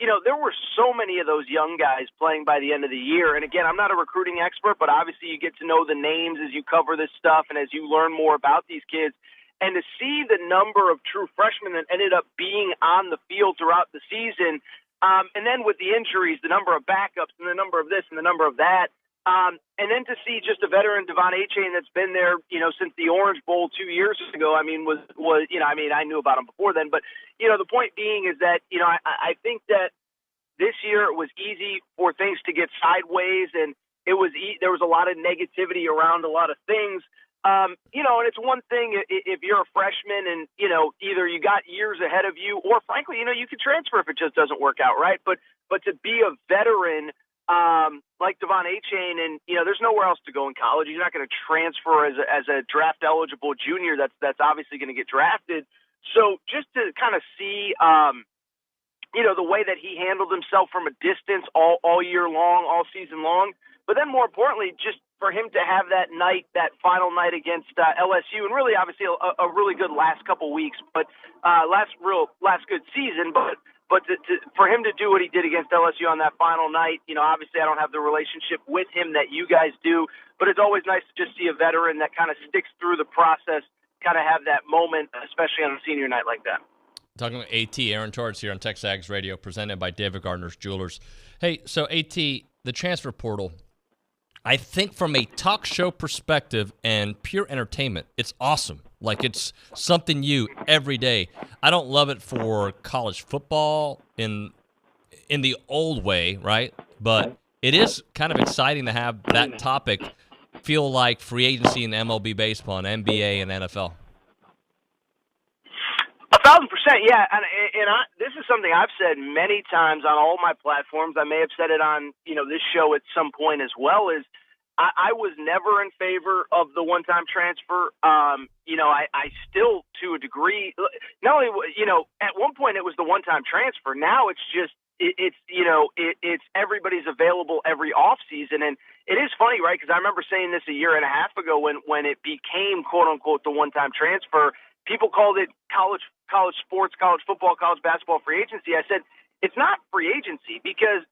Speaker 23: there were so many of those young guys playing by the end of the year. And again, I'm not a recruiting expert, but obviously you get to know the names as you cover this stuff and as you learn more about these kids. And to see the number of true freshmen that ended up being on the field throughout the season, and then with the injuries, the number of backups and the number of this and the number of that, and then to see just a veteran Devon Achane that's been there, since the Orange Bowl 2 years ago. I knew about him before then, but the point being is that I think that this year it was easy for things to get sideways, and there was a lot of negativity around a lot of things. And it's one thing if you're a freshman and, either you got years ahead of you or frankly, you could transfer if it just doesn't work out, right? But to be a veteran like Devon Achane and, there's nowhere else to go in college. You're not going to transfer as a draft eligible junior that's obviously going to get drafted. So just to kind of see, the way that he handled himself from a distance all year long, all season long, but then more importantly, just for him to have that final night against LSU, and really obviously a really good last couple weeks, but last good season, but for him to do what he did against LSU on that final night, obviously I don't have the relationship with him that you guys do, but it's always nice to just see a veteran that kind of sticks through the process, kind of have that moment, especially on a senior night like that.
Speaker 25: Talking about AT, Aaron Torres here on TexAgs Radio, presented by David Gardner's Jewelers. Hey, so AT, the transfer portal, I think from a talk show perspective and pure entertainment, it's awesome. Like, it's something new every day. I don't love it for college football in the old way, right? But it is kind of exciting to have that topic feel like free agency in MLB baseball and NBA and NFL.
Speaker 23: 1,000%, yeah. And this is something I've said many times on all my platforms. I may have said it on, this show at some point as well, is I was never in favor of the one-time transfer. I still, to a degree, not only, at one point it was the one-time transfer. Now it's just, it's everybody's available every off season. And it is funny, right? Because I remember saying this a year and a half ago when it became quote unquote the one-time transfer. people called it college sports, college football, college basketball free agency. I said, it's not free agency because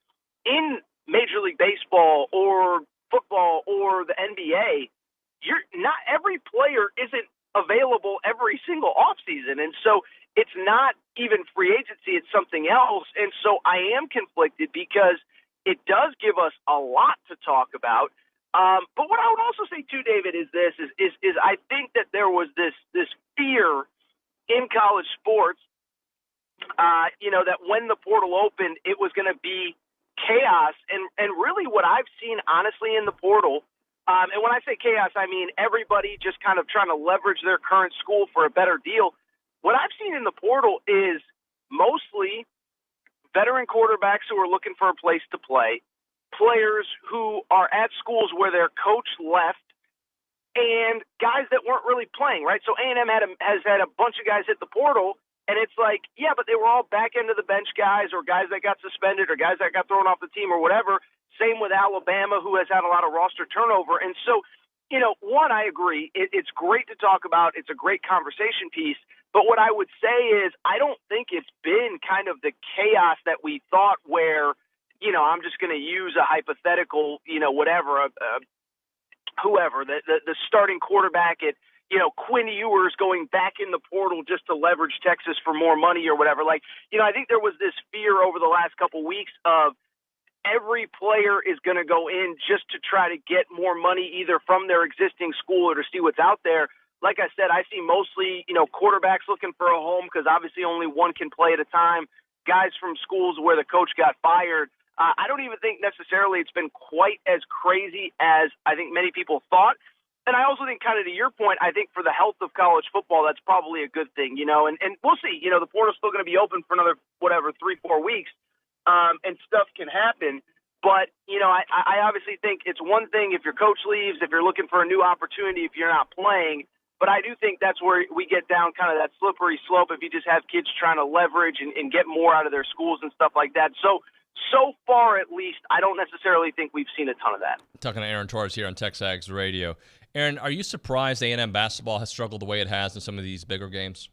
Speaker 23: in Major League Baseball or football or the NBA, not every player isn't available every single offseason. And so it's not even free agency, it's something else. And so I am conflicted because it does give us a lot to talk about. But what I would also say too, David, is this: is I think that there was this fear in college sports, that when the portal opened, it was going to be chaos. And really, what I've seen honestly in the portal, and when I say chaos, I mean everybody just kind of trying to leverage their current school for a better deal. What I've seen in the portal is mostly veteran quarterbacks who are looking for a place to play, players who are at schools where their coach left, and guys that weren't really playing, right? So A&M has had a bunch of guys hit the portal, and it's like, yeah, but they were all back end of the bench guys or guys that got suspended or guys that got thrown off the team or whatever. Same with Alabama, who has had a lot of roster turnover. And so, one, I agree. It's great to talk about. It's a great conversation piece. But what I would say is I don't think it's been kind of the chaos that we thought where, I'm just going to use a hypothetical, whatever, whoever, the starting quarterback at, Quinn Ewers going back in the portal just to leverage Texas for more money or whatever. I think there was this fear over the last couple weeks of every player is going to go in just to try to get more money either from their existing school or to see what's out there. Like I said, I see mostly, quarterbacks looking for a home because obviously only one can play at a time. Guys from schools where the coach got fired. I don't even think necessarily it's been quite as crazy as I think many people thought. And I also think, kind of to your point, I think for the health of college football, that's probably a good thing, and we'll see. The portal's still going to be open for another, 3-4 weeks, and stuff can happen. But, I obviously think it's one thing if your coach leaves, if you're looking for a new opportunity, if you're not playing. But I do think that's where we get down kind of that slippery slope if you just have kids trying to leverage and get more out of their schools and stuff like that. So far, at least, I don't necessarily think we've seen a ton of that.
Speaker 25: Talking to Aaron Torres here on TexAgs Radio. Aaron, are you surprised A&M basketball has struggled the way it has in some of these bigger games?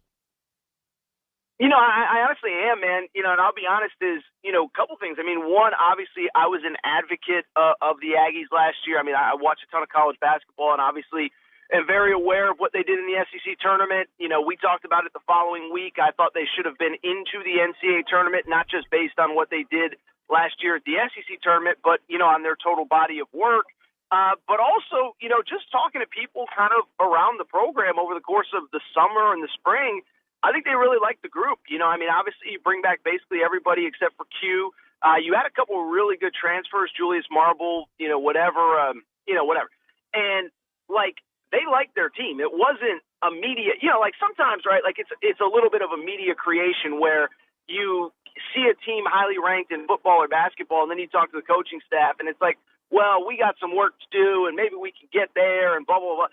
Speaker 23: I honestly am, man. And I'll be honest is, a couple things. I mean, one, obviously, I was an advocate of the Aggies last year. I mean, I watched a ton of college basketball and obviously am very aware of what they did in the SEC tournament. We talked about it the following week. I thought they should have been into the NCAA tournament, not just based on what they did last year at the SEC tournament, but, on their total body of work. But also, just talking to people kind of around the program over the course of the summer and the spring, I think they really like the group. Obviously you bring back basically everybody except for Q. You had a couple of really good transfers, Julius Marble, whatever. And, they liked their team. It wasn't a media, sometimes, right, it's a little bit of a media creation where you see a team highly ranked in football or basketball, and then you talk to the coaching staff, and it's like, well, we got some work to do, and maybe we can get there, and blah, blah, blah.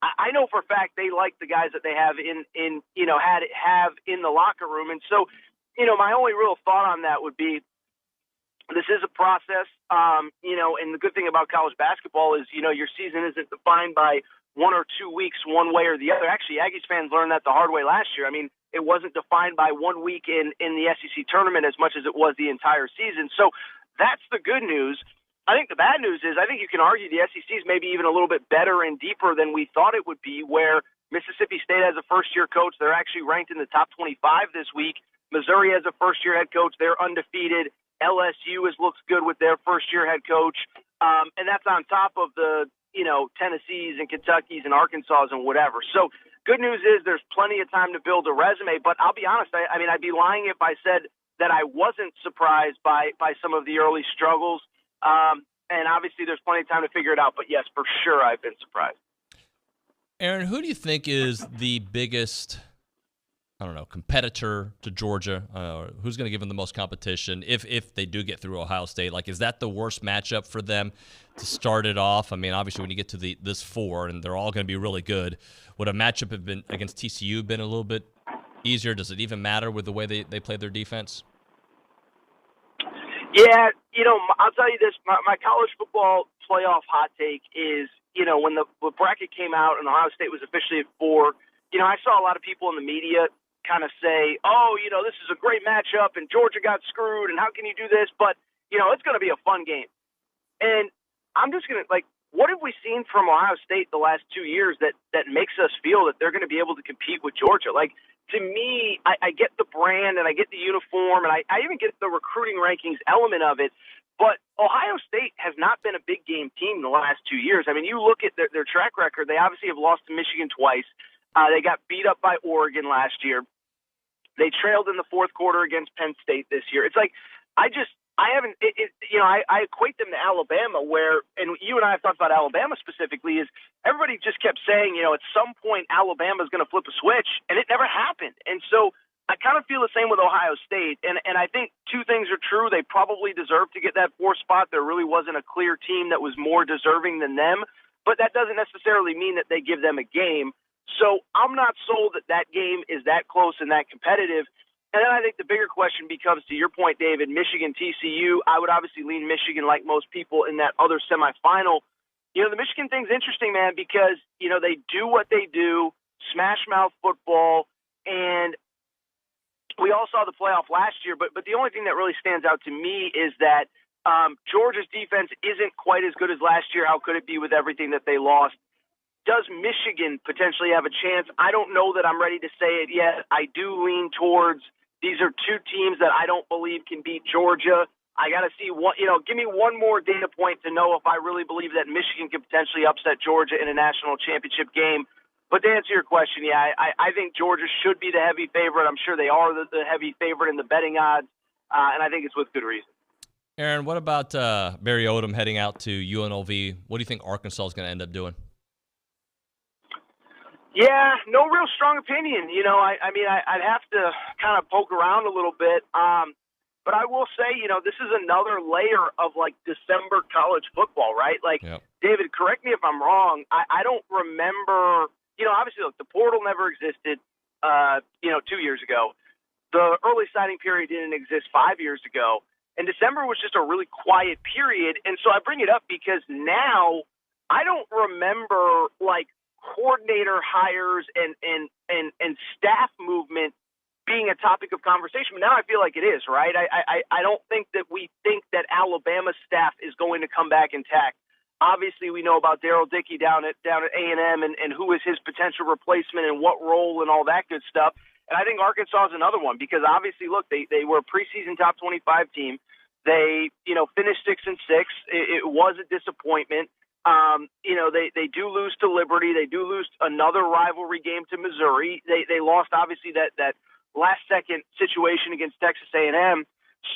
Speaker 23: I know for a fact they like the guys that they have in the locker room. And so, my only real thought on that would be this is a process, and the good thing about college basketball is, your season isn't defined by 1 or 2 weeks one way or the other. Actually, Aggies fans learned that the hard way last year. I mean, it wasn't defined by 1 week in the SEC tournament as much as it was the entire season. So that's the good news. I think the bad news is I think you can argue the SEC is maybe even a little bit better and deeper than we thought it would be, where Mississippi State has a first-year coach. They're actually ranked in the top 25 this week. Missouri has a first-year head coach. They're undefeated. LSU looks good with their first-year head coach. And that's on top of the, Tennessees and Kentuckys and Arkansas and whatever. So good news is there's plenty of time to build a resume. But I'll be honest, I mean, I'd be lying if I said that I wasn't surprised by some of the early struggles. And obviously there's plenty of time to figure it out. But, yes, for sure I've been surprised.
Speaker 25: Aaron, who do you think is the biggest, competitor to Georgia? Who's going to give them the most competition if they do get through Ohio State? Is that the worst matchup for them to start it off? I mean, obviously when you get to this 4 and they're all going to be really good, would a matchup have been against TCU been a little bit easier? Does it even matter with the way they play their defense?
Speaker 23: Yeah, I'll tell you this. My college football playoff hot take is, when the bracket came out and Ohio State was officially at 4, I saw a lot of people in the media kind of say, oh, this is a great matchup and Georgia got screwed and how can you do this? But, it's going to be a fun game. And I'm just going to, what have we seen from Ohio State the last 2 years that makes us feel that they're going to be able to compete with Georgia? To me, I get the brand and I get the uniform and I even get the recruiting rankings element of it. But Ohio State has not been a big game team the last 2 years. I mean, you look at their track record, they obviously have lost to Michigan twice. They got beat up by Oregon last year. They trailed in the fourth quarter against Penn State this year. It's I equate them to Alabama where, and you and I have talked about Alabama specifically, is everybody just kept saying, at some point Alabama's going to flip a switch, and it never happened. And so I kind of feel the same with Ohio State. And I think two things are true. They probably deserve to get that 4th spot. There really wasn't a clear team that was more deserving than them, but that doesn't necessarily mean that they give them a game. So I'm not sold that game is that close and that competitive. And then I think the bigger question becomes, to your point, David, Michigan, TCU. I would obviously lean Michigan like most people in that other semifinal. The Michigan thing's interesting, man, because, they do what they do, smash mouth football, and we all saw the playoff last year. But the only thing that really stands out to me is that Georgia's defense isn't quite as good as last year. How could it be with everything that they lost? Does Michigan potentially have a chance? I don't know that I'm ready to say it yet. I do lean towards these are two teams that I don't believe can beat Georgia. I got to see what, give me one more data point to know if I really believe that Michigan could potentially upset Georgia in a national championship game. But to answer your question, I think Georgia should be the heavy favorite. I'm sure they are the heavy favorite in the betting odds, and I think it's with good reason.
Speaker 25: Aaron, what about Barry Odom heading out to UNLV? What do you think Arkansas is going to end up doing?
Speaker 23: Yeah, no real strong opinion. I'd have to kind of poke around a little bit. But I will say, this is another layer of December college football, right? David, correct me if I'm wrong. I don't remember, obviously the portal never existed, 2 years ago. The early signing period didn't exist 5 years ago. And December was just a really quiet period. And so I bring it up because now I don't remember coordinator hires and staff movement being a topic of conversation. But now I feel like it is, right? I don't think that we think that Alabama's staff is going to come back intact. Obviously, we know about Darryl Dickey down at A&M and who is his potential replacement and what role and all that good stuff. And I think Arkansas is another one because obviously, look, they were a preseason top 25 team. They, finished 6-6. It was a disappointment. They do lose to Liberty. They do lose another rivalry game to Missouri. They lost obviously that last second situation against Texas A&M.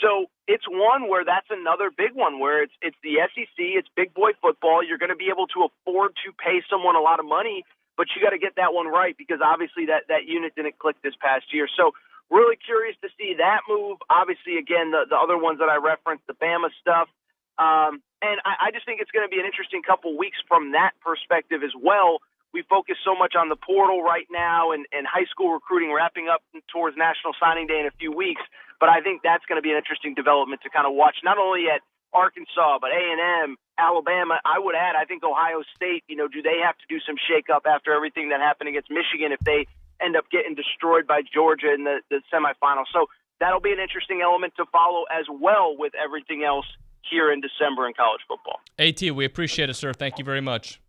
Speaker 23: So it's one where that's another big one where it's the SEC, it's big boy football. You're going to be able to afford to pay someone a lot of money, but you got to get that one right because obviously that unit didn't click this past year. So really curious to see that move. Obviously, again, the other ones that I referenced, the Bama stuff. And I just think it's going to be an interesting couple weeks from that perspective as well. We focus so much on the portal right now and high school recruiting wrapping up towards National Signing Day in a few weeks. But I think that's going to be an interesting development to kind of watch, not only at Arkansas, but A&M, Alabama. I would add, I think Ohio State, do they have to do some shakeup after everything that happened against Michigan if they end up getting destroyed by Georgia in the semifinals? So that'll be an interesting element to follow as well with everything else here in December in college football.
Speaker 25: AT, we appreciate it, sir. Thank you very much.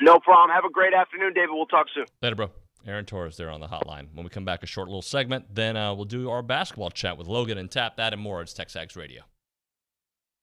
Speaker 23: No problem. Have a great afternoon, David. We'll talk soon.
Speaker 25: Later, bro. Aaron Torres there on the hotline. When we come back, a short little segment. Then we'll do our basketball chat with Logan and Tap. That and more. It's TexAgs Radio.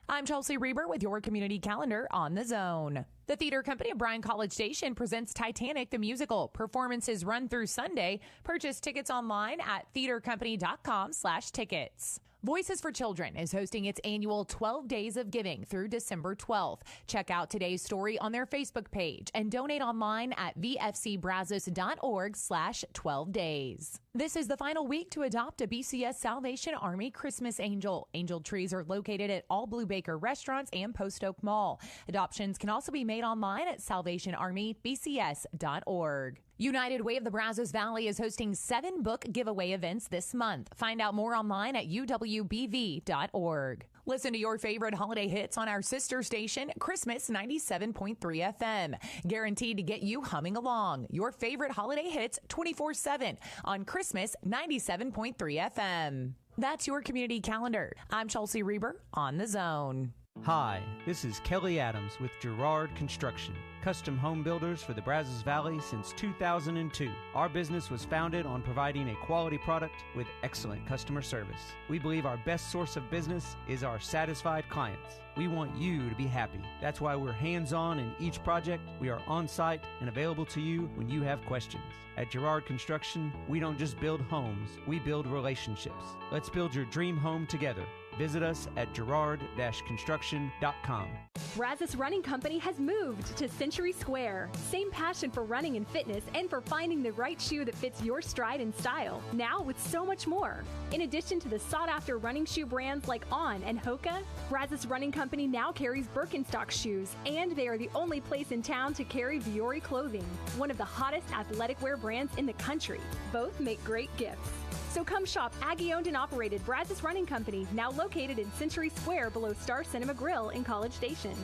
Speaker 8: I'm Chelsea Reber with your community calendar on The Zone. The theater company of Bryan College Station presents Titanic the Musical. Performances run through Sunday. Purchase tickets online at theatercompany.com/tickets. Voices for Children is hosting its annual 12 Days of Giving through December 12th. Check out today's story on their Facebook page and donate online at vfcbrazos.org/12days. This is the final week to adopt a BCS Salvation Army Christmas Angel. Angel trees are located at all Blue Baker restaurants and Post Oak Mall. Adoptions can also be made online at salvationarmybcs.org. United Way of the Brazos Valley is hosting 7 book giveaway events this month. Find out more online at uwbv.org. Listen to your favorite holiday hits on our sister station, Christmas 97.3 FM. Guaranteed to get you humming along. Your favorite holiday hits 24/7 on Christmas 97.3 FM. That's your community calendar. I'm Chelsea Reber on The Zone.
Speaker 1: Hi, this is Kelly Adams with Girard Construction, custom home builders for the Brazos Valley since 2002. Our business was founded on providing a quality product with excellent customer service. We believe our best source of business is our satisfied clients. We want you to be happy. That's why we're hands-on in each project. We are on-site and available to you when you have questions. At Girard Construction, we don't just build homes, we build relationships. Let's build your dream home together. Visit us at girard-construction.com.
Speaker 2: Brazos Running Company has moved to Century Square. Same passion for running and fitness and for finding the right shoe that fits your stride and style. Now with so much more. In addition to the sought-after running shoe brands like On and Hoka, Brazos Running Company now carries Birkenstock shoes, and they are the only place in town to carry Viore clothing, one of the hottest athletic wear brands in the country. Both make great gifts. So come shop Aggie-owned and operated Brazos Running Company, now located in Century Square below Star Cinema Grill in College Station.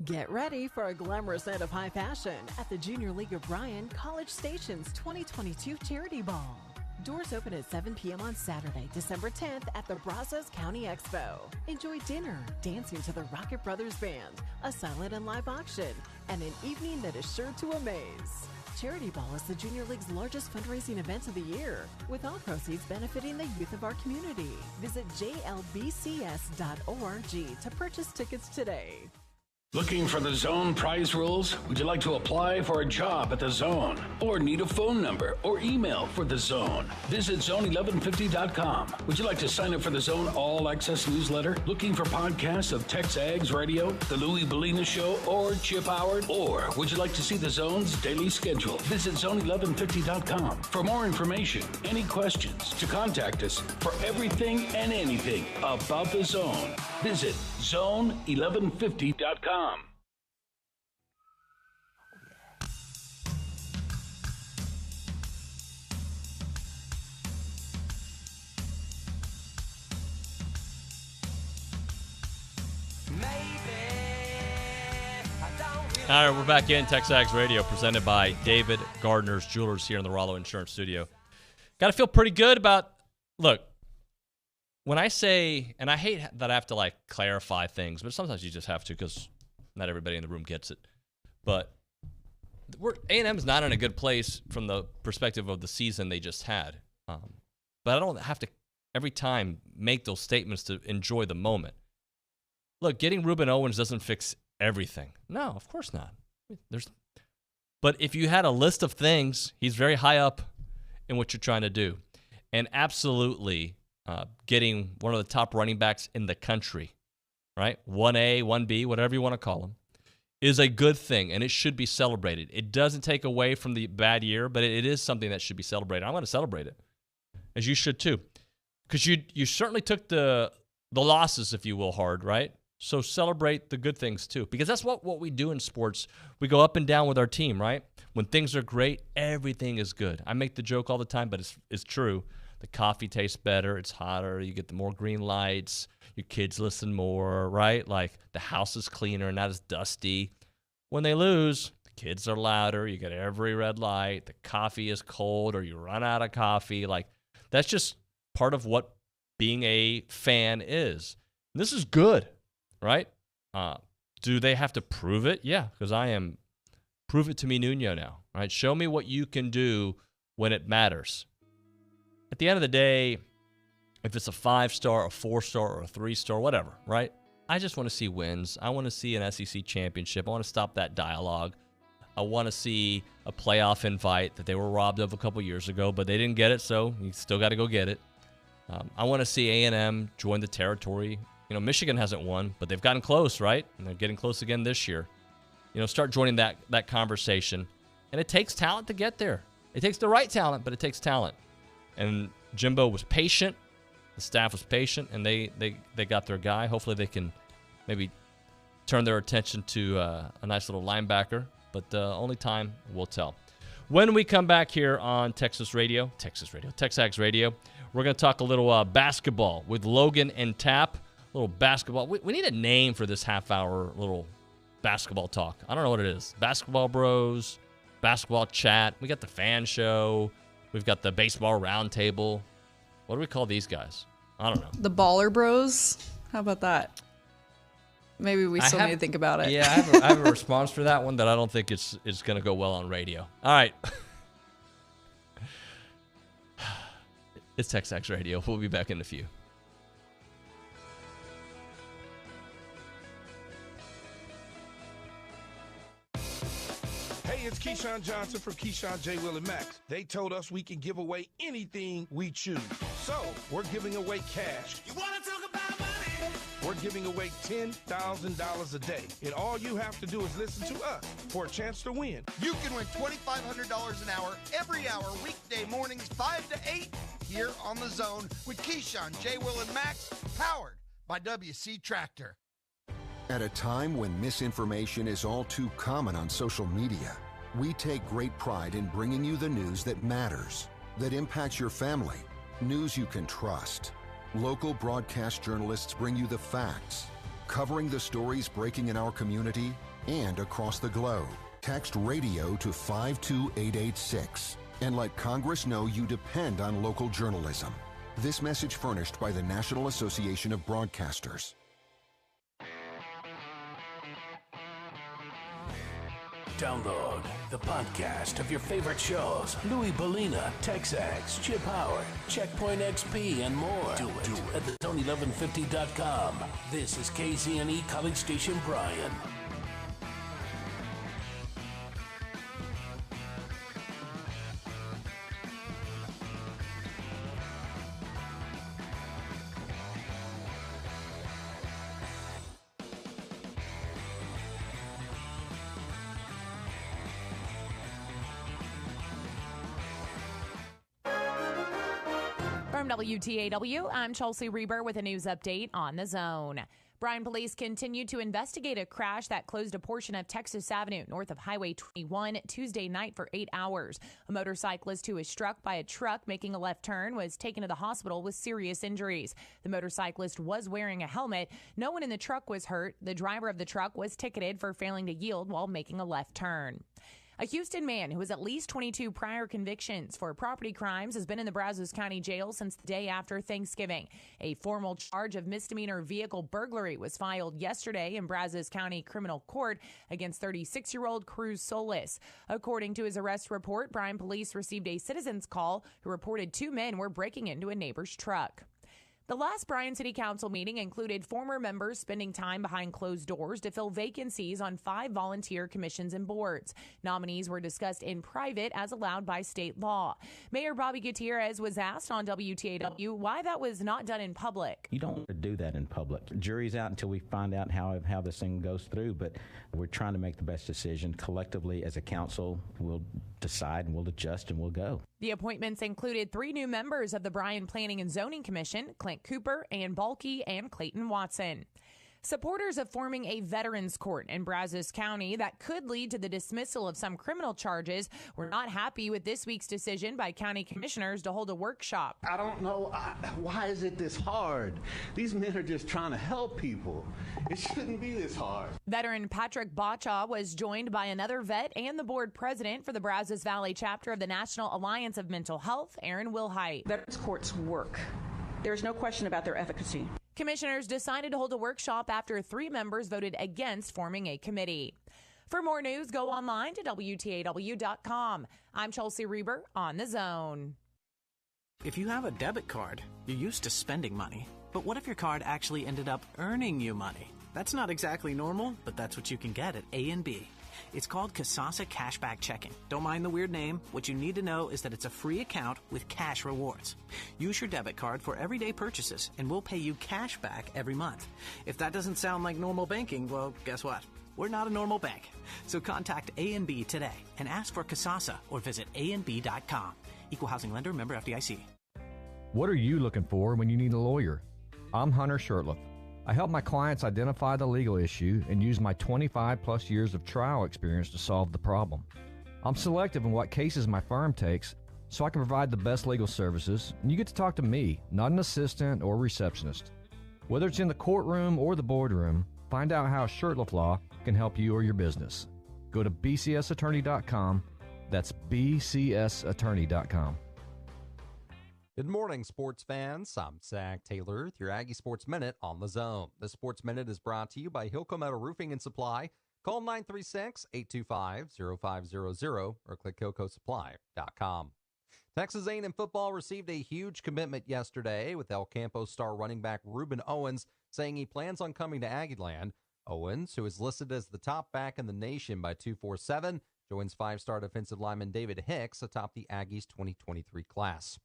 Speaker 14: Get ready for a glamorous night of high fashion at the Junior League of Bryan College Station's 2022 Charity Ball. Doors open at 7 p.m. on Saturday, December 10th at the Brazos County Expo. Enjoy dinner, dancing to the Rocket Brothers Band, a silent and live auction, and an evening that is sure to amaze. Charity Ball is the Junior League's largest fundraising event of the year, with all proceeds benefiting the youth of our community. Visit jlbcs.org to purchase tickets today.
Speaker 7: Looking for the Zone prize rules? Would you like to apply for a job at the Zone? Or need a phone number or email for the Zone? Visit zone1150.com. Would you like to sign up for the Zone All Access newsletter? Looking for podcasts of TexAgs Radio, The Louie Bellina Show, or Chip Howard? Or would you like to see the Zone's daily schedule? Visit zone1150.com. For more information, any questions, to contact us for everything and anything about the Zone, visit zone1150.com.
Speaker 25: All right, we're back in TexAgs Radio, presented by David Gardner's Jewelers here in the Rollo Insurance Studio. Got to feel pretty good about, look, when I say, and I hate that I have to like clarify things, but sometimes you just have to because not everybody in the room gets it. But A&M's not in a good place from the perspective of the season they just had. But I don't have to every time make those statements to enjoy the moment. Look, getting Ruben Owens doesn't fix everything. No, of course not. But if you had a list of things, he's very high up in what you're trying to do. And absolutely getting one of the top running backs in the country, right? 1A, 1B, whatever you want to call him, is a good thing, and it should be celebrated. It doesn't take away from the bad year, but it is something that should be celebrated. I'm going to celebrate it, as you should too, because you certainly took the losses, if you will, hard, right? So celebrate the good things too, because that's what we do in sports. We go up and down with our team, right? When things are great, everything is good. I make the joke all the time, but it's true. The coffee tastes better. It's hotter. You get the more green lights. Your kids listen more, right? Like the house is cleaner, not as dusty. When they lose, the kids are louder. You get every red light. The coffee is cold, or you run out of coffee. Like that's just part of what being a fan is. And this is good, right? Do they have to prove it? Yeah, because I am. Prove it to me, Nuño, now, right? Show me what you can do when it matters. At the end of the day, if it's a 5-star, a 4-star, or a 3-star, whatever, right? I just want to see wins. I want to see an SEC championship. I want to stop that dialogue. I want to see a playoff invite that they were robbed of a couple years ago, but they didn't get it, so you still got to go get it. I want to see A&M join the territory. You know, Michigan hasn't won, but they've gotten close, right? And they're getting close again this year. You know, start joining that conversation. And it takes talent to get there. It takes the right talent, but it takes talent. And Jimbo was patient. The staff was patient, and they got their guy. Hopefully they can maybe turn their attention to a nice little linebacker, but only time will tell. When we come back here on TexAgs Radio, we're going to talk a little basketball with Logan and Tap. little basketball. We need a name for this half-hour little basketball talk. I don't know what it is. Basketball Bros, basketball chat. We got the fan show. We've got the baseball roundtable. What do we call these guys? I don't know.
Speaker 4: The Baller Bros. How about that? Maybe we still need to think about it.
Speaker 25: Yeah, I have a response for that one that I don't think it's going to go well on radio. All right. It's TexAgs Radio. We'll be back in a few.
Speaker 3: Hey, it's Keyshawn Johnson from Keyshawn, J. Will, and Max. They told us we can give away anything we choose. So, we're giving away cash. You want to talk about money? We're giving away $10,000 a day. And all you have to do is listen to us for a chance to win.
Speaker 16: You can win $2,500 an hour every hour, weekday mornings 5 to 8 here on The Zone with Keyshawn, J. Will, and Max, powered by WC Tractor.
Speaker 9: At a time when misinformation is all too common on social media, we take great pride in bringing you the news that matters, that impacts your family, news you can trust. Local broadcast journalists bring you the facts, covering the stories breaking in our community and across the globe. Text radio to 52886 and let Congress know you depend on local journalism. This message furnished by the National Association of Broadcasters.
Speaker 7: Download the podcast of your favorite shows. Louis Bellina, TexAgs, Chip Howard, Checkpoint XP, and more. Do it at thezone1150.com. This is KCNE College Station Bryan.
Speaker 8: From WTAW, I'm Chelsea Reber with a news update on The Zone. Bryan police continue to investigate a crash that closed a portion of Texas Avenue north of Highway 21 Tuesday night for 8 hours. A motorcyclist who was struck by a truck making a left turn was taken to the hospital with serious injuries. The motorcyclist was wearing a helmet. No one in the truck was hurt. The driver of the truck was ticketed for failing to yield while making a left turn. A Houston man who has at least 22 prior convictions for property crimes has been in the Brazos County Jail since the day after Thanksgiving. A formal charge of misdemeanor vehicle burglary was filed yesterday in Brazos County Criminal Court against 36-year-old Cruz Solis. According to his arrest report, Bryan police received a citizen's call who reported 2 men were breaking into a neighbor's truck. The last Bryan City Council meeting included former members spending time behind closed doors to fill vacancies on 5 volunteer commissions and boards. Nominees were discussed in private as allowed by state law. Mayor Bobby Gutierrez was asked on WTAW why that was not done in public.
Speaker 10: You don't want to do that in public. Jury's out until we find out how this thing goes through, but we're trying to make the best decision. Collectively as a council, we'll decide and we'll adjust and we'll go.
Speaker 8: The appointments included 3 new members of the Bryan Planning and Zoning Commission, Clint Cooper, Ann Balke, and Clayton Watson. Supporters of forming a veterans court in Brazos County that could lead to the dismissal of some criminal charges were not happy with this week's decision by county commissioners to hold a workshop.
Speaker 22: I don't know, why is it this hard? These men are just trying to help people. It shouldn't be this hard.
Speaker 8: Veteran Patrick Bacha was joined by another vet and the board president for the Brazos Valley chapter of the National Alliance of Mental Health, Aaron Wilhite.
Speaker 24: Veterans courts work. There's no question about their efficacy.
Speaker 8: Commissioners decided to hold a workshop after 3 members voted against forming a committee. For more news, go online to WTAW.com. I'm Chelsea Reber on The Zone.
Speaker 26: If you have a debit card, you're used to spending money. But what if your card actually ended up earning you money? That's not exactly normal, but that's what you can get at A&B. It's called Kasasa Cashback Checking. Don't mind the weird name. What you need to know is that it's a free account with cash rewards. Use your debit card for everyday purchases, and we'll pay you cash back every month. If that doesn't sound like normal banking, well, guess what? We're not a normal bank. So contact A&B today and ask for Kasasa or visit ANB.com. Equal housing lender, member FDIC.
Speaker 27: What are you looking for when you need a lawyer? I'm Hunter Shurtleff. I help my clients identify the legal issue and use my 25-plus years of trial experience to solve the problem. I'm selective in what cases my firm takes, so I can provide the best legal services, and you get to talk to me, not an assistant or receptionist. Whether it's in the courtroom or the boardroom, find out how Shirtlift Law can help you or your business. Go to bcsattorney.com. That's bcsattorney.com.
Speaker 5: Good morning, sports fans. I'm Zach Taylor with your Aggie Sports Minute on the Zone. This Sports Minute is brought to you by Hilco Metal Roofing and Supply. Call 936-825-0500 or click hilcosupply.com. Texas A&M football received a huge commitment yesterday with El Campo star running back Ruben Owens saying he plans on coming to Aggieland. Owens, who is listed as the top back in the nation by 247, joins five-star defensive lineman David Hicks atop the Aggies' 2023 class.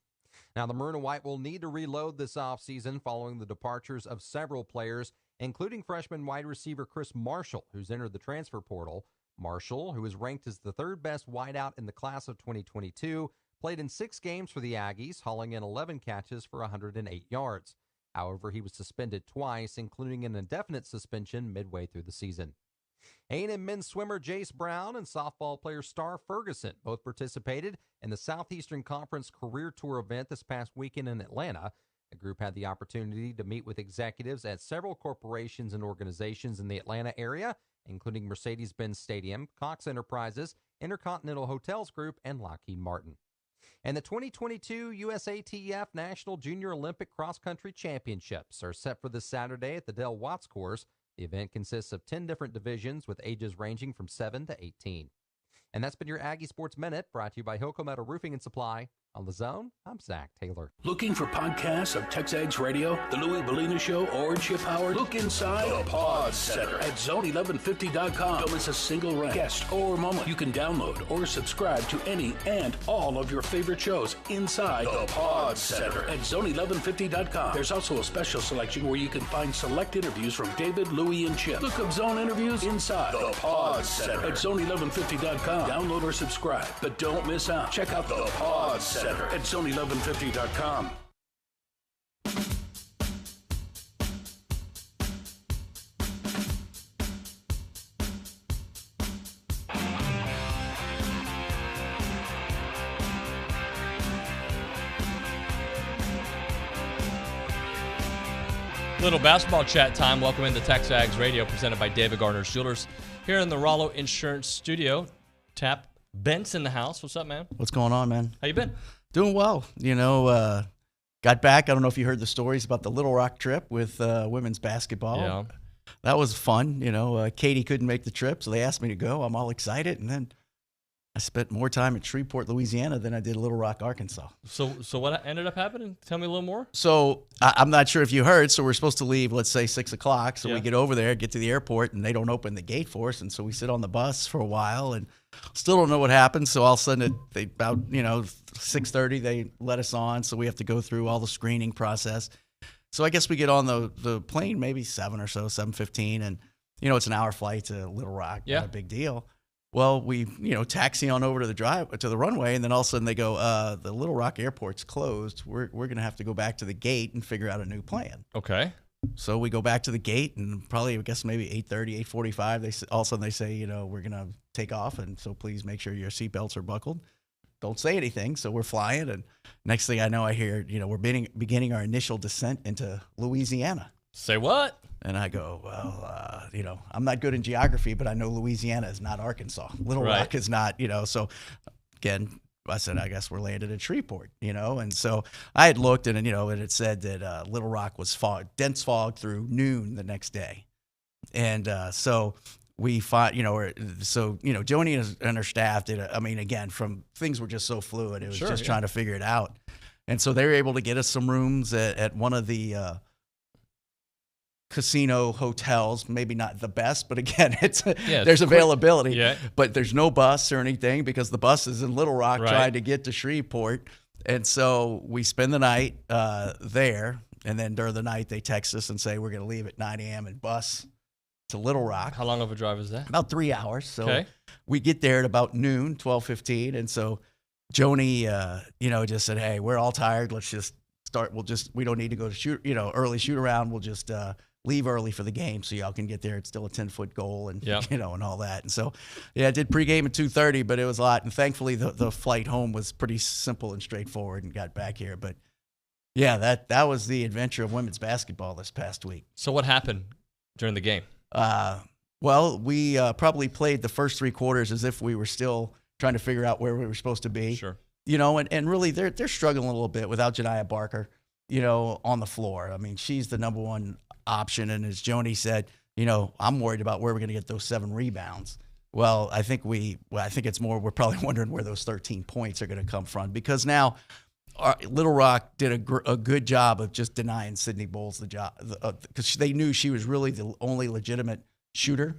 Speaker 5: Now, the Maroon and White will need to reload this offseason following the departures of several players, including freshman wide receiver Chris Marshall, who's entered the transfer portal. Marshall, who is ranked as the third best wideout in the class of 2022, played in 6 games for the Aggies, hauling in 11 catches for 108 yards. However, he was suspended twice, including an indefinite suspension midway through the season. A&M men's swimmer Jace Brown and softball player Star Ferguson both participated in the Southeastern Conference Career Tour event this past weekend in Atlanta. The group had the opportunity to meet with executives at several corporations and organizations in the Atlanta area, including Mercedes-Benz Stadium, Cox Enterprises, Intercontinental Hotels Group, and Lockheed Martin. And the 2022 USATF National Junior Olympic Cross Country Championships are set for this Saturday at the Del Watts course. The event consists of 10 different divisions with ages ranging from 7 to 18. And that's been your Aggie Sports Minute, brought to you by Hilco Metal Roofing and Supply. On the Zone, I'm Zach Taylor.
Speaker 7: Looking for podcasts of TexAgs Radio, The Louie Bellina Show, or Chip Howard? Look inside the Pod Center at zone1150.com. Don't miss a single guest or moment. You can download or subscribe to any and all of your favorite shows inside the Pod Center at zone1150.com. There's also a special selection where you can find select interviews from David, Louie, and Chip. Look up Zone interviews inside the Pod Center at zone1150.com. Download or subscribe, but don't miss out. Check out the Pod Center at zone1150.com.
Speaker 25: Little basketball chat time. Welcome into TexAgs Radio, presented by David Gardner's Jewelers. Here in the Rollo Insurance Studio, Tap Bentz in the house. What's up, man?
Speaker 6: What's going on, man?
Speaker 25: How you been?
Speaker 6: Doing well. You know, got back. I don't know if you heard the stories about the Little Rock trip with women's basketball.
Speaker 25: Yeah.
Speaker 6: That was fun. You know, Katie couldn't make the trip, so they asked me to go. I'm all excited. And then I spent more time at Shreveport, Louisiana than I did Little Rock, Arkansas.
Speaker 25: So what ended up happening? Tell me a little more.
Speaker 6: So I'm not sure if you heard. So we're supposed to leave, let's say, 6 o'clock. So we get over there, get to the airport, and they don't open the gate for us. And so we sit on the bus for a while and still don't know what happened. So all of a sudden, about 6:30, they let us on. So we have to go through all the screening process. So I guess we get on the plane maybe 7 or so, 7:15. And, it's an hour flight to Little Rock.
Speaker 25: Yeah.
Speaker 6: Not a big deal. Well, we, taxi on over to the runway, and then all of a sudden they go, the Little Rock airport's closed. We're going to have to go back to the gate and figure out a new plan.
Speaker 25: Okay.
Speaker 6: So we go back to the gate, and probably, I guess, maybe 8:30, 8:45, all of a sudden they say, we're going to take off, and so please make sure your seatbelts are buckled. Don't say anything. So we're flying, and next thing I know, I hear, we're beginning our initial descent into Louisiana.
Speaker 25: Say what?
Speaker 6: And I go, well, I'm not good in geography, but I know Louisiana is not Arkansas. Little Rock is not, so again, I said, I guess we're landed at Shreveport, and so I had looked and it said that Little Rock was dense fog through noon the next day. And so we thought, Joni and her staff did, again, from things were just so fluid. It was trying to figure it out. And so they were able to get us some rooms at one of the casino hotels, maybe not the best, but again, there's availability, but there's no bus or anything because the bus is in Little Rock trying to get to Shreveport. And so we spend the night there, and then during the night they text us and say we're going to leave at 9 a.m. and bus to Little Rock.
Speaker 25: How long of a drive is that?
Speaker 6: About 3 hours. So we get there at about noon, 12:15, and so Joni, just said, hey, we're all tired. Let's just start. We don't need to go to early shoot around. We'll just leave early for the game so y'all can get there. It's still a 10-foot goal and, and all that. And so, I did pregame at 2:30, but it was a lot. And thankfully the flight home was pretty simple and straightforward and got back here. But, Yeah, that was the adventure of women's basketball this past week.
Speaker 25: So what happened during the game?
Speaker 6: Well, we probably played the first 3 quarters as if we were still trying to figure out where we were supposed to be.
Speaker 25: Sure.
Speaker 6: And really they're struggling a little bit without Janiah Barker, on the floor. I mean, she's the number one option. And as Joni said, I'm worried about where we're going to get those 7 rebounds. Well, I think it's more, we're probably wondering where those 13 points are going to come from, because now Little Rock did a good job of just denying Sydney Bowles the job, because they knew she was really the only legitimate shooter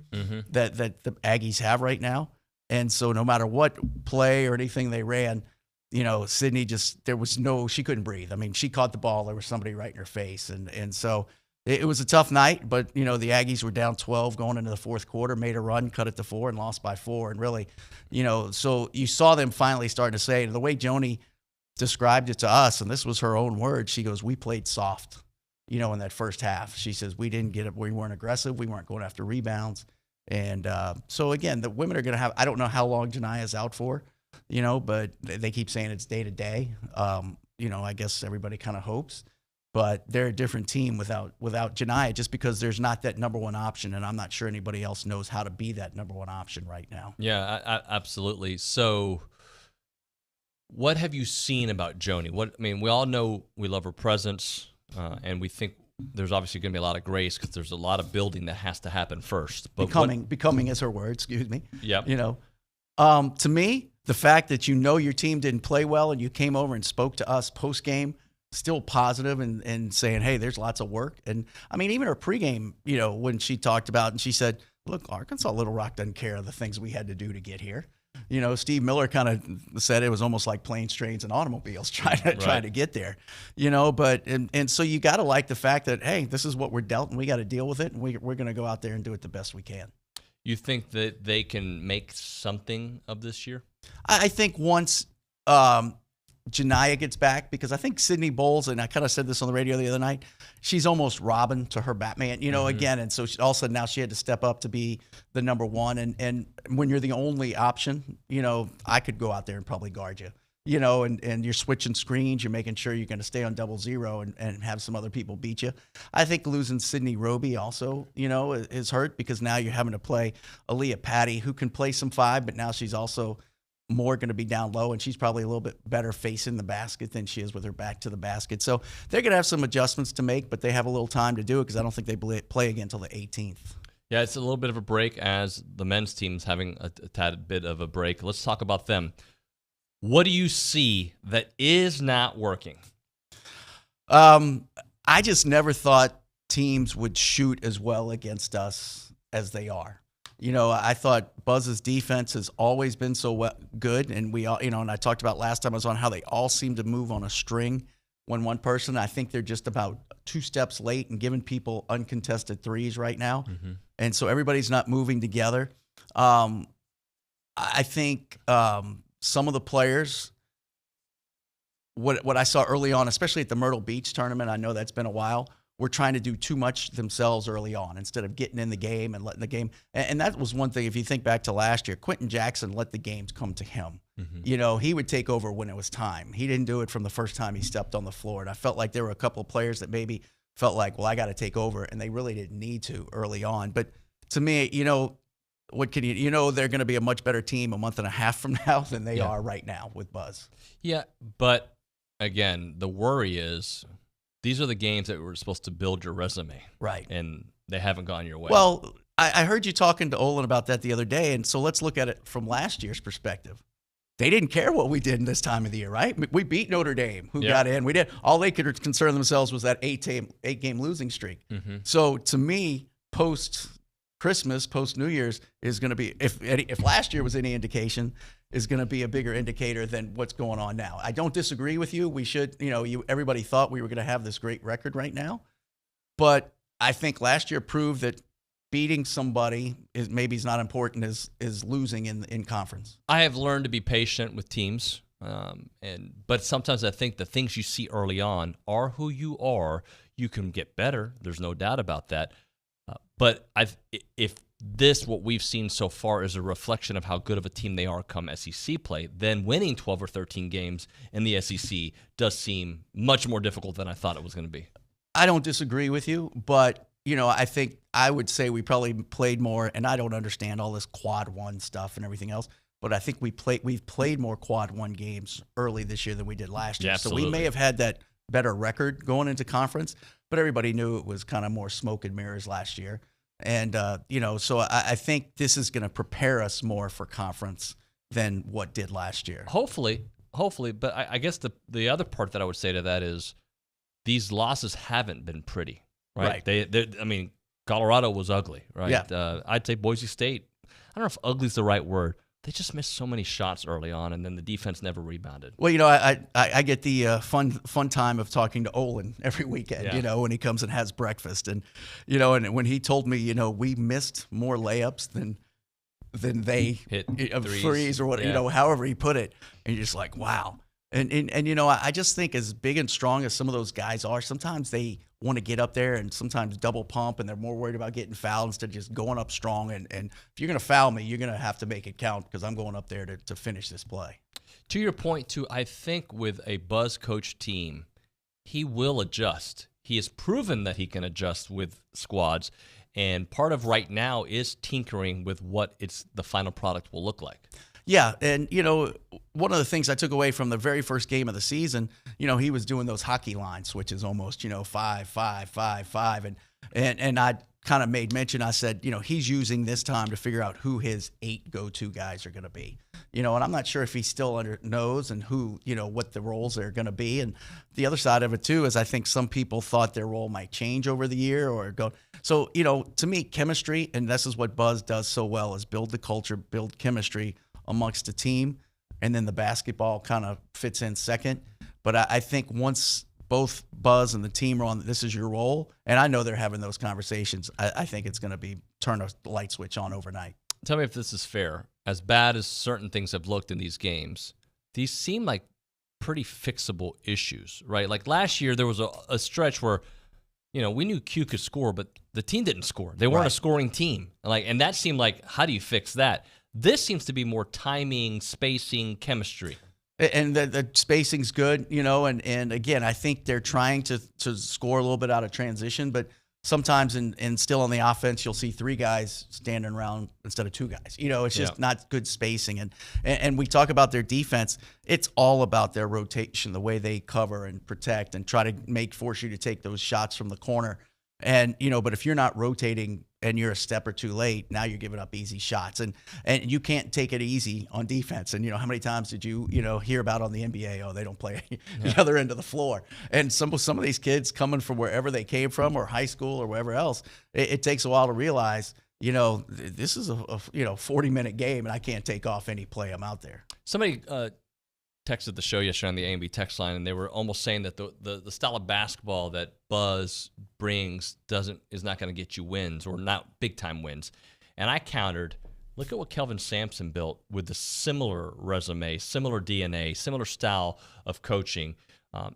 Speaker 6: that the Aggies have right now. And so no matter what play or anything they ran, Sydney she couldn't breathe. I mean, she caught the ball, there was somebody right in her face. And so it was a tough night, but, the Aggies were down 12 going into the fourth quarter, made a run, cut it to 4, and lost by 4. And really, so you saw them finally starting to say, the way Joni described it to us, and this was her own words, she goes, we played soft, in that first half. She says, we didn't get it, we weren't aggressive, we weren't going after rebounds. And so, again, the women are going to have – I don't know how long Janiah's out for, but they keep saying it's day to day. I guess everybody kind of hopes. But they're a different team without Janiah, just because there's not that number one option, and I'm not sure anybody else knows how to be that number one option right now.
Speaker 25: Yeah, absolutely. So what have you seen about Joni? We all know we love her presence, and we think there's obviously going to be a lot of grace because there's a lot of building that has to happen first. But
Speaker 6: becoming is her word, excuse me.
Speaker 25: Yep.
Speaker 6: To me, the fact that your team didn't play well and you came over and spoke to us post-game, still positive and saying, hey, there's lots of work. And, even her pregame, when she talked about, and she said, look, Arkansas Little Rock doesn't care of the things we had to do to get here. Steve Miller kind of said it was almost like planes, trains, and automobiles trying to get there, but so you got to like the fact that, hey, this is what we're dealt and we got to deal with it. And we're going to go out there and do it the best we can.
Speaker 25: You think that they can make something of this year?
Speaker 6: I think once Janiah gets back, because I think Sydney Bowles, and I kind of said this on the radio the other night, she's almost Robin to her Batman, again. And so all of a sudden now she had to step up to be the number one. And when you're the only option, I could go out there and probably guard you, and you're switching screens, you're making sure you're going to stay on 0-0 and have some other people beat you. I think losing Sydney Roby also, is hurt, because now you're having to play Aaliyah Patty, who can play some 5, but now she's also more going to be down low, and she's probably a little bit better facing the basket than she is with her back to the basket. So they're going to have some adjustments to make, but they have a little time to do it, because I don't think they play again until the 18th.
Speaker 25: Yeah, it's a little bit of a break, as the men's team's having a tad bit of a break. Let's talk about them. What do you see that is not working?
Speaker 6: I just never thought teams would shoot as well against us as they are. I thought Buzz's defense has always been so good, and we all, and I talked about last time I was on how they all seem to move on a string when one person. I think they're just about 2 steps late and giving people uncontested threes right now, and so everybody's not moving together. I think some of the players, what I saw early on, especially at the Myrtle Beach tournament, I know that's been a while, were trying to do too much themselves early on instead of getting in the game and letting the game. And that was one thing, if you think back to last year, Quentin Jackson let the games come to him. He would take over when it was time. He didn't do it from the first time he stepped on the floor. And I felt like there were a couple of players that maybe felt like, well, I got to take over, and they really didn't need to early on. But to me, what can they're going to be a much better team a month and a half from now than they are right now with Buzz.
Speaker 25: Yeah, but again, the worry is these are the games that were supposed to build your resume.
Speaker 6: Right.
Speaker 25: And they haven't gone your way.
Speaker 6: Well, I heard you talking to Olin about that the other day, and so let's look at it from last year's perspective. They didn't care what we did in this time of the year, right? We beat Notre Dame, who got in. We did. All they could concern themselves was that 8-game losing streak. So to me, post-Christmas, post-New Year's is going to be, if last year was any indication, is going to be a bigger indicator than what's going on now. I don't disagree with you. We should, everybody thought we were going to have this great record right now. But I think last year proved that beating somebody is not important as losing in conference.
Speaker 25: I have learned to be patient with teams, but sometimes I think the things you see early on are who you are. You can get better. There's no doubt about that. But if this, what we've seen so far, is a reflection of how good of a team they are come SEC play. Then winning 12 or 13 games in the SEC does seem much more difficult than I thought it was going to be.
Speaker 6: I don't disagree with you, but I think I would say we probably played more, and I don't understand all this quad one stuff and everything else, but I think we've played more quad one games early this year than we did last year.
Speaker 25: Absolutely.
Speaker 6: So we may have had that better record going into conference, but everybody knew it was kind of more smoke and mirrors last year. And, so I think this is going to prepare us more for conference than what did last year.
Speaker 25: Hopefully. But I guess the other part that I would say to that is these losses haven't been pretty, right? Colorado was ugly, right?
Speaker 6: Yeah.
Speaker 25: I'd say Boise State, I don't know if ugly is the right word. They just missed so many shots early on, and then the defense never rebounded.
Speaker 6: Well, I get the fun time of talking to Olin every weekend, when he comes and has breakfast. And, and when he told me, we missed more layups than they
Speaker 25: hit
Speaker 6: threes or what, however he put it. And you're just like, wow. And I just think as big and strong as some of those guys are, sometimes they want to get up there and sometimes double pump, and they're more worried about getting fouled instead of just going up strong. And if you're going to foul me, you're going to have to make it count because I'm going up there to finish this play.
Speaker 25: To your point, too, I think with a Buzz coach team, he will adjust. He has proven that he can adjust with squads, and part of right now is tinkering with what the final product will look like.
Speaker 6: Yeah, and, one of the things I took away from the very first game of the season, he was doing those hockey line switches almost, 5, 5, 5, 5. And I kind of made mention, I said, he's using this time to figure out who his 8 go-to guys are going to be. And I'm not sure if he still knows and who, what the roles are going to be. And the other side of it, too, is I think some people thought their role might change over the year or go. So, to me, chemistry, and this is what Buzz does so well, is build the culture, build chemistry amongst the team, and then the basketball kind of fits in second. But I think once both Buzz and the team are on, this is your role, and I know they're having those conversations, I think it's going to be turn a light switch on overnight.
Speaker 25: Tell me if this is fair. As bad as certain things have looked in these games, these seem like pretty fixable issues, right? Like last year, there was a stretch where, we knew Q could score, but the team didn't score. They weren't a scoring team. And that seemed like, how do you fix that? This seems to be more timing, spacing, chemistry.
Speaker 6: And the spacing's good, and again, I think they're trying to score a little bit out of transition, but sometimes and still on the offense, you'll see 3 guys standing around instead of 2 guys. It's just not good spacing. And we talk about their defense. It's all about their rotation, the way they cover and protect and try to force you to take those shots from the corner. And, but if you're not rotating and you're a step or 2 late, now you're giving up easy shots. And you can't take it easy on defense. And, how many times did you, hear about on the NBA, they don't play the other end of the floor. And some of these kids coming from wherever they came from or high school or wherever else, it takes a while to realize, this is a 40-minute game and I can't take off any play. I'm out there.
Speaker 25: Somebody texted the show yesterday on the A&B text line, and they were almost saying that the style of basketball that Buzz brings is not going to get you wins or not big-time wins. And I countered, look at what Kelvin Sampson built with the similar resume, similar DNA, similar style of coaching.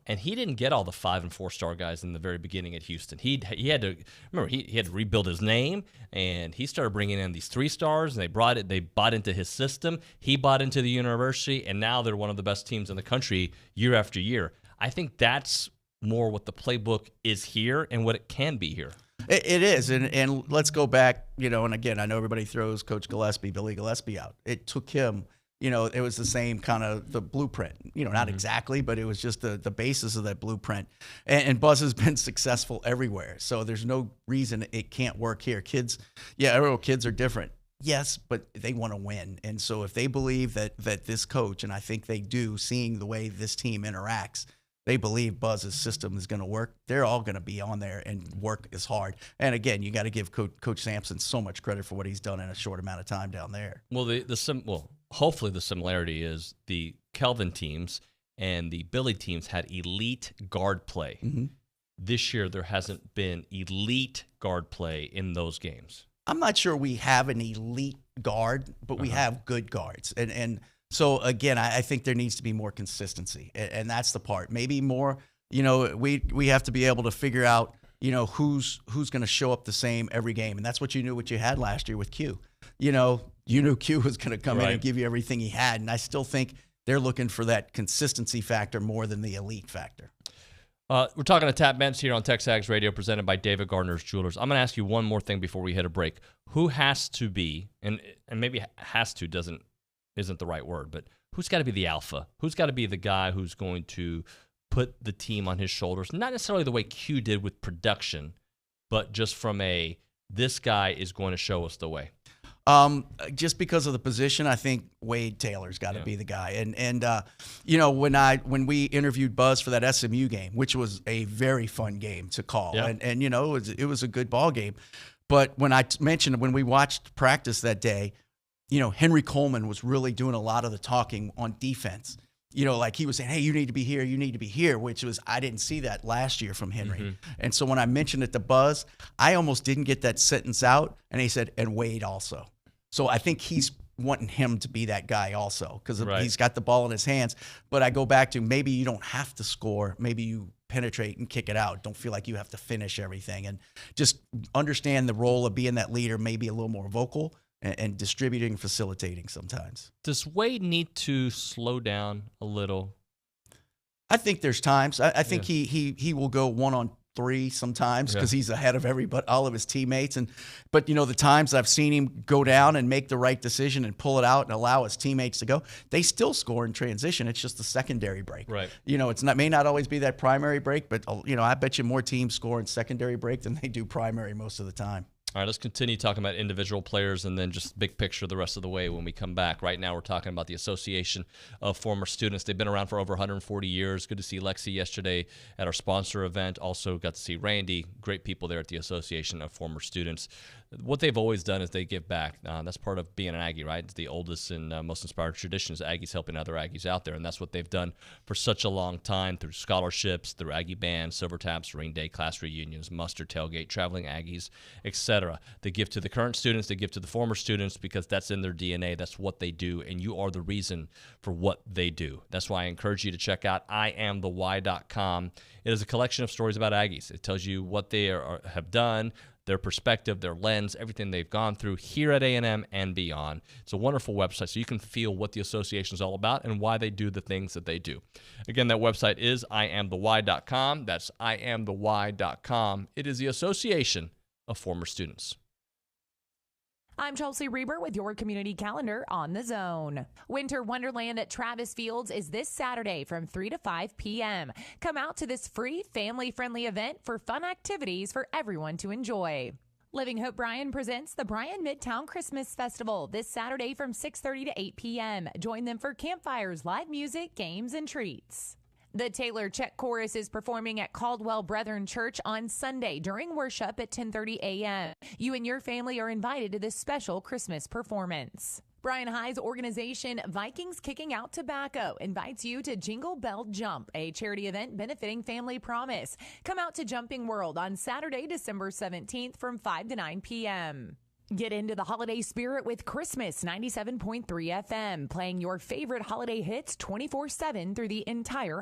Speaker 25: And he didn't get all the 5- and 4-star guys in the very beginning at Houston. He had to remember he had to rebuild his name, and he started bringing in these 3-stars, and they bought into his system. He bought into the university, and now they're one of the best teams in the country year after year. I think that's more what the playbook is here and what it can be here.
Speaker 6: It is, and let's go back. And again, I know everybody throws Coach Billy Gillespie out. It took him. It was the same kind of the blueprint, not exactly, but it was just the basis of that blueprint. And Buzz has been successful everywhere. So there's no reason it can't work here. Kids are different. Yes, but they want to win. And so if they believe that this coach, and I think they do, seeing the way this team interacts, they believe Buzz's system is going to work, they're all going to be on there and work as hard. And again, you got to give Coach Sampson so much credit for what he's done in a short amount of time down there.
Speaker 25: Well, hopefully the similarity is the Kelvin teams and the Billy teams had elite guard play.
Speaker 6: Mm-hmm.
Speaker 25: This year, there hasn't been elite guard play in those games.
Speaker 6: I'm not sure we have an elite guard, but we have good guards. And so, again, I think there needs to be more consistency, and that's the part. Maybe more, we have to be able to figure out, who's going to show up the same every game. And that's what you had last year with Q. You knew Q was going to come in and give you everything he had. And I still think they're looking for that consistency factor more than the elite factor.
Speaker 25: We're talking to Tap Bentz here on TexAgs Radio, presented by David Gardner's Jewelers. I'm going to ask you one more thing before we hit a break. Who has to be, and maybe has to isn't the right word, but who's got to be the alpha? Who's got to be the guy who's going to put the team on his shoulders? Not necessarily the way Q did with production, but just from this guy is going to show us the way.
Speaker 6: Just because of the position, I think Wade Taylor's got to be the guy. And when we interviewed Buzz for that SMU game, which was a very fun game to call, and it was a good ball game. But when I mentioned when we watched practice that day, Henry Coleman was really doing a lot of the talking on defense. Like he was saying, hey, you need to be here, which was, I didn't see that last year from Henry. Mm-hmm. And so when I mentioned it to Buzz, I almost didn't get that sentence out. And he said, and Wade also. So I think he's wanting him to be that guy also because he's got the ball in his hands. But I go back to maybe you don't have to score. Maybe you penetrate and kick it out. Don't feel like you have to finish everything. And just understand the role of being that leader, maybe a little more vocal and distributing, facilitating sometimes.
Speaker 25: Does Wade need to slow down a little?
Speaker 6: I think there's times. I think he will go 1-on-3 sometimes because he's ahead of all of his teammates. But the times I've seen him go down and make the right decision and pull it out and allow his teammates to go, they still score in transition. It's just the secondary break.
Speaker 25: Right.
Speaker 6: May not always be that primary break, but I bet you more teams score in secondary break than they do primary most of the time.
Speaker 25: All right, let's continue talking about individual players and then just big picture the rest of the way when we come back. Right now we're talking about the Association of Former Students. They've been around for over 140 years. Good to see Lexi yesterday at our sponsor event. Also got to see Randy. Great people there at the Association of Former Students. What they've always done is they give back. That's part of being an Aggie, right? It's the oldest and most inspired tradition is Aggies helping other Aggies out there, and that's what they've done for such a long time through scholarships, through Aggie Band, Silver Taps, Ring Day, class reunions, muster, tailgate, traveling Aggies, etc. They give to the current students, they give to the former students because that's in their DNA. That's what they do, and you are the reason for what they do. That's why I encourage you to check out IamTheWhy.com. It is a collection of stories about Aggies. It tells you what they have done, their perspective, their lens, everything they've gone through here at A&M and beyond. It's a wonderful website so you can feel what the association is all about and why they do the things that they do. Again, that website is IamTheWhy.com. That's IamTheWhy.com. It is the Association of Former Students.
Speaker 8: I'm Chelsea Reber with your community calendar on the Zone. Winter Wonderland at Travis Fields is this Saturday from 3 to 5 p.m. Come out to this free, family-friendly event for fun activities for everyone to enjoy. Living Hope Bryan presents the Bryan Midtown Christmas Festival this Saturday from 6:30 to 8 p.m. Join them for campfires, live music, games, and treats. The Taylor Check Chorus is performing at Caldwell Brethren Church on Sunday during worship at 10:30 a.m. You and your family are invited to this special Christmas performance. Brian High's organization, Vikings Kicking Out Tobacco, invites you to Jingle Bell Jump, a charity event benefiting Family Promise. Come out to Jumping World on Saturday, December 17th from 5 to 9 p.m. Get into the holiday spirit with Christmas 97.3 FM, playing your favorite holiday hits 24/7 through the entire holiday.